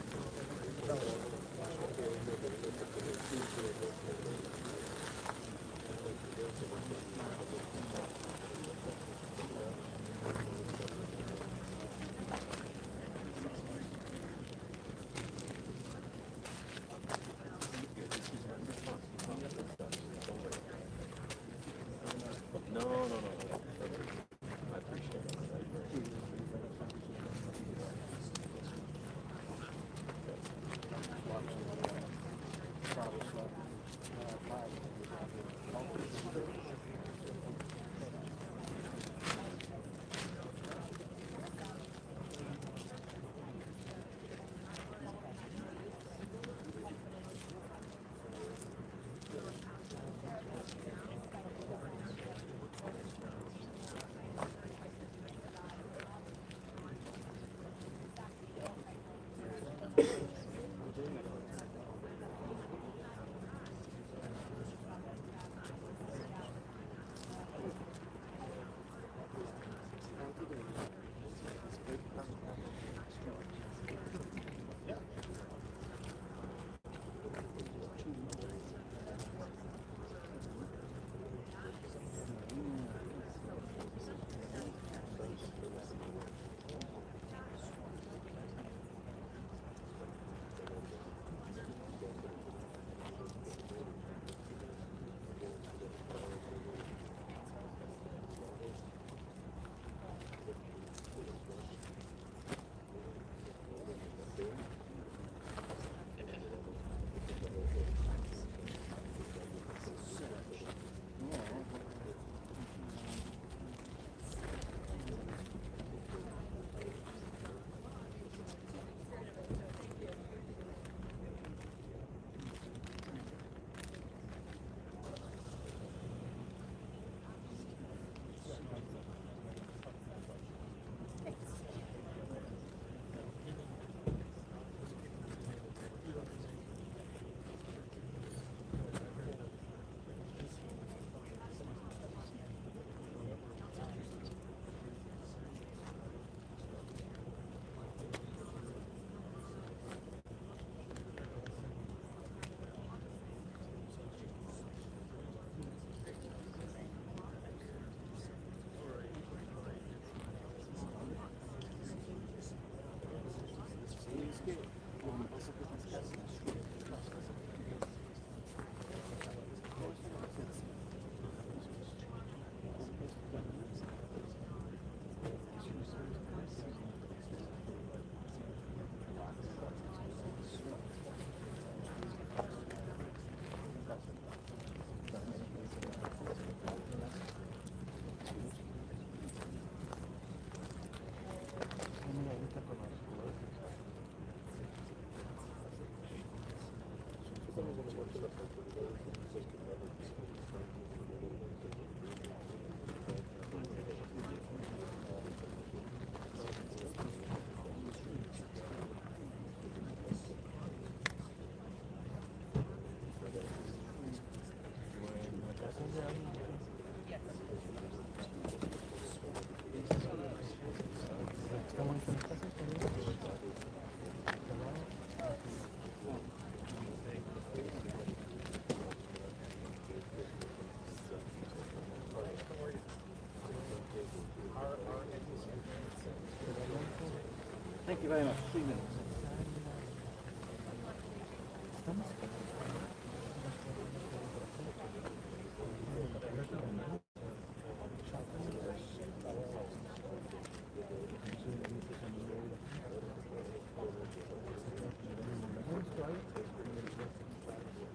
Thank you very much. 3 minutes.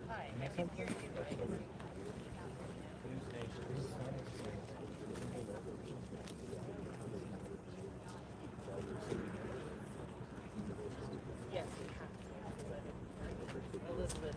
Hi, I can hear you. Yes, Elizabeth.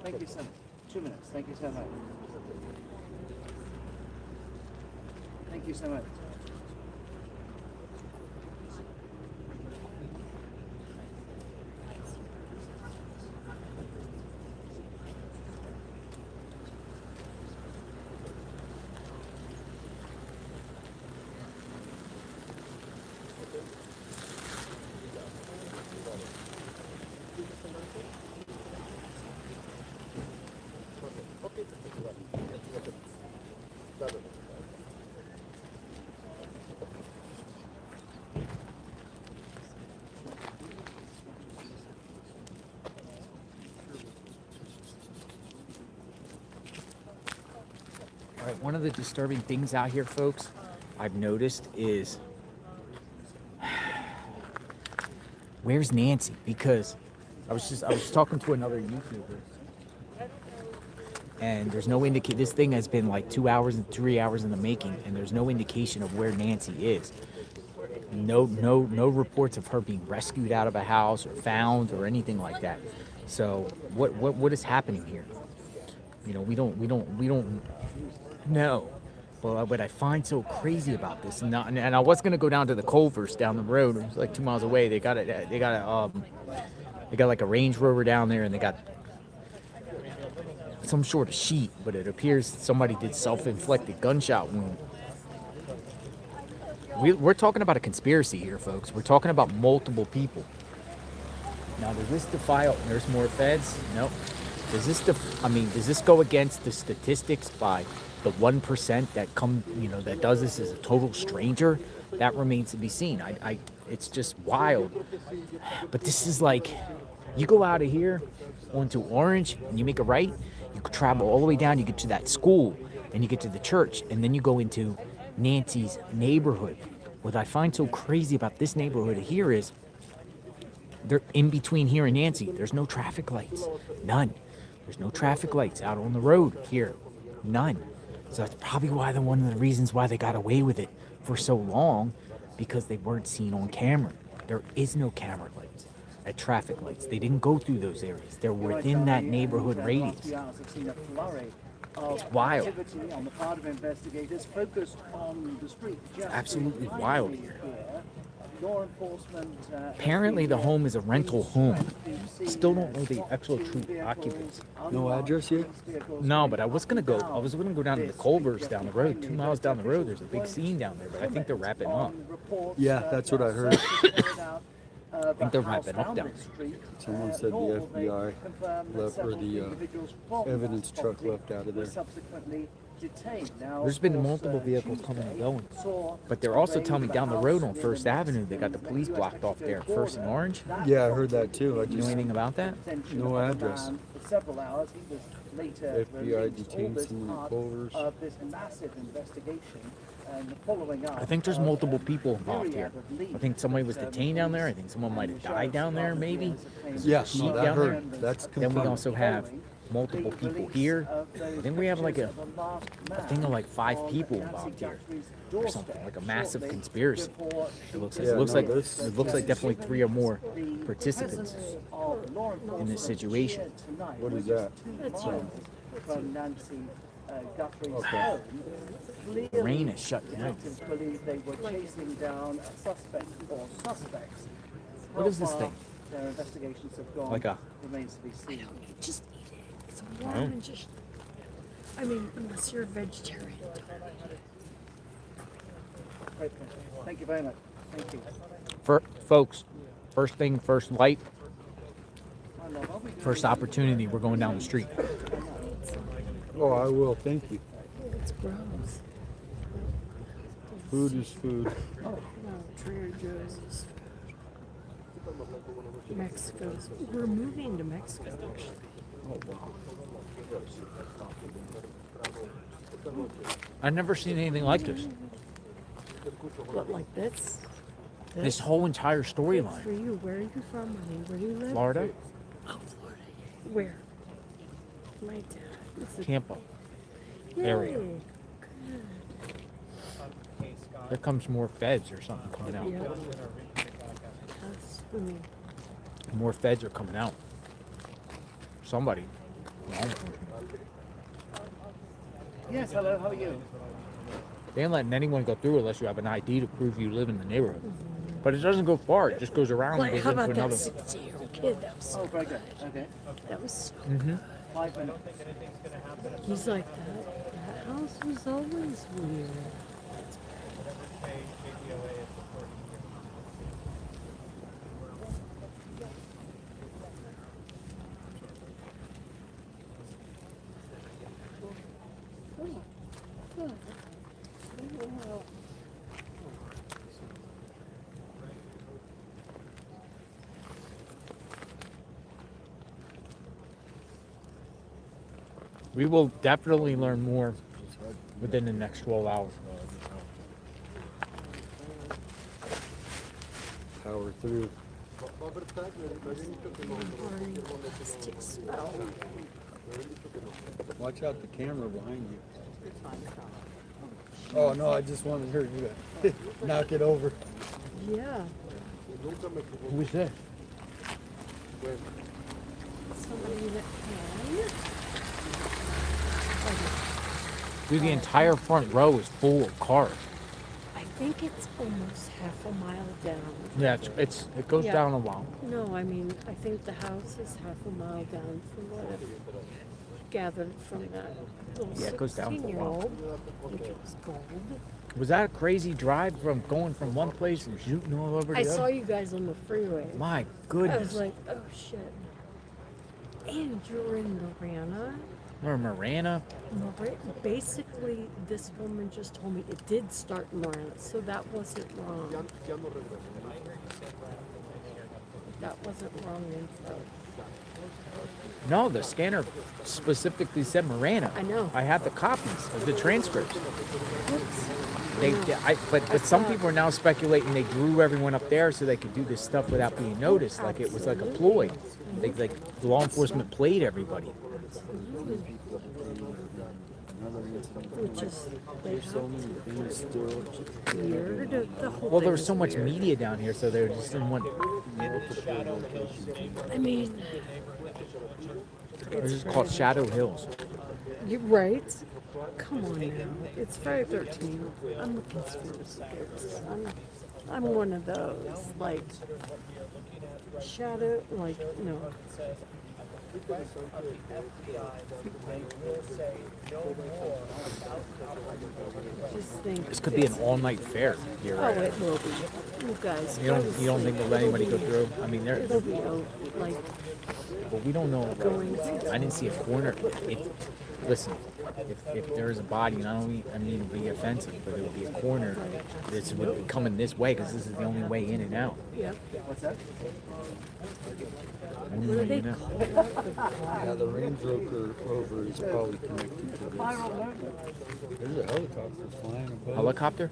Thank you so much. 2 minutes. Thank you so much. Thank you so much. All right, one of the disturbing things out here, folks, I've noticed is where's Nancy? Because I was talking to another YouTuber, and there's no indication. This thing has been like 2 hours and 3 hours in the making, and there's no indication of where Nancy is. No reports of her being rescued out of a house or found or anything like that. So what is happening here? You know, we don't know. But what I find so crazy about this, and I was gonna go down to the Culvers down the road. It was like 2 miles away. They got like a Range Rover down there, and they got some sort of sheet. But it appears somebody did self-inflicted gunshot wound. We're talking about a conspiracy here, folks. We're talking about multiple people. Now, does this defile? There's more feds? Nope. Does this go against the statistics by the 1% that does this as a total stranger? That remains to be seen. It's just wild. But this is like, you go out of here onto Orange and you make a right, you travel all the way down, you get to that school, then you get to the church, and then you go into Nancy's neighborhood. What I find so crazy about this neighborhood here is they're in between here and Nancy. There's no traffic lights. None. There's no traffic lights out on the road here. None. So that's probably one of the reasons why they got away with it for so long. because they weren't seen on camera. There is no camera lights at traffic lights. They didn't go through those areas. They're within that neighborhood radius. It's wild. On the part of investigators focused on the street. Absolutely wild here. Law enforcement. Apparently the home is a rental home. Still don't know the actual true occupants. No address here? No, but I was gonna go down to the Culvers down the road. 2 miles down the road, there's a big scene down there, but I think they're wrapping up. Yeah, that's what I heard. I think they're wrapping up down there. Someone said the FBI left, or the evidence truck left out of there. There's been multiple vehicles coming and going, but they're also telling me down the road on First Avenue they got the police blocked off there, First and Orange. Yeah, I heard that too. I Do you know anything about that? No address. Several hours. He was later FBI detained someone at Culver's. Of this massive investigation and following up. I think there's multiple people involved here. I think somebody was detained down there. I think someone might have died down there, maybe. Yeah, Sheep no, that down hurt. there. That's Then we confirmed. also have multiple people here. I think we have like a thing of like 5 people involved here, or something like a massive conspiracy. It looks like definitely 3 or more participants in this situation. What is that? From Nancy Guthrie's home. The rain is shut down. Believe they were chasing down a suspect or suspects. What is this thing? Their investigations have gone. Like a- remains to be seen. Just eat it. It's warm and just. I mean, unless you're a vegetarian. Great. Thank you very much. Thank you. Folks, first thing, first light, first opportunity, we're going down the street. Oh, I will. Thank you. It's gross. Food is food. No, Trader Joe's is Mexico's. We're moving to Mexico, actually. I've never seen anything like this. What, like this? This whole entire For storyline. you, where are you from, honey? Where do you live? Florida, Oh, Florida. Where? My dad. is a- Tampa Yay. area. Good. Here comes more feds or something coming out. Yep. That's, I mean, More feds are coming out. Somebody. Yes, hello, how are you? They ain't letting anyone go through unless you have an ID to prove you live in the neighborhood. But it doesn't go far. It just goes around like, and how goes about into that another. 60-year-old kid? That was so Oh, very good. Okay. That was so Mm-hmm. 5 minutes. He's like, that house was always weird. We will definitely learn more within the next 12 hours. Power through. Watch out the camera behind you. Oh no, I just wanted her to knock it over. Yeah. Who is this? Somebody that Dude, the entire front row is full of cars. I think it's almost half a mile down. Yeah, it goes Yeah. down a while. No, I mean, I think the house is half a mile down from what I've gathered from that little Yeah, it goes down for a while. 16-year-old. I think it was gold. Was that a crazy drive from going from one place and shooting all over the I other? saw you guys on the freeway. My I goodness. was like, oh shit. And you're in Marana. Or Marana. Basically, this woman just told me it did start in Marana, so that wasn't wrong. That wasn't wrong info. No, the scanner specifically said Marana. I know. I have the copies of the transcripts. But some people are now speculating they drew everyone up there so they could do this stuff without being noticed, like it was like a ploy. Like law enforcement played everybody. which is they There's so many things still. weird. The whole Well, thing there was is so much weird. media down here, so they just didn't want. I mean, This is called Shadow Hills. You're right. Come on now. It's Friday 13th. I'm a conspiracy theorist. I'm one of those. Like, shadow, like, no. Just think This could be an all-night fair here, Oh, right? it will be. You guys. You don't think they'll let anybody go through? I mean, they're. It'll be like. But we don't know. Going I didn't see a corner. Listen, if there is a body, and I mean to be offensive, but it would be a corner. This would be coming this way because this is the only way in and out. Yep. What's that? Only What do way they in and out. call that? Yeah, the Range Rover is probably connected to this. There's a helicopter flying above. Helicopter?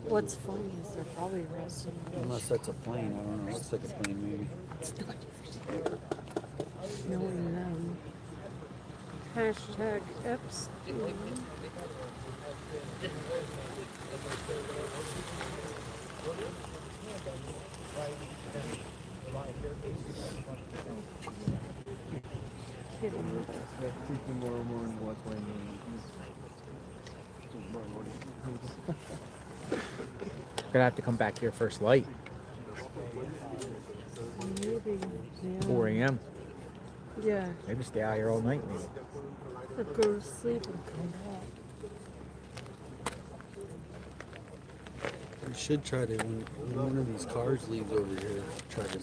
What's funny is they're probably arresting. Unless that's a plane, I don't know. Looks like a plane maybe. Knowing them. Hashtag Epstein. Kidding. Gonna have to come back here first light. Maybe. Yeah. 4 a.m. Yeah. Maybe stay out here all night. Maybe. Or go to sleep and come back. We should try to, when one of these cars leaves over here, try to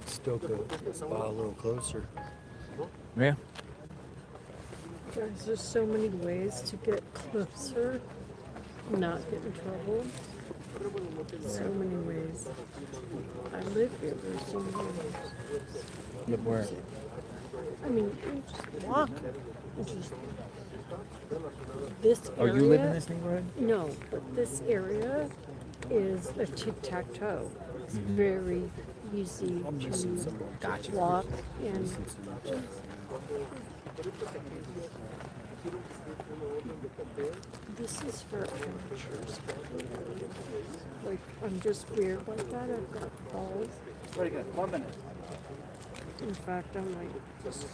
stoke a spot a little closer. Yeah. Guys, there's so many ways to get closer, not get in trouble. So many ways. I live here. There's so many ways. Live where? I mean, you just walk. You just this Oh, area. you live in this neighborhood? No, but this area is a tic-tac-toe. It's very easy to walk and this is for amateurs. Like, I'm just weird like that. I've got balls. Very good. 1 minute. In fact, I might just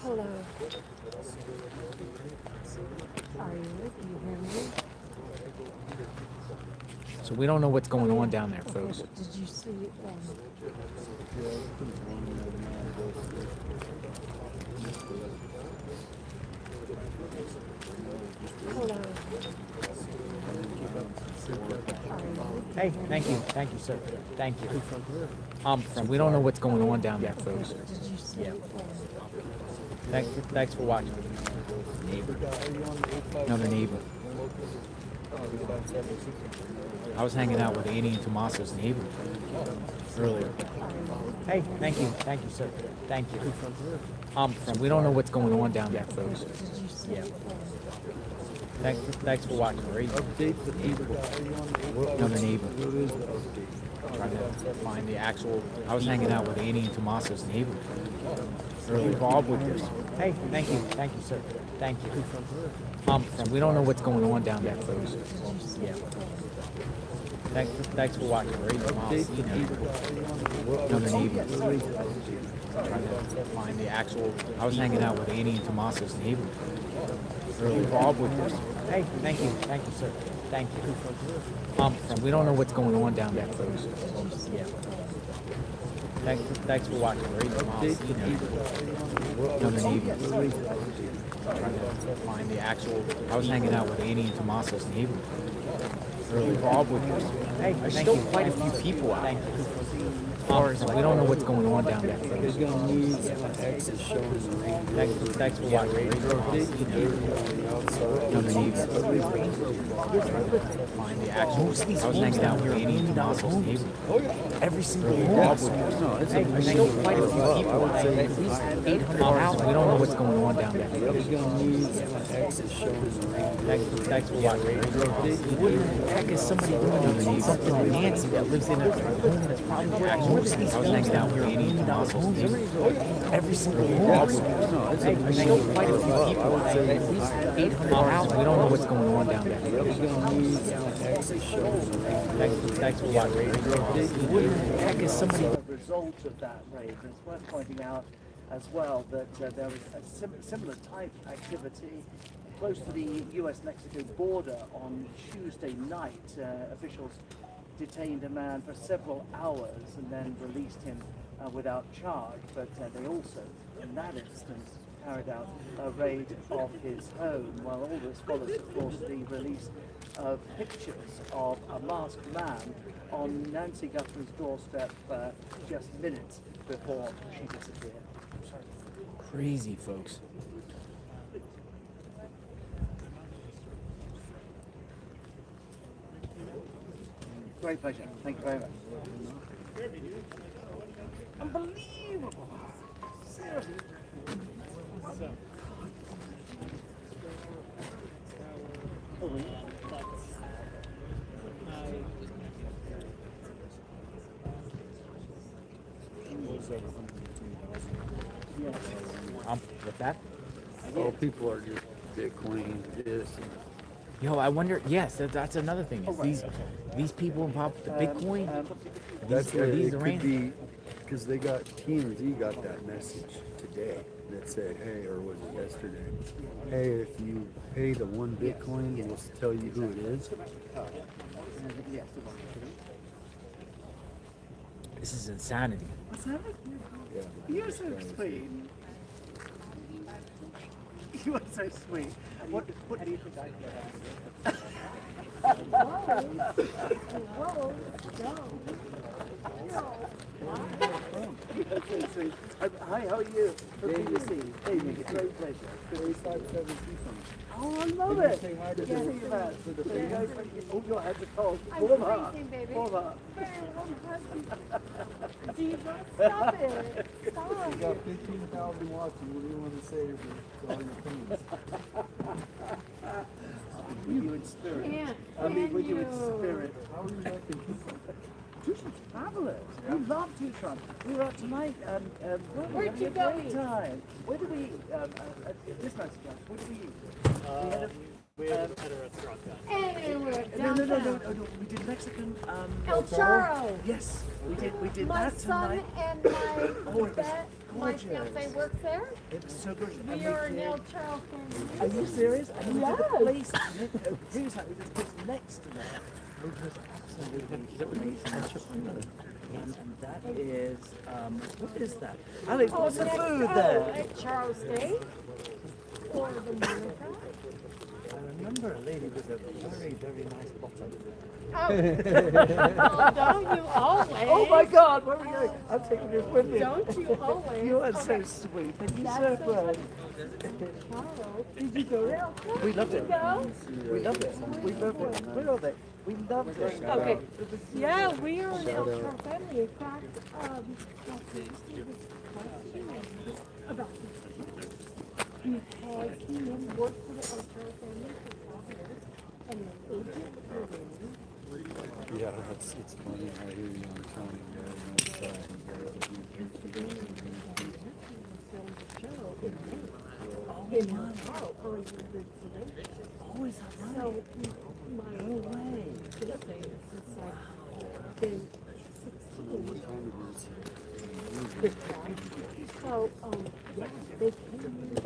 Hello. Are you? Do you hear me? So we don't know what's going on down there, folks. Did you see it? Hello. Hey, thank you, sir. Thank you. We don't know what's going on down there, folks. Did you see it? Thanks for watching. Neighbor. Another neighbor. I was hanging out with Annie and Tommaso's neighbor earlier. Hey, thank you, sir. Thank you. We don't know what's going on down there, folks. Yeah. Thanks for watching. Another neighbor. Trying to find the actual. I was hanging out with Annie and Tommaso's neighbor earlier. Involved with this. Hey, thank you, sir. Thank you. We don't know what's going on down there, folks. Yeah. Thanks for watching. Another neighbor. Trying to find the actual. I was hanging out with Annie and Tommaso's neighbor earlier. Involved with this. Hey, thank you, sir. Thank you. We don't know what's going on down there, folks. Yeah. Thanks for watching. Another neighbor. Trying to find the actual. I was hanging out with Annie and Tommaso's neighbor earlier. Involved with this. Hey, there's still quite a few people out. Thank you. We don't know what's going on down there. There's going to need X is showing the range. Thanks for watching. Another neighbor. Find the actual. I was hanging out with Annie and Tommaso's neighbor. Every single one. Hey, there's still quite a few people out. At least 800 houses. We don't know what's going on down there. There's going to need X is showing the range. Thanks for watching. What the heck is somebody doing? Another neighbor. something with Nancy that lives in a home that's probably most of these homes down here are being demolished. Every single home. There's still quite a few people. At least 800 houses. We don't know what's going on down there. That's SWAT-related. What the heck is somebody? As a result of that raid, and it's worth pointing out as well that there was a similar type activity close to the US-Mexico border on Tuesday night. Officials detained a man for several hours and then released him without charge, but they also, in that instance, carried out a raid of his home. Well, all this follows, of course, the release of pictures of a masked man on Nancy Guthrie's doorstep just minutes before she disappeared. Crazy, folks. Great pleasure. Thank you very much. Unbelievable. Seriously. With that? Oh, people are just Bitcoin this. Yo, I wonder. Yes, that's another thing. Is these people involved with the Bitcoin? That's Are these it could arranged? be because they got TMZ got that message today that said, hey, or was it yesterday? Hey, if you pay the one Bitcoin, we'll tell you who it is. This is insanity. What's happening? Yeah. You're so sweet. You are so sweet. What do you think I Hi, how are you? Good to see you. Hey, Nick, it's a great pleasure. Oh, I love it. Good to see you, man. There you go. Oh, your hands are cold. Warm up. Warm up. Stop it. Stop. You got 15,000 watching. What do you want to say to all your fans? With you in spirit. With you in spirit. How are you liking Tucson? Tucson's fabulous. We love Tucson. We were out tonight and Where'd having you a go great eat? time. Where did we eat? This nice guy. Where did we eat? We had at a restaurant. And we're No. We did Mexican. El Charo. Yes, we did My that son tonight. and Oh, my it was my fiance works there. It was so good. We are an El Charo family. Are you serious? And we did a Yes. place. Here's how we did a place next to that. Which was absolutely amazing. And that is what is that? Alex, what's the food there? At Charles Steak or the Monica. I remember a lady with a very, very nice bottom. Oh, don't you always? Oh my God, where are we going? I'm taking this with me. Don't you always? You are so sweet. Thank you so much. Did you go there? We loved it. Did you go? We loved it. We loved it. Where are they? We loved it. Okay. Yeah, we are an El Charo family. In fact, about we've had him work for the El Charo family for 12 years, and an agent for them. Yeah, it's funny. I hear you on counting. In my heart, or is it Oh, is that right? so my way to say this is like been 16. So yeah, they came in.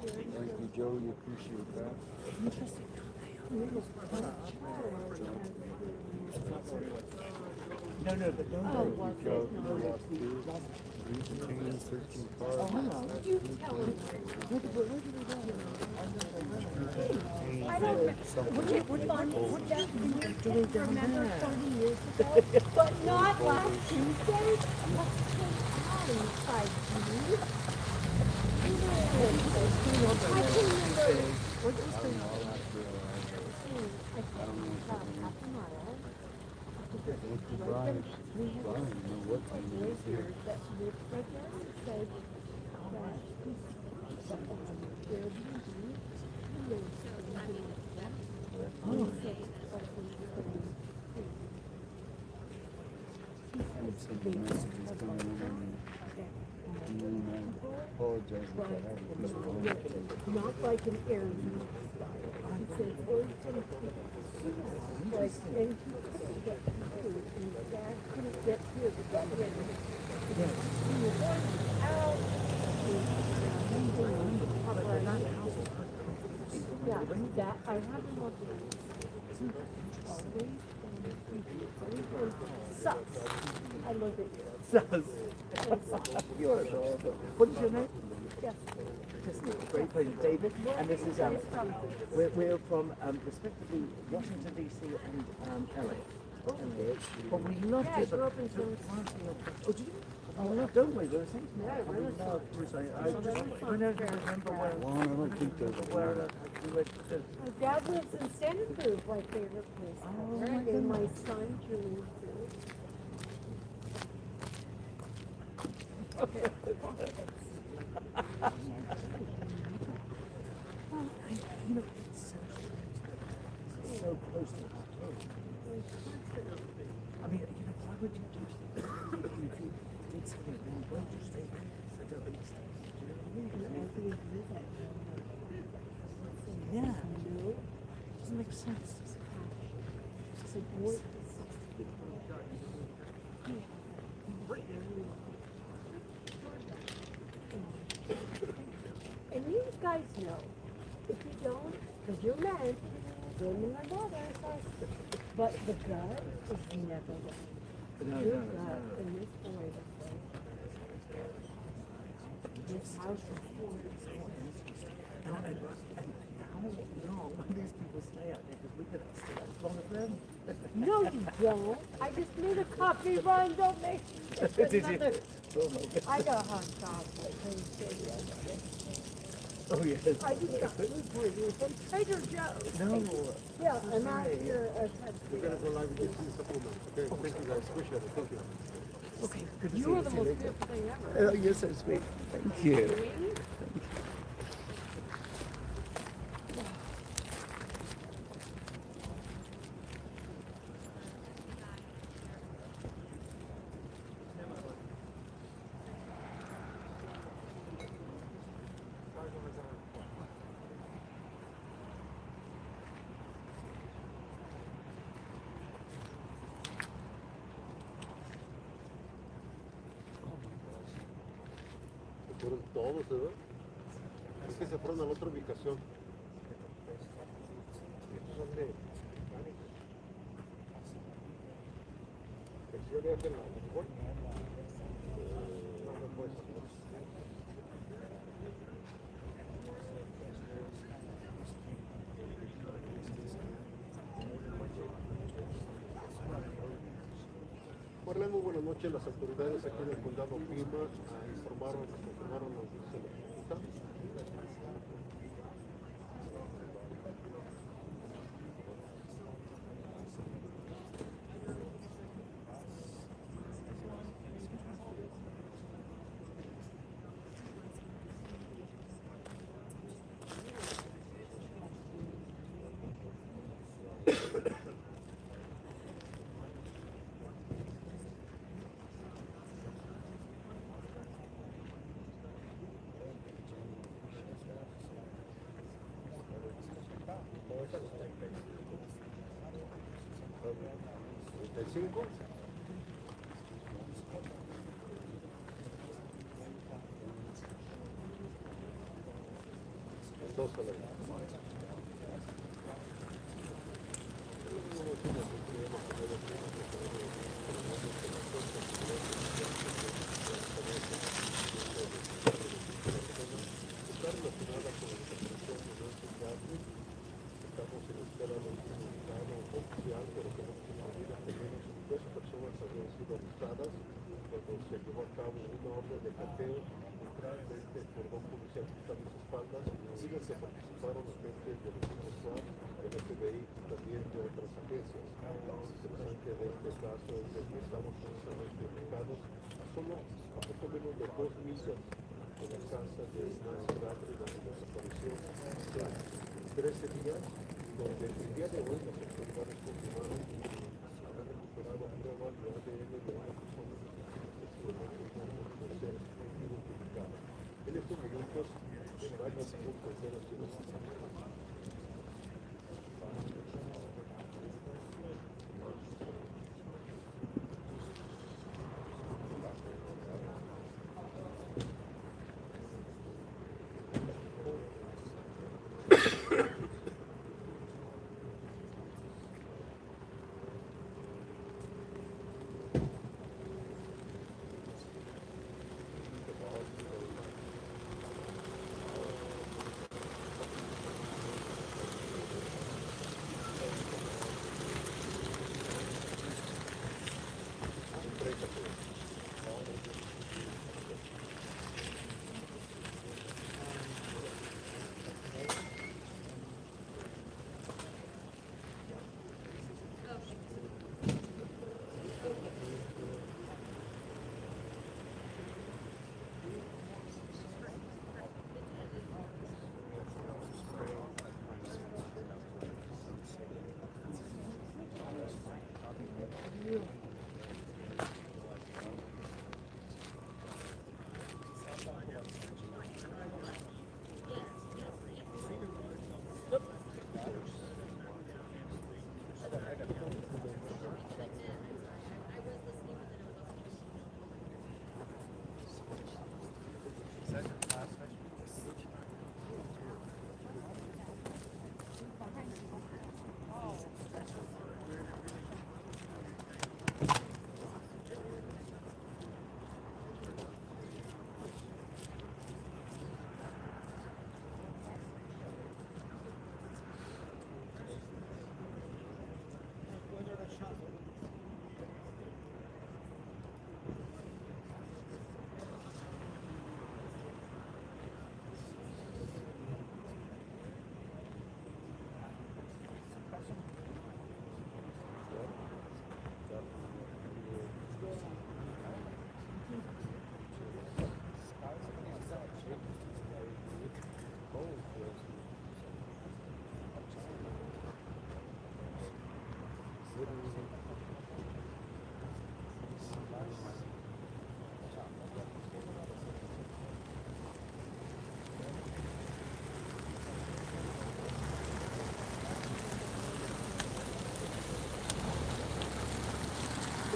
Thank you, Joe. You appreciate that. Interesting. No, but no. Joe, you lost 2, 3 chains, 13 cars. You tell me. I don't would that be remember 30 years ago? But not last Tuesday? That's so inside you. I can remember. What was the Not like an interview. He said, urgent like, and he couldn't get through, and Dad couldn't get through to get rid of it. He was out. Yeah, that, I haven't looked at it. Sus. I look at you. Sus. You're adorable. What is your name? Yes. Great pleasure, David. And this is we're from respectively Washington D.C. and LA. But we love Yeah, I grew up in Tucson. Oh, did you? Oh, no, don't we? We're the same. Yeah, I love Tucson. I never remember where. Well, I don't think there's a Where lot. we went to. My dad lives in Santa Cruz, my favorite place. Oh, Right? my And my goodness. son, Julie, too. You know, it's so close to our kids. I mean, why would you do that? If you did something wrong, why would you stay there? I don't understand. Do you know what I mean? Yeah. Doesn't make sense. It's like, what? And you guys know, if you don't, because you're men, women are mothers, but the gut is never there. Your gut and this boy is there. This house is full. And how long these people stay out there? Because we could stay out as long as them. No, you don't. I just made a coffee run. Don't make Did you? another- Oh my God. I got hot chocolate. Oh yes. I just got food from Trader Joe's. No. Yeah, and I'm here at We're going to go live with you in supplement. Okay, thank you guys. Appreciate it. Thank you. Okay, good to You see were you. the See you most later. beautiful thing ever. Oh, you're so sweet. Thank you. Fueron todos, ¿verdad? Es que se fueron a la otra ubicación. Estos son de... ¿Sección de la mejor? No, no puede ser. Hola, muy buenas noches. Las autoridades aquí en el condado Pima informaron, nos confirmaron los dice la ejecuta. ¿35? Dos a la vez. Está relacionada con la desaparición de Nancy Guthrie. Estamos en espera de un comunicado oficial, pero que no tiene medida. Tenemos 2 personas habían sido arrestadas cuando se llevó a cabo una orden de cateo detrás de este cordón policial que está a mis espaldas, y en que participaron agentes del equipo SWAT, del FBI y también de otras agencias. Lo interesante de este caso es que estamos precisamente ubicados a solo a poco menos de 2 millas de la casa de Nancy Guthrie, donde desapareció hace 13 días. donde el día de hoy las autoridades confirmaron haber recuperado pruebas de ADN de una persona que posiblemente no ser identificada. En estos momentos, en varios puntos de la ciudad.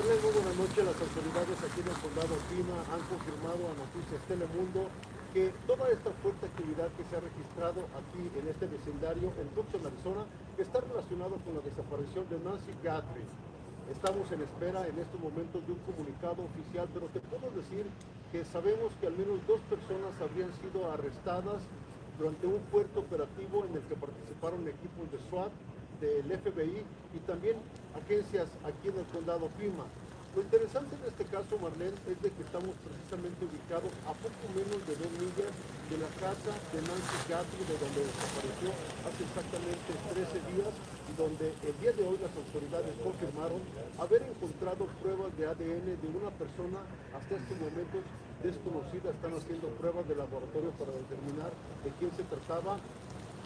Muy buenas noches. Las autoridades aquí en el condado Pima han confirmado a Noticias Telemundo que toda esta fuerte actividad que se ha registrado aquí en este vecindario en Tucson, Arizona, está relacionado con la desaparición de Nancy Guthrie. Estamos en espera en estos momentos de un comunicado oficial, pero te puedo decir que sabemos que al menos 2 personas habrían sido arrestadas durante un fuerte operativo en el que participaron equipos de SWAT, del FBI y también agencias aquí en el condado Pima. Lo interesante en este caso, Marlene, es de que estamos precisamente ubicados a poco menos de 2 millas de la casa de Nancy Guthrie, de donde desapareció hace exactamente 13 días, y donde el día de hoy las autoridades confirmaron haber encontrado pruebas de ADN de una persona hasta estos momentos desconocida. Están haciendo pruebas de laboratorio para determinar de quién se trataba.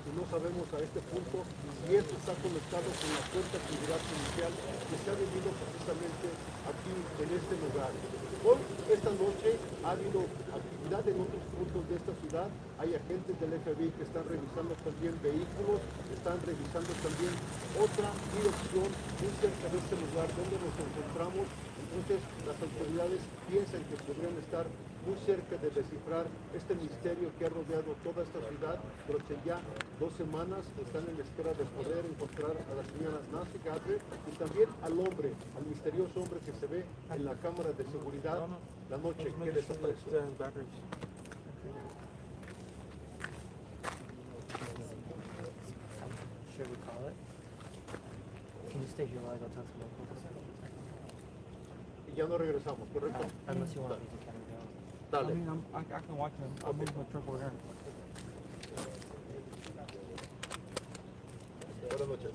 Y no sabemos a este punto si esto está conectado con la fuerte actividad policial que se ha vivido precisamente aquí en este lugar. Hoy, esta noche, ha habido actividad en otros puntos de esta ciudad. Hay agentes del FBI que están revisando también vehículos, están revisando también otra dirección muy cerca de este lugar donde nos encontramos. Entonces, las autoridades piensan que podrían estar muy cerca de descifrar este misterio que ha rodeado toda esta ciudad durante ya 2 semanas. Están en espera de poder encontrar a la señora Nancy Guthrie y también al hombre, al misterioso hombre que se ve en la cámara de seguridad la noche que desapareció. Should we call it? Can you stay here while I go talk to my police? Y ya no regresamos, ¿correcto? Unless you want me to carry it out. Dale. I can watch him. I'll move my truck over here. Buenas noches.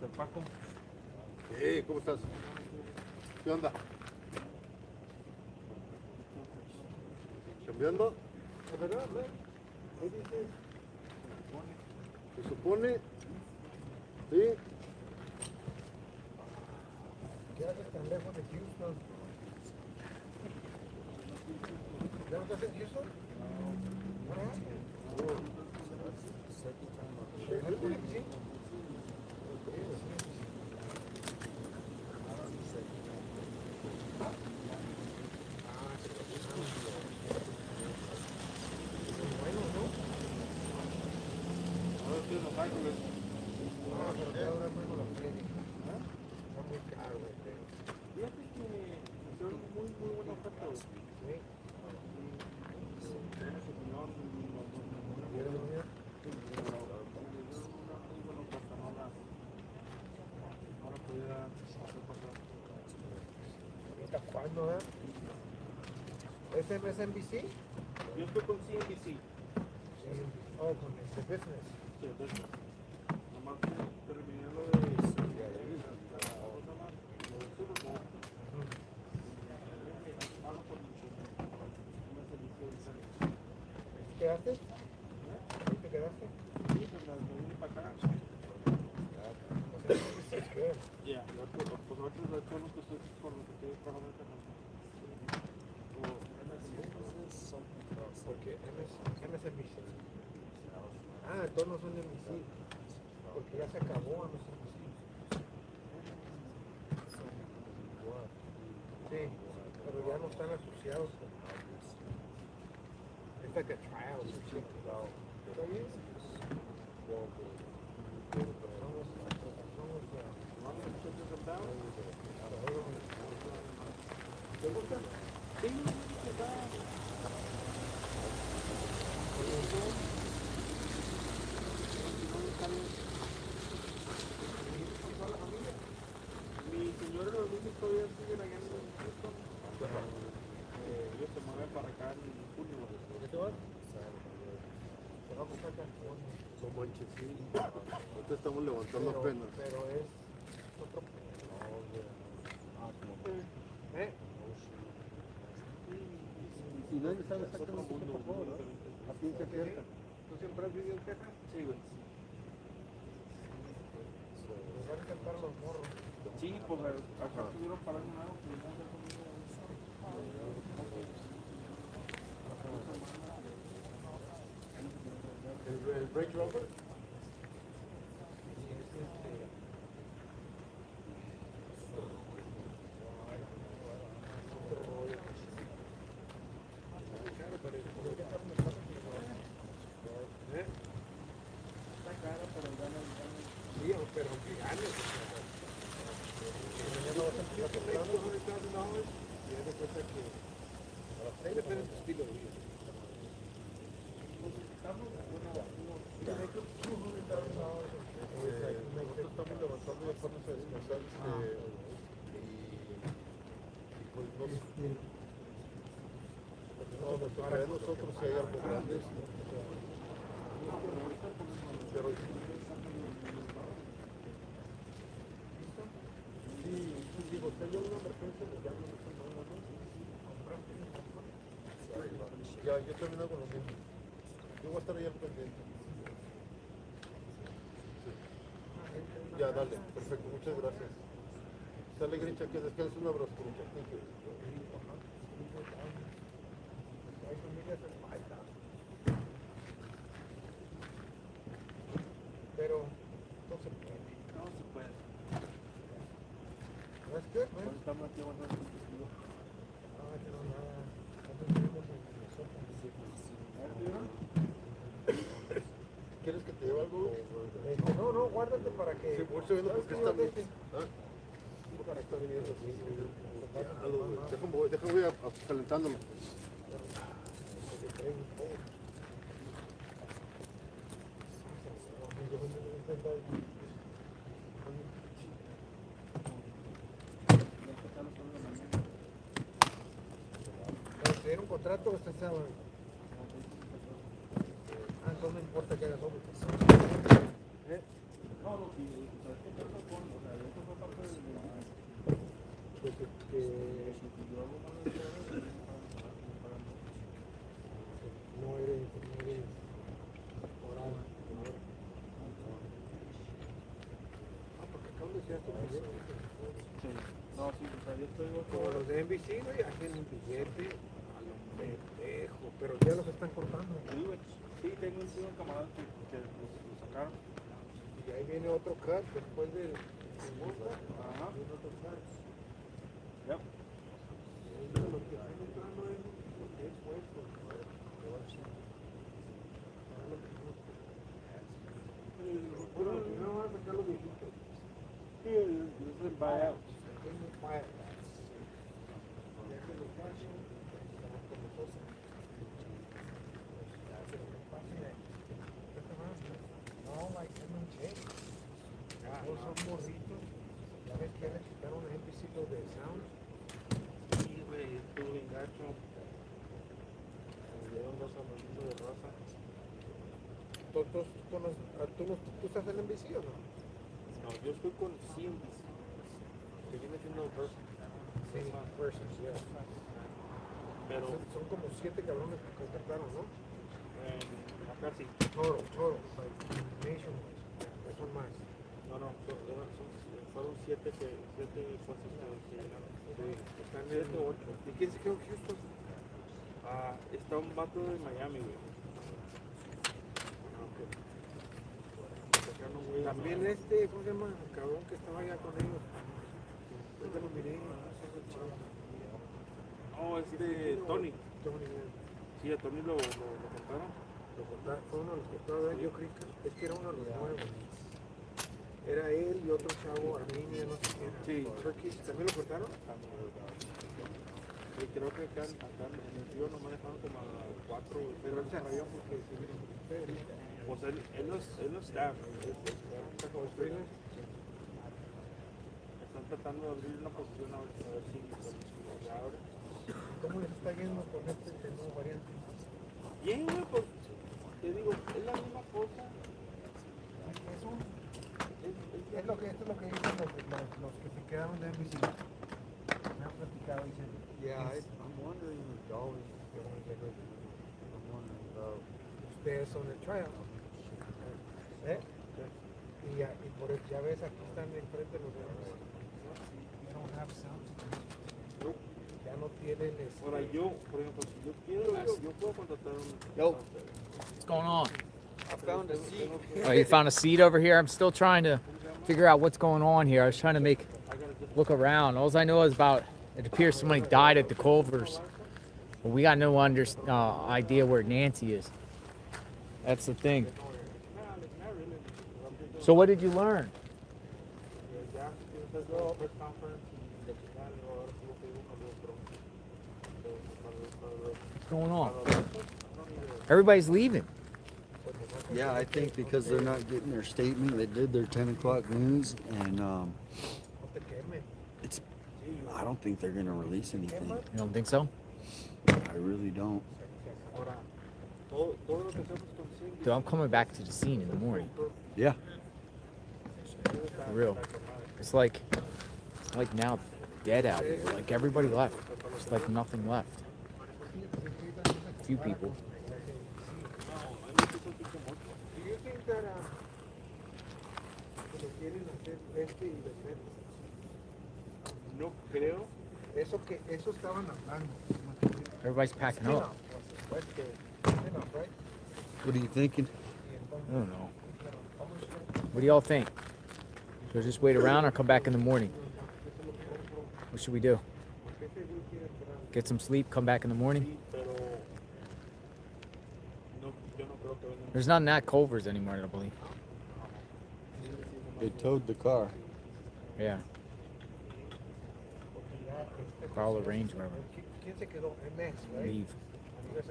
Paco. Hey, ¿cómo estás? ¿Qué onda? ¿Cambiando? ¿Es verdad? ¿Qué dices? Se supone. ¿Sí? ¿Qué haces tan lejos de Houston? ¿Ya no estás en Houston? ¿Cuándo, ¿Es MSNBC? Yo estoy con CNBC. Oh, con este business. Sí, business. Nomás terminé lo de... ¿Qué haces? ¿Te quedaste? Sí, pues me vine para acá. Yeah, pues ahorita de todos los que estoy con los que estoy trabajando. Porque MSNBC. Ah, entonces no son NBC. Porque ya se acabó MSNBC. Sí, pero ya no están asociados. It's like a trial. ¿Está bien? ¿Te gusta? Sí, mi señora y los niños todavía siguen allá en Tucson. Ellos se mueven para acá en junio. ¿Qué te vas? Se va a buscar California. No manches, sí. Ahorita estamos levantando apenas. Pero es otro... ¿Y dónde sabes exactamente qué pasó, no? ¿A ciencia cierta? ¿Tú siempre has vivido en Texas? Sí, güey. ¿Nos van a cantar los morros? Sí, pues acá estuvieron para un lado, pero no se comido. ¿El break rubber? Para nosotros si hay algo grande, pero sí, digo, si hay una emergencia, me llaman, ya, yo termino con los niños. Yo voy a estar ahí al pendiente. Sí. Ya, dale, perfecto, muchas gracias. Sale, Grincha, que descanse, un abrazo, Grincha. Hay familias en falta. Pero no se puede. No se puede. ¿No es que? Estamos aquí aguantando contigo. Ah, que no, nada. Nosotros vivimos en Minnesota. ¿Quieres que te lleve algo? No, no, guárdate para que... Sí, mucho viendo porque está bien. Para estar viniendo así. Déjame voy calentándolo. ¿Tener un contrato o este sábado? Ah, entonces no importa que hagas obras. No, no, decía tu billete. No, sí, o sea, yo estoy Como los de NBC, güey, hacen un billete a lo pendejo, pero ya los están cortando. Sí, güey. Sí, tengo un camarada que lo sacaron. Y ahí viene otro cut después del multa. Ajá. Viene otro cut. Yep. Lo que están entrando es lo que es puesto. Primero van a sacar los viejitos. Sí, es el buyout. Es un buyout. Ya que los cachen, estamos con nosotros. No, like, es un cheque. Todos son morritos. Ya ves que ya le quitaron a NBC lo de sound. Sí, güey, estuvo bien gacho. Me dieron dos amorcitos de rosa. ¿Tú estás en NBC o no? No, yo estoy con CNBC. Que viene siendo Versa. Sí, Versus, ya. Pero Son como 7 cabrones que contrataron, ¿no? acá sí. Total, like, nationwide. Son más. No, fueron siete cosas que llegaron. Sí, están 7 o 8. ¿Y quién se quedó en Houston? Está un vato de Miami, güey. También ¿cómo se llama? El cabrón que estaba allá con ellos. Ahorita lo miré, no sé qué chavo. Tony. Tony, Sí, a Tony lo contaron. fue uno de los que estaba, yo creí que era uno de los nuevos. Era él y otro chavo, Armenia, no sé qué era. Sí. Turkish, ¿también lo cortaron? Y creo que acá en el río nomás dejaron como a 4, Pero él se rayó porque se vino con ustedes. pues él no es staff, Está como freelance. están tratando de abrir una posición a ver si se abre. ¿Cómo les está yendo con este nuevo variante? Bien, pues te digo, es la misma cosa. Esto es lo que dicen los que se quedaron de NBC. Me han platicado, dicen. Yeah, I'm wondering if dollars I'm wondering about ustedes son el trial. Y por eso ya ves, aquí están enfrente los de ya no tienen Ahora yo, por ejemplo, si yo quiero, yo puedo contratar un... Yo. What's going on? I found a seat. Oh, you found a seat over here? I'm still trying to figure out what's going on here. I was trying to look around. All I know is it appears somebody died at the Culvers. But we got no idea where Nancy is. That's the thing. So what did you learn? What's going on? Everybody's leaving. Yeah, I think because they're not getting their statement. They did their 10 o'clock news, and I don't think they're going to release anything. You don't think so? I really don't. Dude, I'm coming back to the scene in the morning. Yeah. For real. It's like now dead out here. Like everybody left. It's like nothing left. A few people. Do you think that lo quieren hacer y les metes? No creo. Eso estaban hablando. Everybody's packing up. What are you thinking? I don't know. What do y'all think? Should I just wait around or come back in the morning? What should we do? Get some sleep, come back in the morning? There's nothing at Culver's anymore, I don't believe. They towed the car. Yeah. Carl arrange wherever. ¿Quién se quedó? MS, right? Leave. MS.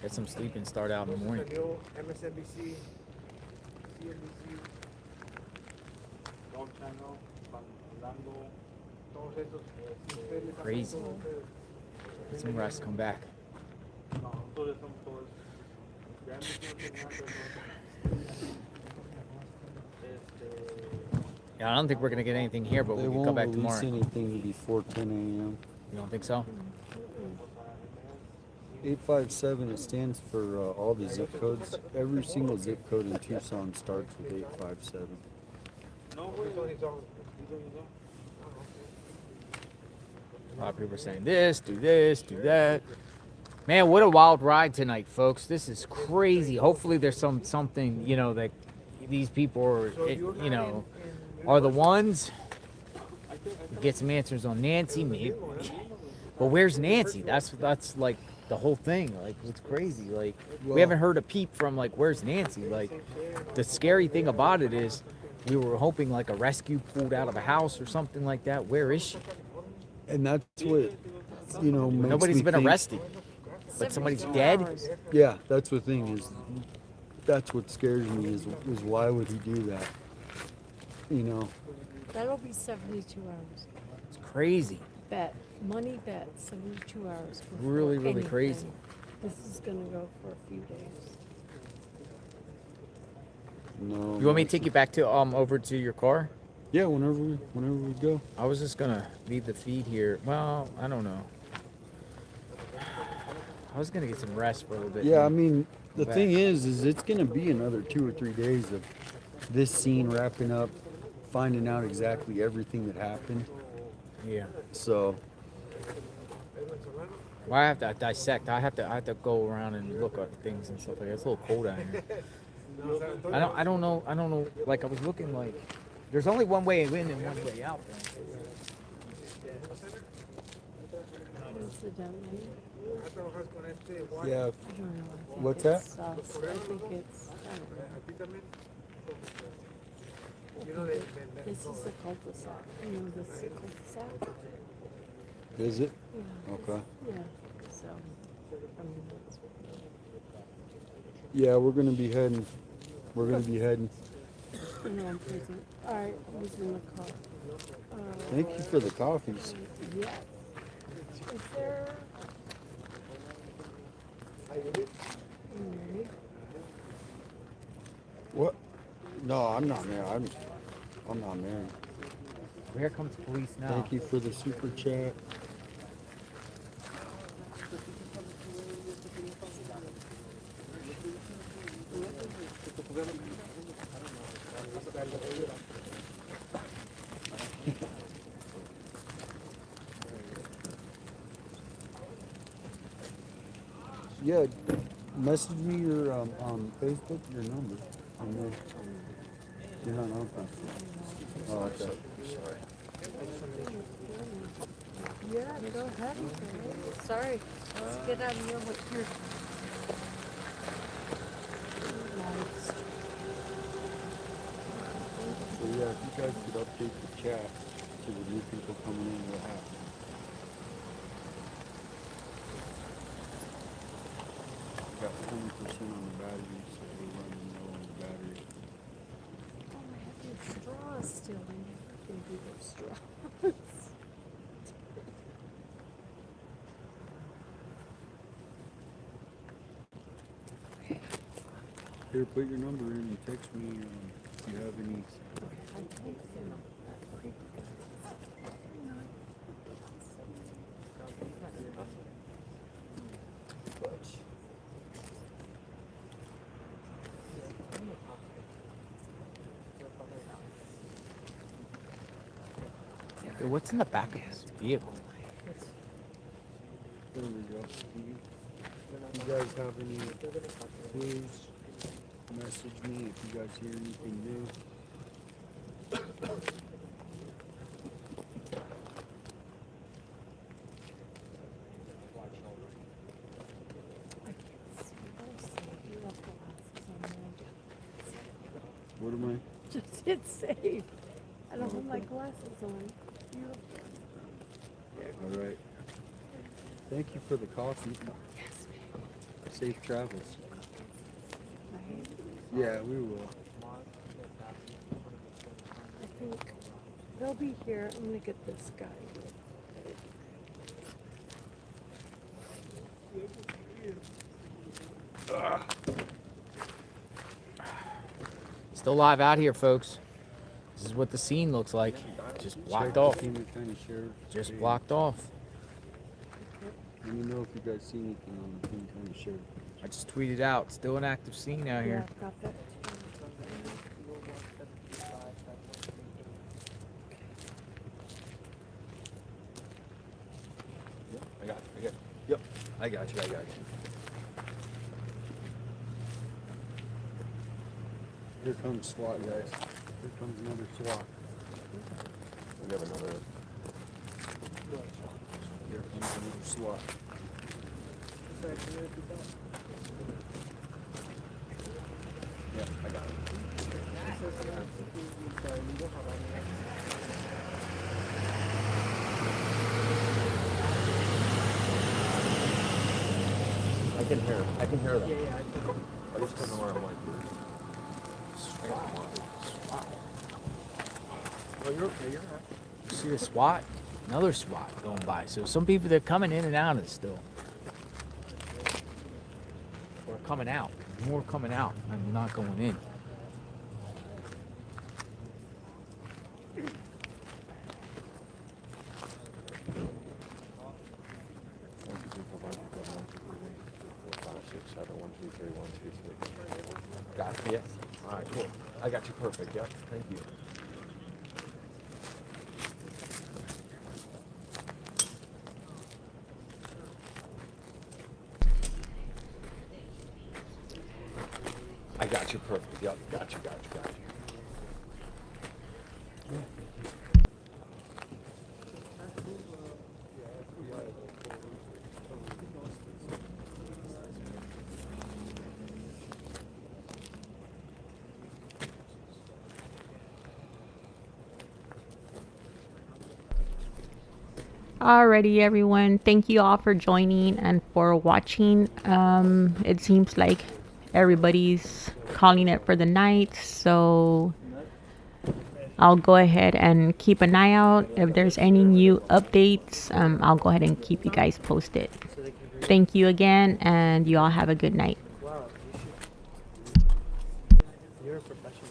Get some sleep and start out in the morning. Salió MSNBC, CNBC, Golf Channel, Orlando, todos esos. Crazy. Get some rest, come back. no, todos son todos. Ya no tienen Yeah, I don't think we're gonna get anything here, but They we can won't come back release tomorrow. anything before 10 a.m. You don't think so? 857, it stands for all the zip codes. Every single zip code in Tucson starts with 857. A lot of people are saying this, do that. Man, what a wild ride tonight, folks. This is crazy. Hopefully there's something, you know, that these people are, you know, are the ones. Get some answers on Nancy, maybe. But where's Nancy? That's like the whole thing. Like, it's crazy. Like, we haven't heard a peep from, like, where's Nancy? Like, the scary thing about it is we were hoping like a rescue pulled out of a house or something like that. Where is she? And that's what, you know, makes Nobody's me been think, arrested, but somebody's dead. Yeah, that's the thing is, that's what scares me is why would he do that? You know. That'll be 72 hours. It's crazy. Bet. Money bet. 72 hours. Really, really anything. crazy. This is going to go for a few days. No. You want me to take you back to over to your car? Yeah, whenever we go. I was just gonna leave the feed here. Well, I don't know. I was gonna get some rest for a little bit. Yeah, I mean, the thing is it's gonna be another 2 or 3 days of this scene wrapping up, finding out exactly everything that happened. Yeah. So. Well, I have to dissect. I have to go around and look at things and stuff like that. It's a little cold out here. I don't know. Like, I was looking, like, there's only one way in and one way out there. Yeah. What's I that? think it's, this is a cul-de-sac. You know, this is a cul-de-sac. Is it? Yeah. Okay. Yeah. So, I mean, that's Yeah, we're gonna be heading. We're gonna be heading. I know I'm freezing. All right, who's in the car? Thank you for the coffees. Yes. Is there? Married? What? No, I'm not married. I'm not married. Here comes police now. Thank you for the super chat. Yeah, message me your on Facebook your number. And then you're not on Facebook. Oh, okay. Yeah, go ahead. Sorry. Let's get out of here with your lights. So yeah, if you guys could update the chat to the new people coming in, what happened. Got 20% on the battery, so we're running low on the battery. Oh, I have your straws still. I never can do those straws. Here, put your number in and text me if you have any. Dude, what's in the back of this vehicle? There we go. You guys have any clues? Message me if you guys hear anything new. What am I? Just hit save. I don't have my glasses on. Beautiful. All right. Thank you for the coffee. Yes, ma'am. Safe travels. Yeah, we will. I think they'll be here. I'm gonna get this guy. Still live out here, folks. This is what the scene looks like. Just blocked off. Just blocked off. Let me know if you guys see anything on the King County Sheriff. I just tweeted out. Still an active scene out here. Yeah, I've got that. Yep, I got you. Here comes SWAT, guys. Here comes another SWAT. We have another. Here comes another SWAT. Yeah, I got it. I can hear them. I just don't know where I'm like. Well, you're okay. You're all right. You see a SWAT? Another SWAT going by. So some people, they're coming in and out of it still. Or coming out. More coming out and not going in. Got it? Yes. All right, cool. I got you perfect. Yep. Thank you. I got you perfect. Yep. Got you. Alrighty, everyone. Thank you all for joining and for watching. It seems like everybody's calling it for the night, so I'll go ahead and keep an eye out. If there's any new updates, I'll go ahead and keep you guys posted. Thank you again, and you all have a good night. Wow, you're a professional.